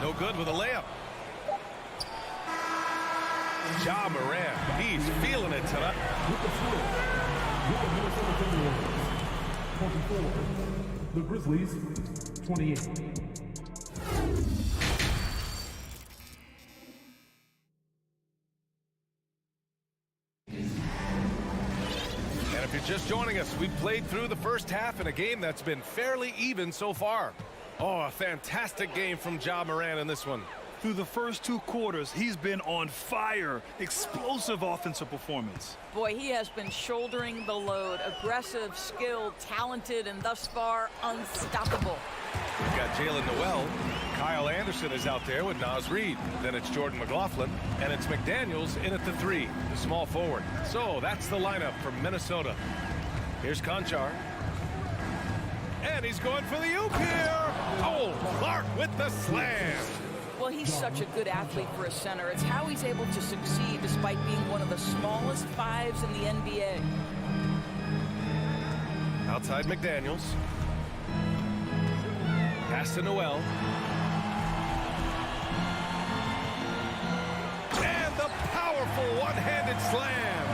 No good with a layup. Ja Morant, he's feeling it tonight. 24. The Grizzlies, 28. And if you're just joining us, we've played through the first half in a game that's been fairly even so far. Oh, a fantastic game from Ja Morant in this one. Through the first 2 quarters, he's been on fire. Explosive offensive performance. Boy, he has been shouldering the load. Aggressive, skilled, talented, and thus far unstoppable. We've got Jalen Noel. Kyle Anderson is out there with Naz Reid. Then it's Jordan McLaughlin. And it's McDaniels in at the 3, the small forward. So that's the lineup for Minnesota. Here's Conchar. And he's going for the oop here. Oh, Clark with the slam. Well, he's such a good athlete for a center. It's how he's able to succeed despite being one of the smallest 5s in the NBA. Outside McDaniels. Pass to Noel. And the powerful one-handed slam.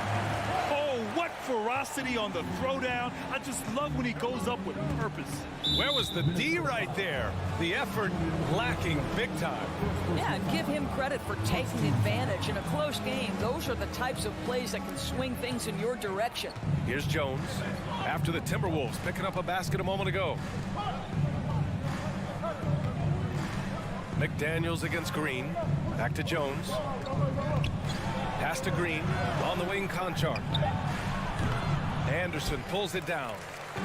Oh, what ferocity on the throwdown. I just love when he goes up with purpose. Where was the D right there? The effort lacking big time. Yeah, and give him credit for taking advantage in a close game. Those are the types of plays that can swing things in your direction. Here's Jones. After the Timberwolves picking up a basket a moment ago. McDaniels against Green. Back to Jones. Pass to Green. On the wing, Conchar. Anderson pulls it down.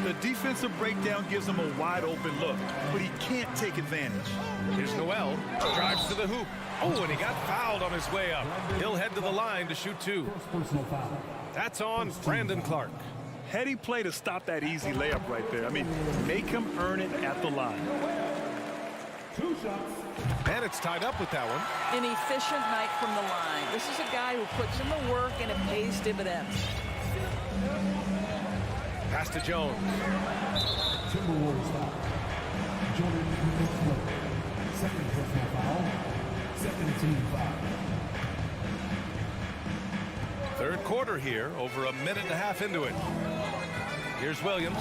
The defensive breakdown gives him a wide open look, but he can't take advantage. Here's Noel. Drives to the hoop. Oh, and he got fouled on his way up. He'll head to the line to shoot 2. That's on Brandon Clark. Heady play to stop that easy layup right there. I mean, make him earn it at the line. 2 shots. And it's tied up with that one. An efficient night from the line. This is a guy who puts in the work and it pays dividends. Pass to Jones. Timberwolves foul. Jordan McLaughlin. Second personal foul. Second team foul. Third quarter here, over a minute and a half into it. Here's Williams.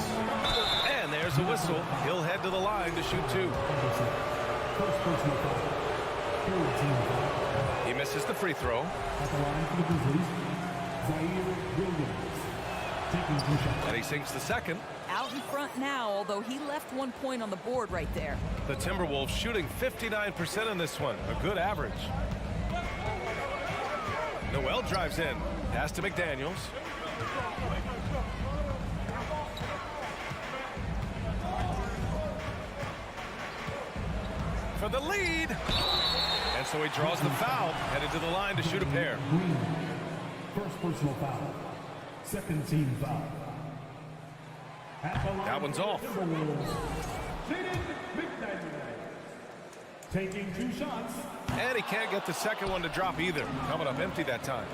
And there's a whistle. He'll head to the line to shoot 2. He misses the free throw. And he sinks the second. Out in front now, although he left 1 point on the board right there. The Timberwolves shooting 59% in this one. A good average. Noel drives in. Pass to McDaniels. For the lead. And so he draws the foul. Headed to the line to shoot a pair. First personal foul. Second team foul. That one's off. Taking 2 shots. And he can't get the second one to drop either. Coming up empty that time.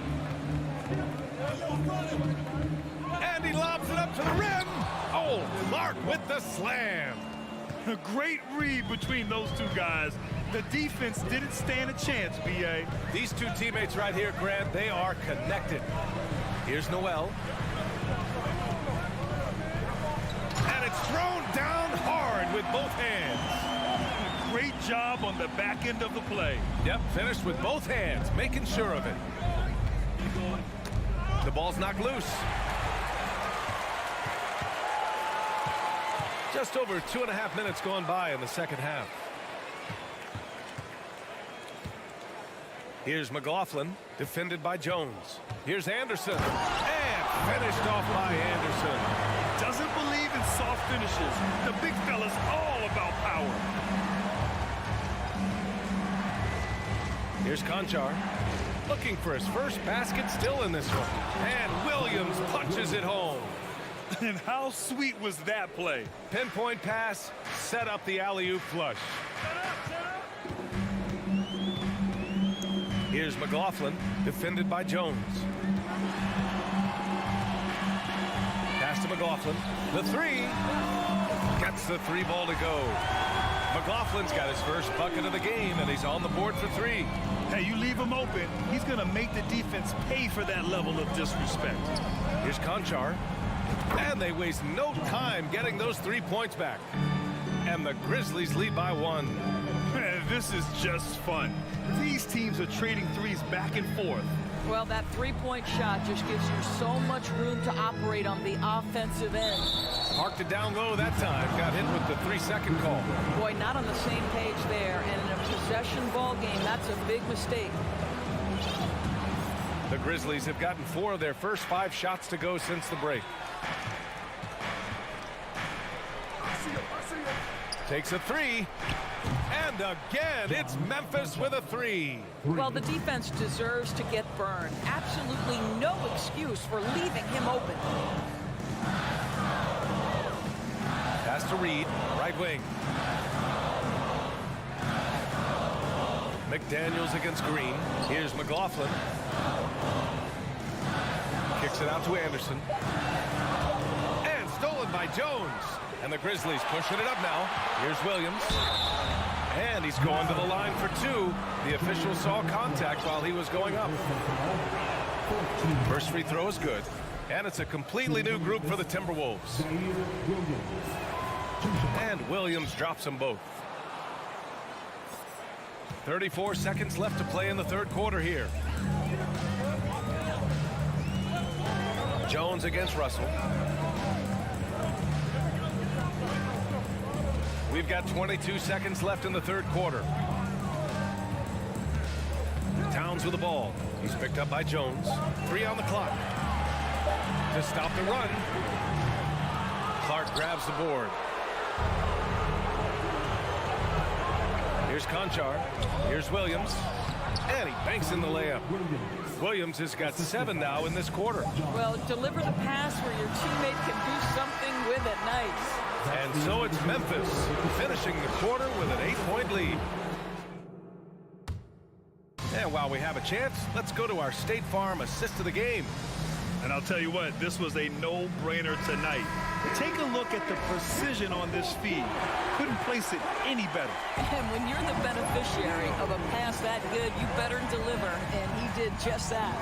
And he lobs it up to the rim. Oh, Clark with the slam. A great read between those 2 guys. The defense didn't stand a chance, B.A. These 2 teammates right here, Grant, they are connected. Here's Noel. And it's thrown down hard with both hands. Great job on the back end of the play. Yep, finished with both hands, making sure of it. The ball's knocked loose. Just over 2.5 minutes gone by in the second half. Here's McLaughlin, defended by Jones. Here's Anderson, and finished off by Anderson. Doesn't believe in soft finishes. The big fella's all about power. Here's Conchar, looking for his first basket still in this one. And Williams punches it home. And how sweet was that play? Pinpoint pass, set up the alley-oop flush. Here's McLaughlin, defended by Jones. Pass to McLaughlin. The 3. Gets the 3 ball to go. McLaughlin's got his first bucket of the game, and he's on the board for 3. Hey, you leave him open, he's going to make the defense pay for that level of disrespect. Here's Conchar. And they waste no time getting those 3 points back. And the Grizzlies lead by 1. Man, this is just fun. These teams are trading threes back and forth. Well, that 3-point shot just gives you so much room to operate on the offensive end. Parked it down low that time. Got hit with the 3-second call. Boy, not on the same page there. And in a possession ball game, that's a big mistake. The Grizzlies have gotten 4 of their first 5 shots to go since the break. Takes a 3. And again, it's Memphis with a 3. Well, the defense deserves to get burned. Absolutely no excuse for leaving him open. Pass to Reed, right wing. McDaniels against Green. Here's McLaughlin. Kicks it out to Anderson. And stolen by Jones. And the Grizzlies pushing it up now. Here's Williams. And he's going to the line for 2. The official saw contact while he was going up. First free throw is good. And it's a completely new group for the Timberwolves. And Williams drops them both. 34 seconds left to play in the third quarter here. Jones against Russell. We've got 22 seconds left in the third quarter. Towns with the ball. He's picked up by Jones. 3 on the clock. To stop the run. Clark grabs the board. Here's Conchar. Here's Williams. And he banks in the layup. Williams has got 7 now in this quarter. Well, deliver the pass where your teammate can do something with it. Nice. And so it's Memphis finishing the quarter with an 8-point lead. And while we have a chance, let's go to our State Farm assist of the game. And I'll tell you what, this was a no-brainer tonight. Take a look at the precision on this feed. Couldn't place it any better. And when you're the beneficiary of a pass that good, you better deliver. And he did just that.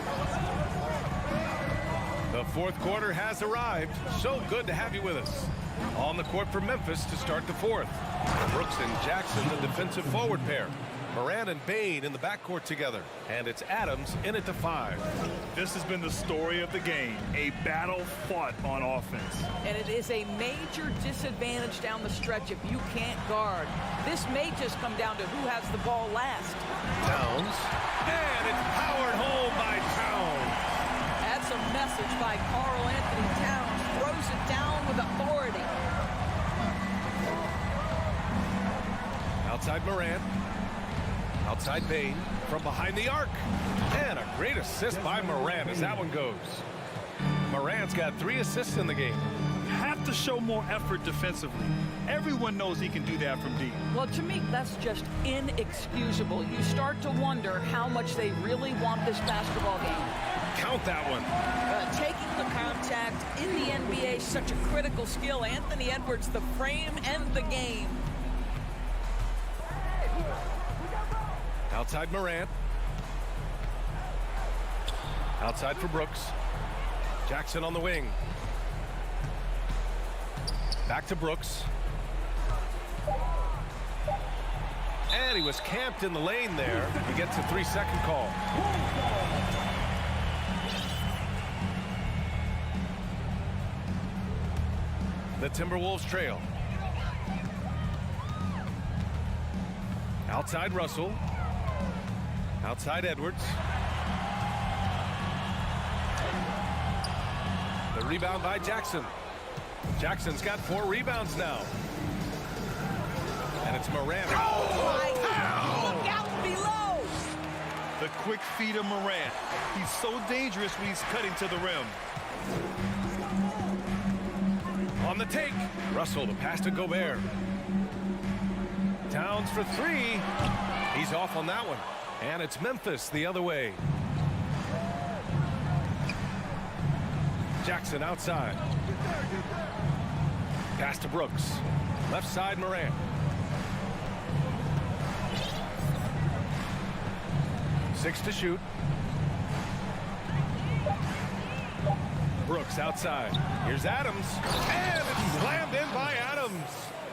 The fourth quarter has arrived. So good to have you with us. On the court for Memphis to start the fourth. Brooks and Jackson, the defensive forward pair. Morant and Bane in the backcourt together. And it's Adams in at the 5. This has been the story of the game. A battle fought on offense. And it is a major disadvantage down the stretch if you can't guard. This may just come down to who has the ball last. Towns. And it's powered home by Towns. That's a message by Karl Anthony Towns. Throws it down with authority. Outside Morant. Outside Bane from behind the arc. And a great assist by Morant as that one goes. Morant's got 3 assists in the game. Have to show more effort defensively. Everyone knows he can do that from deep. Well, to me, that's just inexcusable. You start to wonder how much they really want this basketball game. Count that one. Taking the contact in the NBA, such a critical skill. Anthony Edwards, the frame and the game. Outside Morant. Outside for Brooks. Jackson on the wing. Back to Brooks. And he was camped in the lane there. He gets a 3-second call. The Timberwolves trail. Outside Russell. Outside Edwards. The rebound by Jackson. Jackson's got 4 rebounds now. And it's Morant. Oh, my God. Look out below. The quick feed of Morant. He's so dangerous when he's cutting to the rim. On the take. Russell, the pass to Gobert. Towns for 3. He's off on that one. And it's Memphis the other way. Jackson outside. Pass to Brooks. Left side Morant. Six to shoot. Brooks outside. Here's Adams. And it's slammed in by Adams.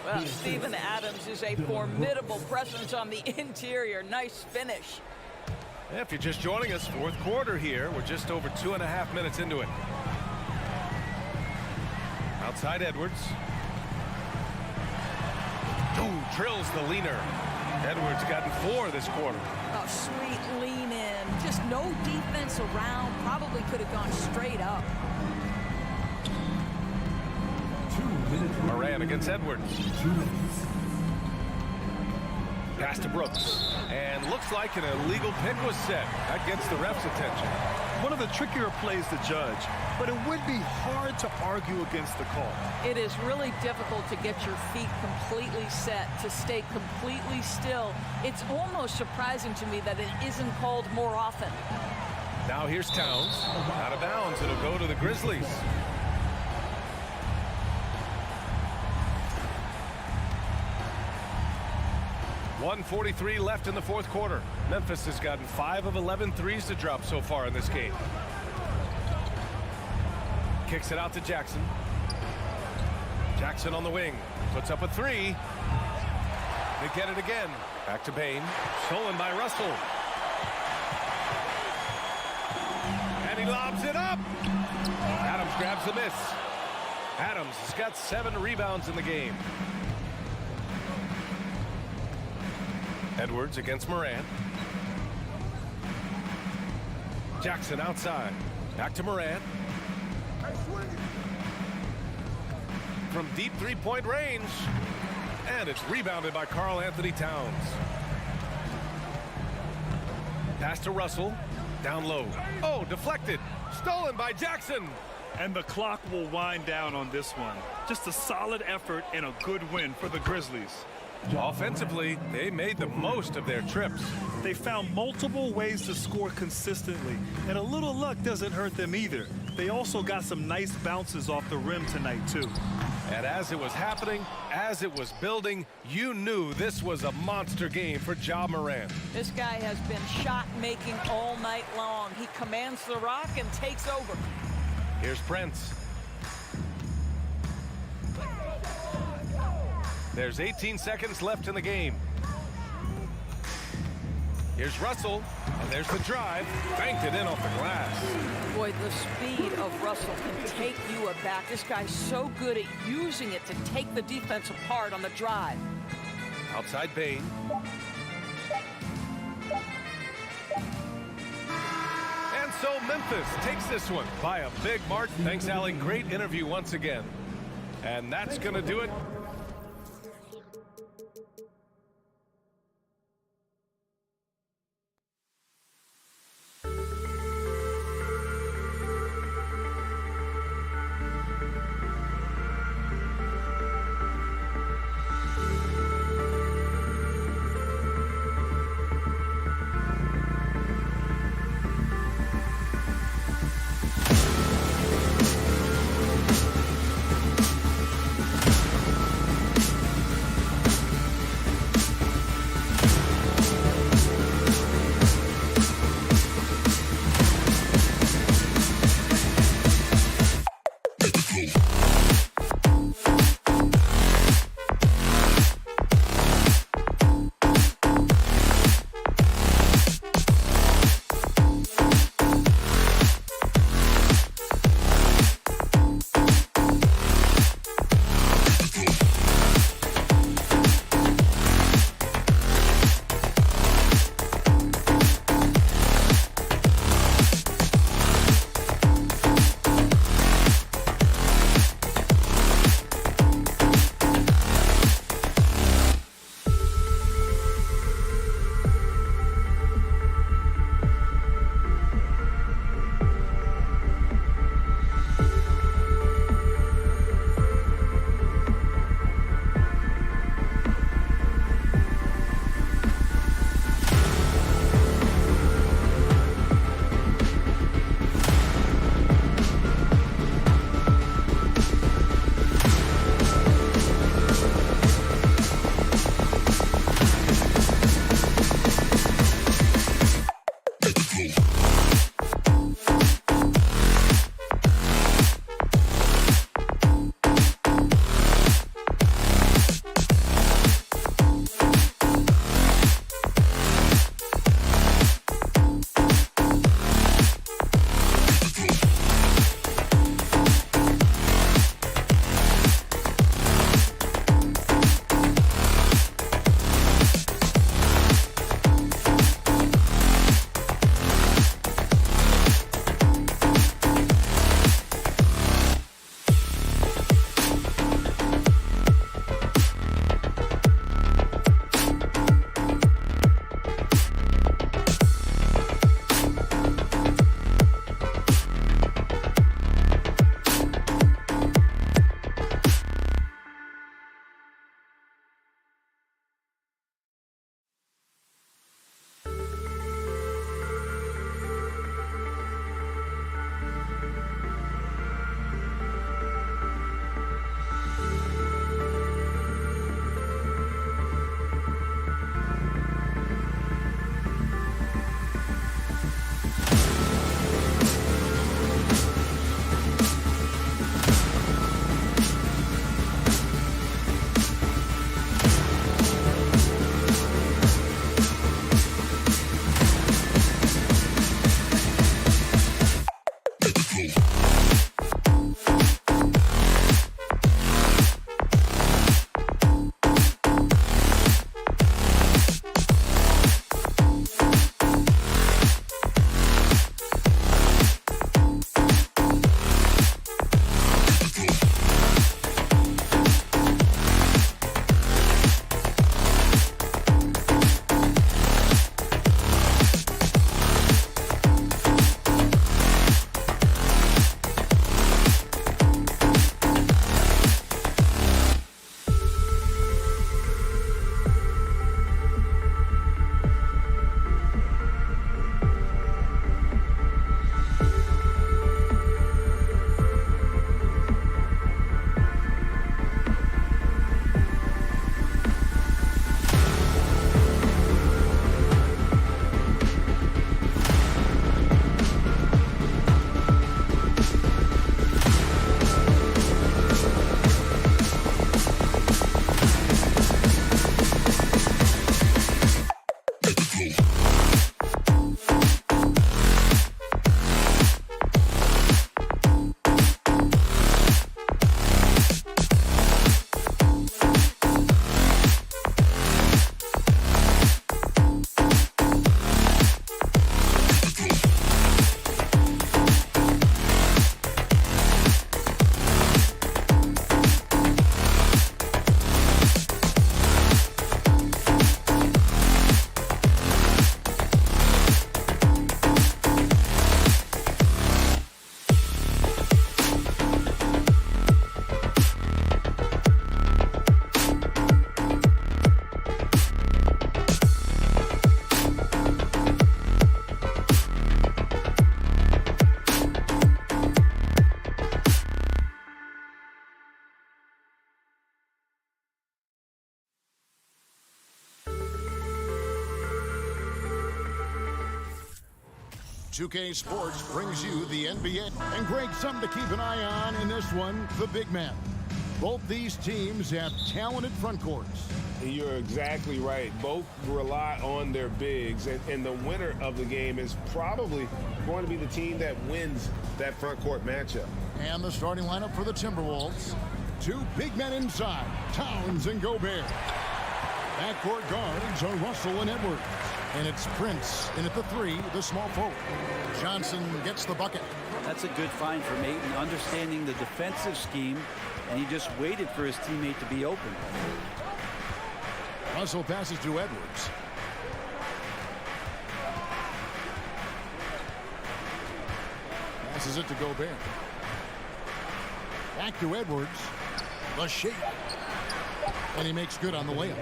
Well, Steven Adams is a formidable presence on the interior. Nice finish. If you're just joining us, fourth quarter here. We're just over 2.5 minutes into it. Outside Edwards. Ooh, drills the leaner. Edwards gotten 4 this quarter. Oh, sweet lean in. Just no defense around. Probably could have gone straight up. Morant against Edwards. 2 minutes. Pass to Brooks. And looks like an illegal pick was set. That gets the ref's attention. One of the trickier plays to judge, but it would be hard to argue against the call. It is really difficult to get your feet completely set, to stay completely still. It's almost surprising to me that it isn't called more often. Now here's Towns. Out of bounds. It'll go to the Grizzlies. .143 left in the fourth quarter. Memphis has gotten 5 of 11 threes to drop so far in this game. Kicks it out to Jackson. Jackson on the wing. Puts up a 3. They get it again. Back to Bane. Stolen by Russell. And he lobs it up. Adams grabs the miss. Adams has got 7 rebounds in the game. Edwards against Morant. Jackson outside. Back to Morant. From deep three-point range. And it's rebounded by Karl Anthony Towns. Pass to Russell. Down low. Oh, deflected. Stolen by Jackson. And the clock will wind down on this one. Just a solid effort and a good win for the Grizzlies. Offensively, they made the most of their trips. They found multiple ways to score consistently, and a little luck doesn't hurt them either. They also got some nice bounces off the rim tonight, too. And as it was happening, as it was building, you knew this was a monster game for Ja Morant. This guy has been shot-making all night long. He commands the rock and takes over. Here's Prince. There's 18 seconds left in the game. Here's Russell, and there's the drive. Banked it in off the glass. Boy, the speed of Russell can take you aback. This guy's so good at using it to take the defense apart on the drive. Outside Bain. And so Memphis takes this one by a big mark. Thanks, Allie. Great interview once again. And that's going to do it. 2K Sports brings you the NBA. And Greg, something to keep an eye on in this one, the big man. Both these teams have talented front courts. You're exactly right. Both rely on their bigs, and the winner of the game is probably going to be the team that wins that front court matchup. And the starting lineup for the Timberwolves. Two big men inside, Towns and Gobert. Backcourt guards are Russell and Edwards. And it's Prince in at the 3, the small forward. Johnson gets the bucket. That's a good find from Ayton, understanding the defensive scheme, and he just waited for his teammate to be open. Russell passes to Edwards. Passes it to Gobert. Back to Edwards. The shake. And he makes good on the layup.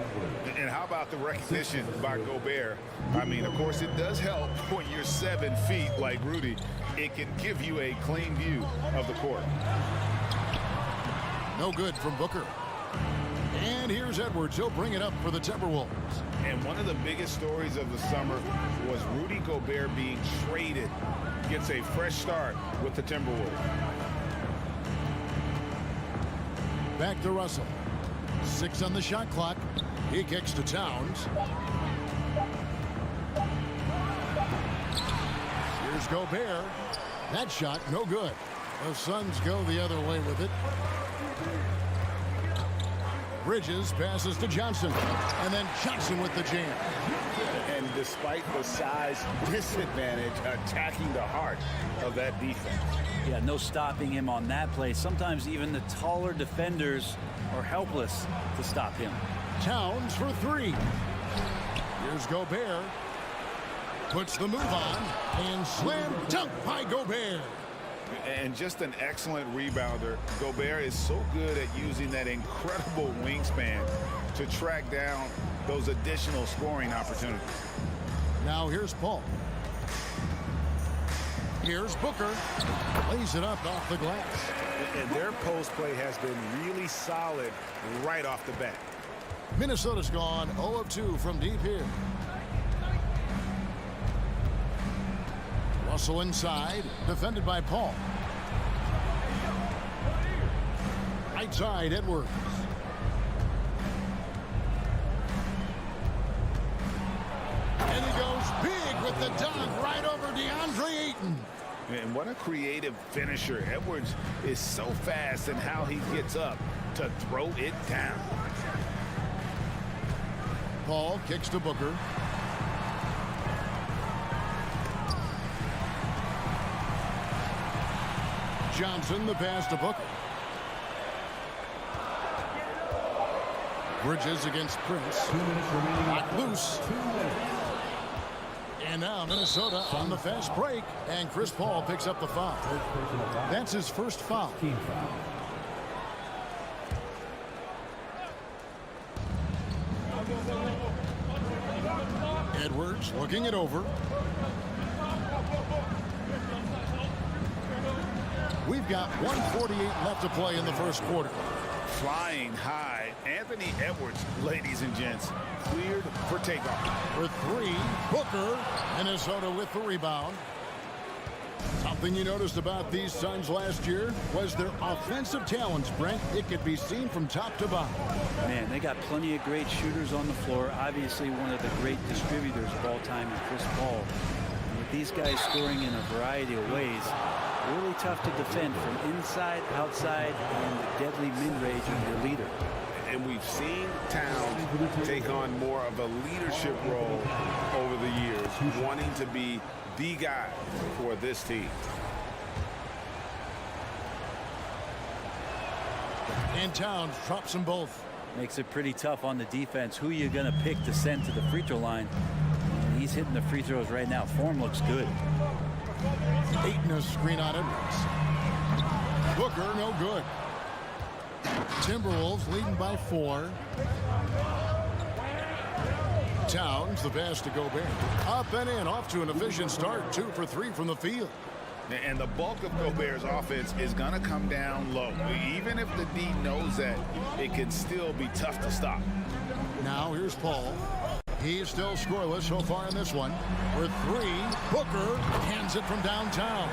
And how about the recognition by Gobert? I mean, of course, it does help when you're 7 feet like Rudy. It can give you a clean view of the court. No good from Booker. And here's Edwards. He'll bring it up for the Timberwolves. And one of the biggest stories of the summer was Rudy Gobert being traded. Gets a fresh start with the Timberwolves. Back to Russell. 6 on the shot clock. He kicks to Towns. Here's Gobert. That shot, no good. The Suns go the other way with it. Bridges passes to Johnson. And then Johnson with the jam. And despite the size disadvantage, attacking the heart of that defense. Yeah, no stopping him on that play. Sometimes even the taller defenders are helpless to stop him. Towns for 3. Here's Gobert. Puts the move on. And slam dunk by Gobert. And just an excellent rebounder. Gobert is so good at using that incredible wingspan to track down those additional scoring opportunities. Now here's Paul. Here's Booker. Lays it up off the glass. And their post play has been really solid right off the bat. Minnesota's gone 0 of 2 from deep here. Russell inside, defended by Paul. Right side, Edwards. And he goes big with the dunk right over DeAndre Ayton. And what a creative finisher. Edwards is so fast in how he gets up to throw it down. Paul kicks to Booker. Johnson, the pass to Booker. Bridges against Prince. Knocked loose. And now Minnesota on the fast break. And Chris Paul picks up the foul. That's his first foul. Edwards looking it over. We've got 1:48 left to play in the first quarter. Flying high, Anthony Edwards, ladies and gents, cleared for takeoff. For 3, Booker. Minnesota with the rebound. Something you noticed about these Suns last year was their offensive talents, Brent. It could be seen from top to bottom. Man, they got plenty of great shooters on the floor. Obviously, one of the great distributors of all time in Chris Paul. And with these guys scoring in a variety of ways, really tough to defend from inside, outside, and the deadly mid-range of your leader. And we've seen Towns take on more of a leadership role over the years, wanting to be the guy for this team. And Towns drops them both. Makes it pretty tough on the defense. Who you going to pick to send to the free throw line? And he's hitting the free throws right now. Form looks good. Ayton a screen on Edwards. Booker, no good. Timberwolves leading by 4. Towns, the pass to Gobert. Up and in, off to an efficient start. 2 for 3 from the field. And the bulk of Gobert's offense is going to come down low. Even if the D knows that, it can still be tough to stop. Now here's Paul. He is still scoreless so far in this one. For three, Booker hands it from downtown.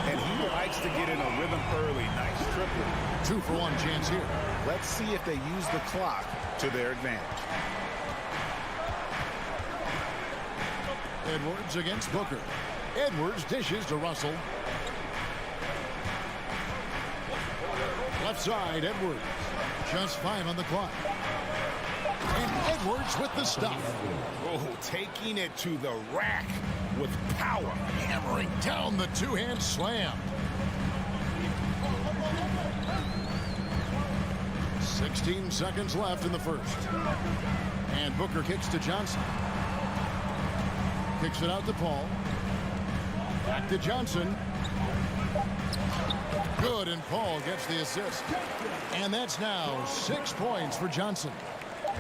And he likes to get in a rhythm early. Nice triple. 2-for-1 chance here. Let's see if they use the clock to their advantage. Edwards against Booker. Edwards dishes to Russell. Left side, Edwards. Just 5 on the clock. And Edwards with the stuff. Oh, taking it to the rack with power. Hammering down the two-hand slam. 16 seconds left in the first. And Booker kicks to Johnson. Kicks it out to Paul. Back to Johnson. Good, and Paul gets the assist. And that's now 6 points for Johnson.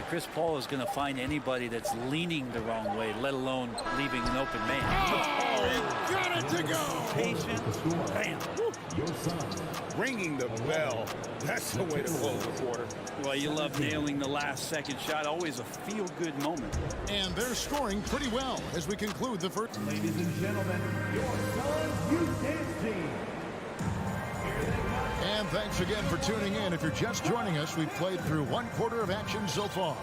Chris Paul is going to find anybody that's leaning the wrong way, let alone leaving an open man. Oh, he got it to go. Patient. Bam. Ringing the bell. That's the way to close the quarter. Well, you love nailing the last second shot. Always a feel-good moment. And they're scoring pretty well as we conclude the first. Ladies and gentlemen, your Suns Youth Dance Team. And thanks again for tuning in. If you're just joining us, we've played through 1/4 of action so far.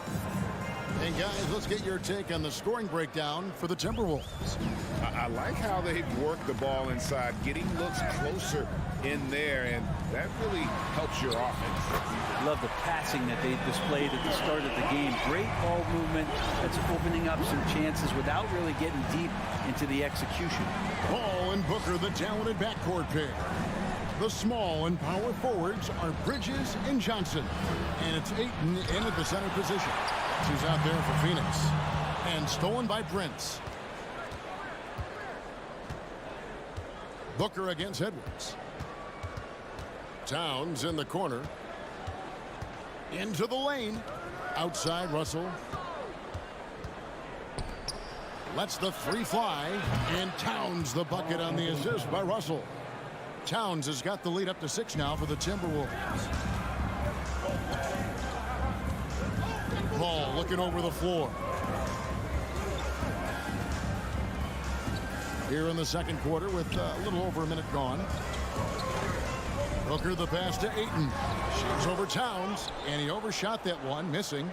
And guys, let's get your take on the scoring breakdown for the Timberwolves. I like how they've worked the ball inside, getting looks closer in there, and that really helps your offense. Love the passing that they displayed at the start of the game. Great ball movement. That's opening up some chances without really getting deep into the execution. Paul and Booker, the talented backcourt pair. The small and power forwards are Bridges and Johnson. And it's Ayton in at the center position. She's out there for Phoenix. And stolen by Prince. Booker against Edwards. Towns in the corner. Into the lane. Outside Russell. Lets the three fly. And Towns the bucket on the assist by Russell. Towns has got the lead up to 6 now for the Timberwolves. Paul looking over the floor. Here in the second quarter with a little over a minute gone. Booker the pass to Ayton. She's over Towns, and he overshot that one, missing.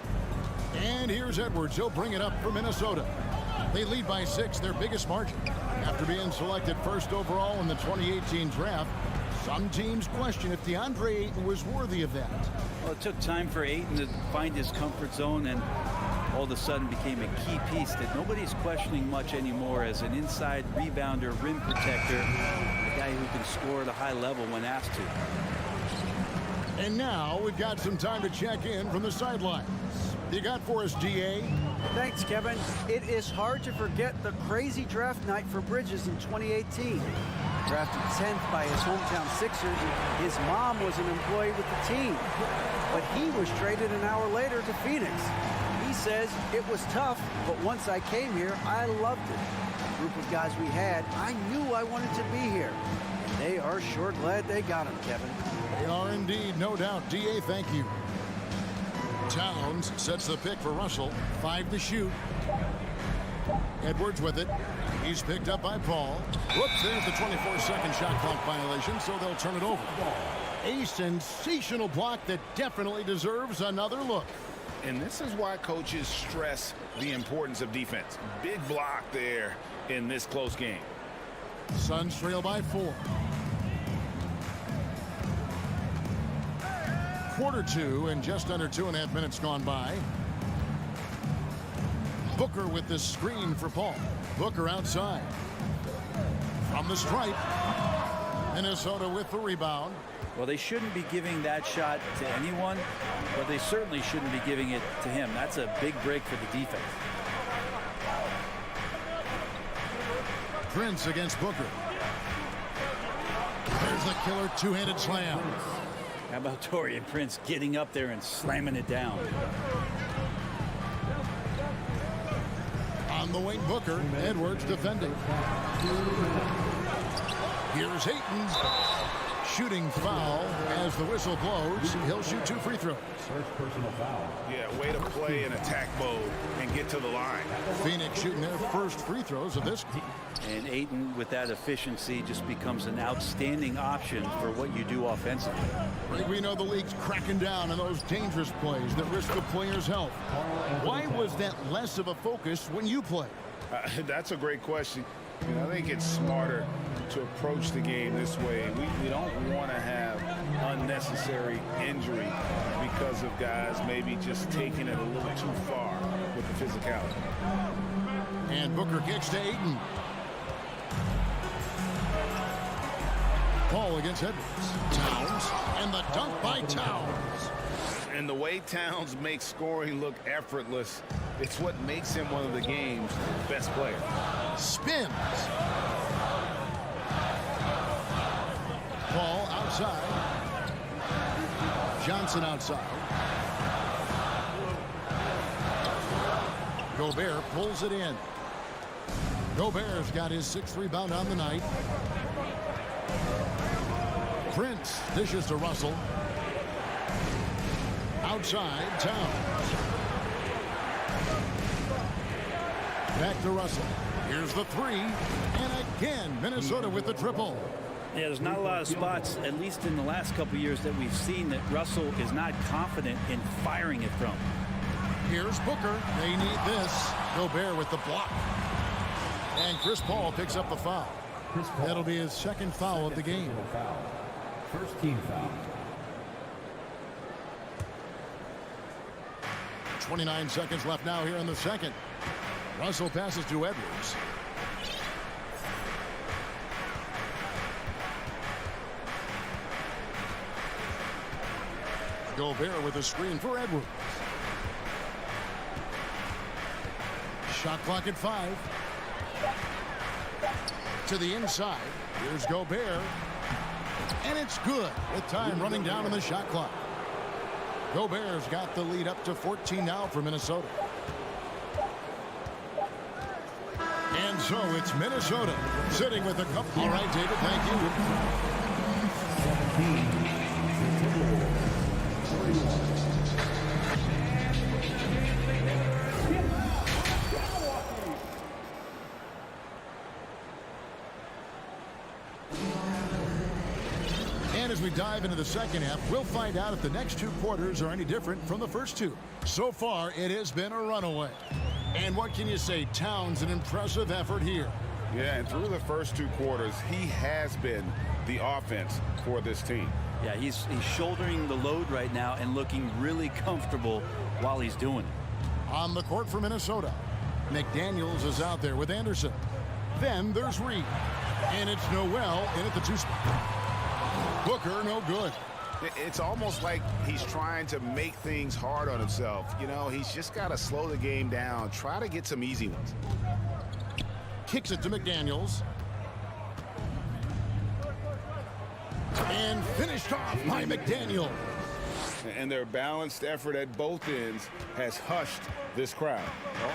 And here's Edwards. He'll bring it up for Minnesota. They lead by 6, their biggest margin. After being selected first overall in the 2018 draft, some teams question if DeAndre Ayton was worthy of that. Well, it took time for Ayton to find his comfort zone, and all of a sudden became a key piece that nobody's questioning much anymore as an inside rebounder, rim protector, a guy who can score at a high level when asked to. And now we've got some time to check in from the sidelines. You got for us, DA? Thanks, Kevin. It is hard to forget the crazy draft night for Bridges in 2018. Drafted 10th by his hometown Sixers, his mom was an employee with the team. But he was traded an hour later to Phoenix. He says, it was tough, but once I came here, I loved it. The group of guys we had, I knew I wanted to be here. And they are sure glad they got him, Kevin. They are indeed, no doubt. DA, thank you. Towns sets the pick for Russell. 5 to shoot. Edwards with it. He's picked up by Paul. Whoops, there's the 24-second shot clock violation, so they'll turn it over. A sensational block that definitely deserves another look. And this is why coaches stress the importance of defense. Big block there in this close game. Suns trail by 4. Quarter 2 and just under 2.5 minutes gone by. Booker with the screen for Paul. Booker outside. From the stripe. Minnesota with the rebound. Well, they shouldn't be giving that shot to anyone, but they certainly shouldn't be giving it to him. That's a big break for the defense. Prince against Booker. There's the killer two-handed slam. How about Taurean Prince getting up there and slamming it down? On the wing, Booker. Edwards defending. Here's Ayton. Shooting foul as the whistle blows. He'll shoot 2 free throws. First personal foul. Yeah, way to play in attack mode and get to the line. Phoenix shooting their first free throws of this. And Ayton, with that efficiency, just becomes an outstanding option for what you do offensively. We know the league's cracking down on those dangerous plays that risk the player's health. Why was that less of a focus when you play? That's a great question. I think it's smarter to approach the game this way. We don't want to have unnecessary injury because of guys maybe just taking it a little too far with the physicality. And Booker kicks to Ayton. Ball against Edwards. Towns, and the dunk by Towns. And the way Towns makes scoring look effortless, it's what makes him one of the game's best players. Spins. Ball outside. Johnson outside. Gobert pulls it in. Gobert's got his 6th rebound on the night. Prince dishes to Russell. Outside, Towns. Back to Russell. Here's the 3. And again, Minnesota with the triple. Yeah, there's not a lot of spots, at least in the last couple of years, that we've seen that Russell is not confident in firing it from. Here's Booker. They need this. Gobert with the block. And Chris Paul picks up the foul. That'll be his 2nd foul of the game. First team foul. 29 seconds left now here in the second. Russell passes to Edwards. Gobert with a screen for Edwards. Shot clock at 5. To the inside. Here's Gobert. And it's good with time running down on the shot clock. Gobert's got the lead up to 14 now for Minnesota. And so it's Minnesota sitting with a couple. All right, David, thank you. 17. And as we dive into the second half, we'll find out if the next 2 quarters are any different from the first 2. So far, it has been a runaway. And what can you say? Towns, an impressive effort here. Yeah, and through the first 2 quarters, he has been the offense for this team. Yeah, he's shouldering the load right now and looking really comfortable while he's doing it. On the court for Minnesota, McDaniels is out there with Anderson. Then there's Reed. And it's Noel in at the 2 spot. Booker, no good. It's almost like he's trying to make things hard on himself. He's just got to slow the game down, try to get some easy ones. Kicks it to McDaniels. And finished off by McDaniels. And their balanced effort at both ends has hushed this crowd.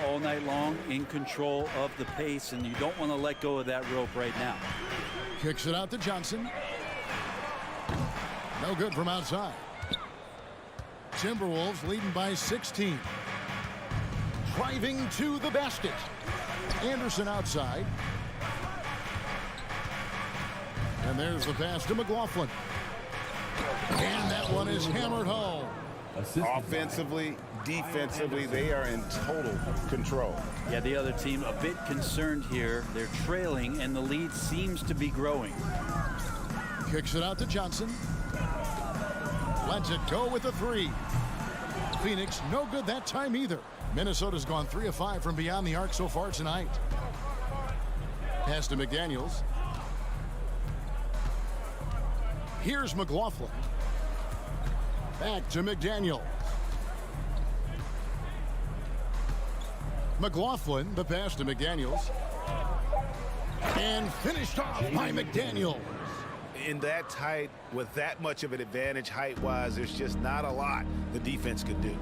All night long, in control of the pace, and you don't want to let go of that rope right now. Kicks it out to Johnson. No good from outside. Timberwolves leading by 16. Driving to the basket. Anderson outside. And there's the pass to McLaughlin. And that one is hammered home. Offensively, defensively, they are in total control. Yeah, the other team a bit concerned here. They're trailing, and the lead seems to be growing. Kicks it out to Johnson. Lets it go with a 3. Phoenix, no good that time either. Minnesota's gone 3 of 5 from beyond the arc so far tonight. Pass to McDaniels. Here's McLaughlin. Back to McDaniels. McLaughlin, the pass to McDaniels. And finished off by McDaniels. In that tight, with that much of an advantage height-wise, there's just not a lot the defense could do.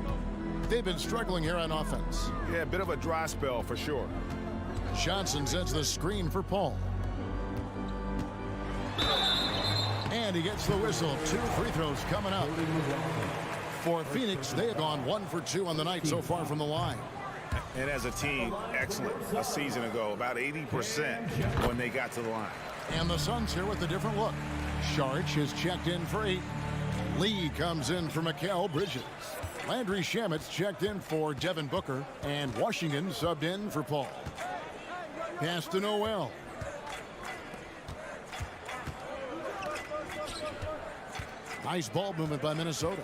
They've been struggling here on offense. Yeah, a bit of a dry spell for sure. Johnson sets the screen for Paul. And And he gets the whistle. 2 free throws coming up. For Phoenix, they have gone 1 for 2 on the night so far from the line. And as a team, excellent. A season ago, about 80% when they got to the line. And the Suns here with a different look. Sharch is checked in for 8. Lee comes in for Mikal Bridges. Landry Shamet's checked in for Devin Booker. And Washington subbed in for Paul. Pass to Noel. Nice ball movement by Minnesota.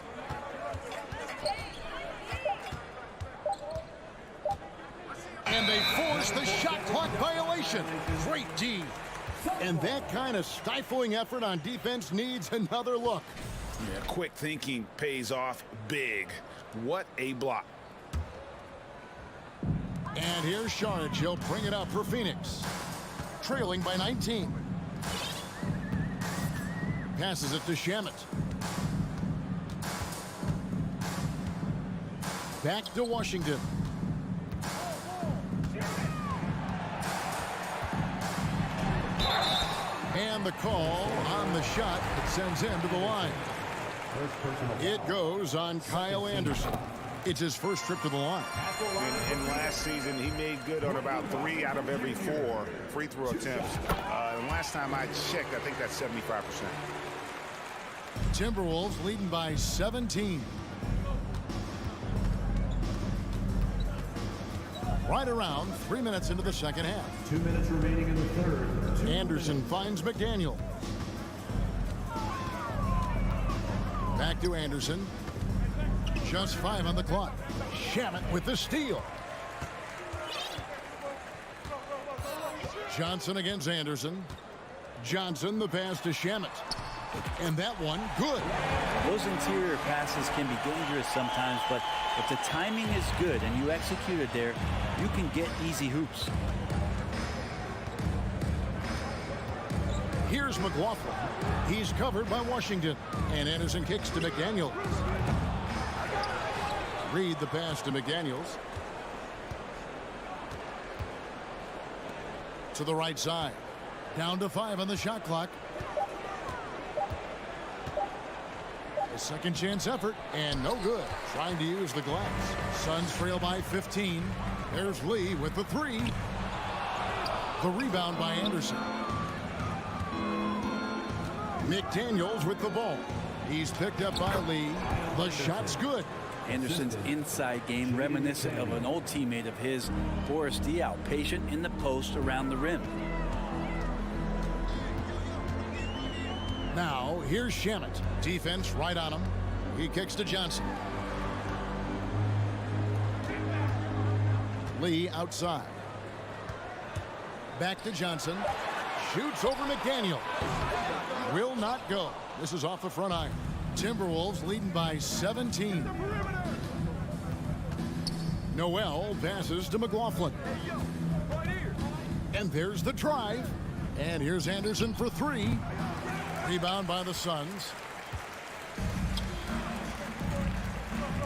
And they force the shot clock violation. Great D. And that kind of stifling effort on defense needs another look. Yeah, quick thinking pays off big. What a block. And here's Sharge. He'll bring it up for Phoenix. Trailing by 19. Passes it to Shamet. Back to Washington. And the call on the shot that sends him to the line. It goes on Kyle Anderson. It's his first trip to the line. And last season, he made good on about 3 out of every 4 free throw attempts. And last time I checked, I think that's 75%. Timberwolves leading by 17. Right around 3 minutes into the second half. 2 minutes remaining in the third. Anderson finds McDaniel. Back to Anderson. Just 5 on the clock. Shamet with the steal. Johnson against Anderson. Johnson the pass to Shamet. And that one, good. Those interior passes can be dangerous sometimes, but if the timing is good and you execute it there, you can get easy hoops. Here's McLaughlin. He's covered by Washington. And Anderson kicks to McDaniels. Reed the pass to McDaniels. To the right side. Down to 5 on the shot clock. A second chance effort and no good. Trying to use the glass. Suns trail by 15. There's Lee with the 3. The rebound by Anderson. McDaniels with the ball. He's picked up by Lee. The shot's good. Anderson's inside game reminiscent of an old teammate of his, Boris Diaw, patient in the post around the rim. Now, here's Shamet. Defense right on him. He kicks to Johnson. Lee outside. Back to Johnson. Shoots over McDaniel. Will not go. This is off the front iron. Timberwolves leading by 17. Noel passes to McLaughlin. And there's the drive. And here's Anderson for 3. Rebound by the Suns.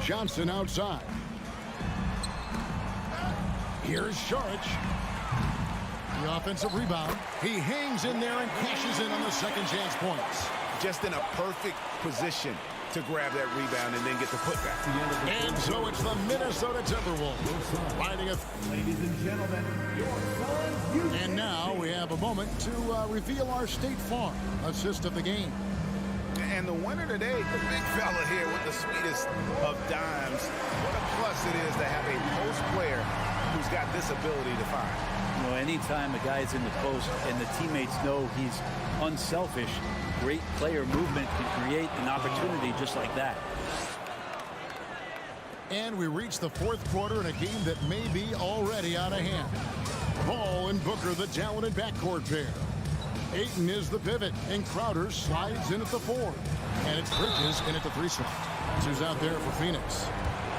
Johnson outside. Here's Sharch. The offensive rebound. He hangs in there and cashes in on the second chance points. Just in a perfect position to grab that rebound and then get the putback. And so it's the Minnesota Timberwolves riding a... Ladies and gentlemen, your Suns. And now we have a moment to reveal our State Farm assist of the game. And the winner today, the big fella here with the sweetest of dimes. What a plus it is to have a post player who's got this ability to find. You know, anytime a guy's in the post and the teammates know he's unselfish, great player movement can create an opportunity just like that. And we reach the fourth quarter in a game that may be already out of hand. Ball and Booker, the talented backcourt pair. Ayton is the pivot, and Crowder slides in at the 4. And it's Bridges in at the 3 slot. Who's out there for Phoenix?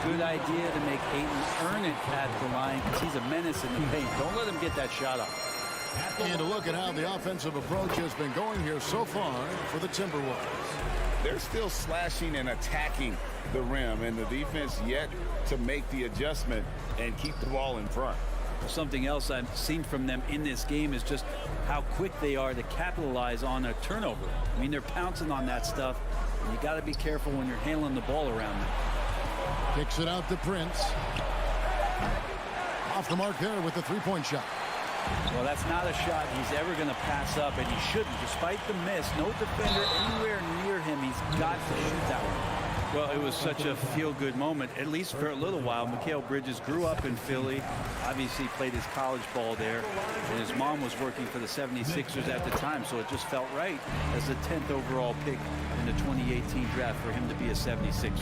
Good idea to make Ayton earn it at the line because he's a menace in the paint. Don't let him get that shot up. And to look at how the offensive approach has been going here so far for the Timberwolves. They're still slashing and attacking the rim, and the defense yet to make the adjustment and keep the ball in front. Something else I've seen from them in this game is just how quick they are to capitalize on a turnover. I mean, they're pouncing on that stuff, and you got to be careful when you're handling the ball around them. Kicks it out to Prince. Off the mark there with the three-point shot. Well, that's not a shot he's ever going to pass up, and he shouldn't. Despite the miss, no defender anywhere near him. He's got to shoot that one. Well, it was such a feel-good moment, at least for a little while. Mikal Bridges grew up in Philly, obviously played his college ball there, and his mom was working for the 76ers at the time, so it just felt right as the 10th overall pick in the 2018 draft for him to be a 76er.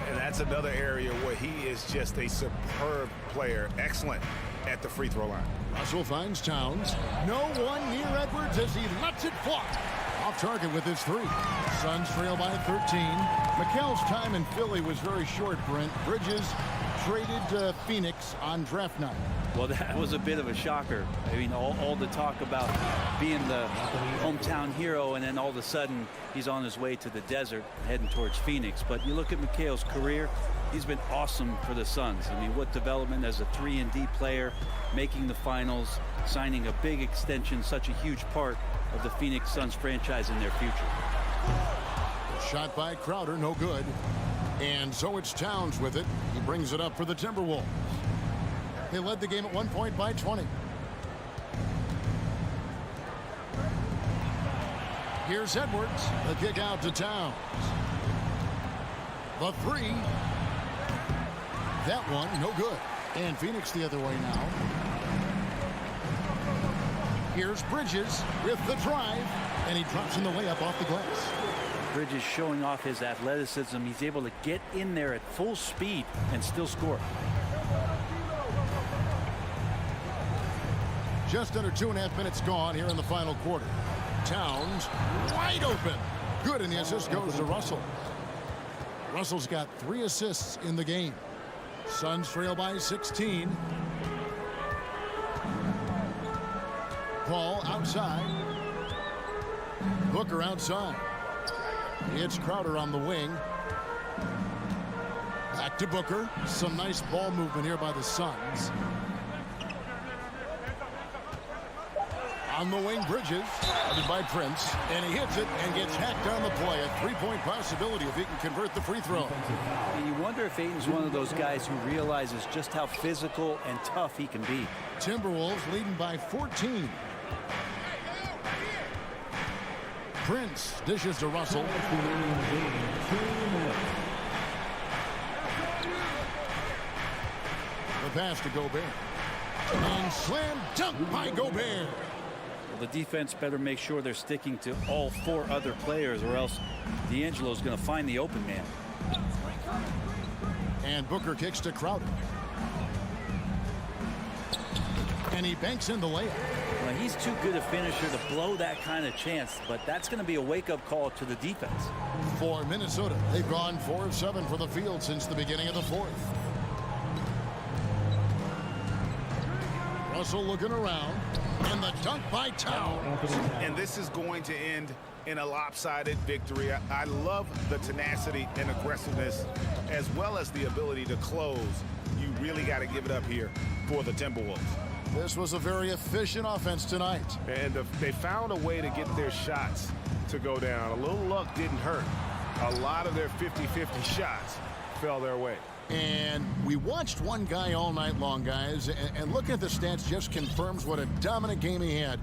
And that's another area where he is just a superb player, excellent at the free throw line. Russell finds Towns. No one near Edwards as he lets it fly. Off target with his three. Suns trail by 13. Mikal's time in Philly was very short, Brent. Bridges traded to Phoenix on draft night. Well, that was a bit of a shocker. I mean, all the talk about being the hometown hero, and then all of a sudden he's on his way to the desert heading towards Phoenix. But you look at Mikal's career, he's been awesome for the Suns. I mean, what development as a 3-and-D player, making the finals, signing a big extension, such a huge part of the Phoenix Suns franchise in their future. Shot by Crowder, no good. And so it's Towns with it. He brings it up for the Timberwolves. They led the game at 1 point by 20. Here's Edwards. The kick out to Towns. The three. That one, no good. And Phoenix the other way now. Here's Bridges with the drive. And he drops in the layup off the glass. Bridges showing off his athleticism. He's able to get in there at full speed and still score. Just under 2.5 minutes gone here in the final quarter. Towns wide open. Good, and the assist goes to Russell. Russell's got 3 assists in the game. Suns trail by 16. Paul outside. Booker outside. It's Crowder on the wing. Back to Booker. Some nice ball movement here by the Suns. On the wing, Bridges, guarded by Prince, and he hits it and gets hacked on the play. A 3-point possibility if he can convert the free throw. And you wonder if Ayton's one of those guys who realizes just how physical and tough he can be. Timberwolves leading by 14. Prince dishes to Russell. The pass to Gobert. And slam dunk by Gobert. The defense better make sure they're sticking to all 4 other players, or else D'Angelo's going to find the open man. And Booker kicks to Crowder. And he banks in the layup. Well, he's too good a finisher to blow that kind of chance, but that's going to be a wake-up call to the defense. For Minnesota, they've gone 4 of 7 for the field since the beginning of the 4th. Russell looking around, and the dunk by Towns. And this is going to end in a lopsided victory. I love the tenacity and aggressiveness, as well as the ability to close. You really got to give it up here for the Timberwolves. This was a very efficient offense tonight. And they found a way to get their shots to go down. A little luck didn't hurt. A lot of their 50-50 shots fell their way. And we watched one guy all night long, guys, and looking at the stats just confirms what a dominant game he had.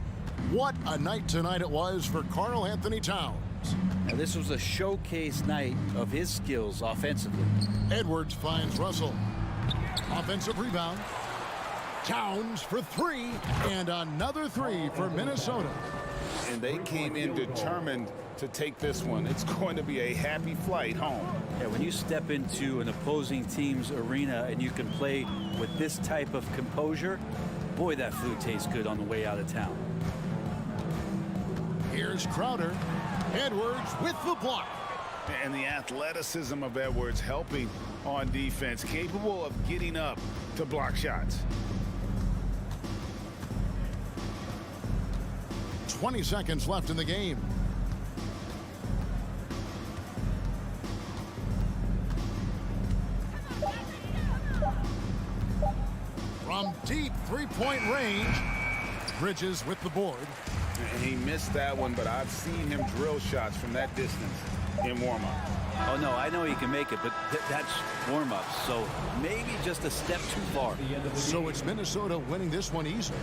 What a night tonight it was for Karl Anthony Towns. Now, this was a showcase night of his skills offensively. Edwards finds Russell. Offensive rebound. Towns for 3, and another 3 for Minnesota. And they came in determined to take this one. It's going to be a happy flight home. Yeah, when you step into an opposing team's arena and you can play with this type of composure, boy, that food tastes good on the way out of town. Here's Crowder. Edwards with the block. And the athleticism of Edwards helping on defense, capable of getting up to block shots. 20 seconds left in the game. From deep three-point range. Bridges with the board. And he missed that one, but I've seen him drill shots from that distance in warm-up. Oh, no, I know he can make it, but that's warm-up, so maybe just a step too far. So it's Minnesota winning this one easily.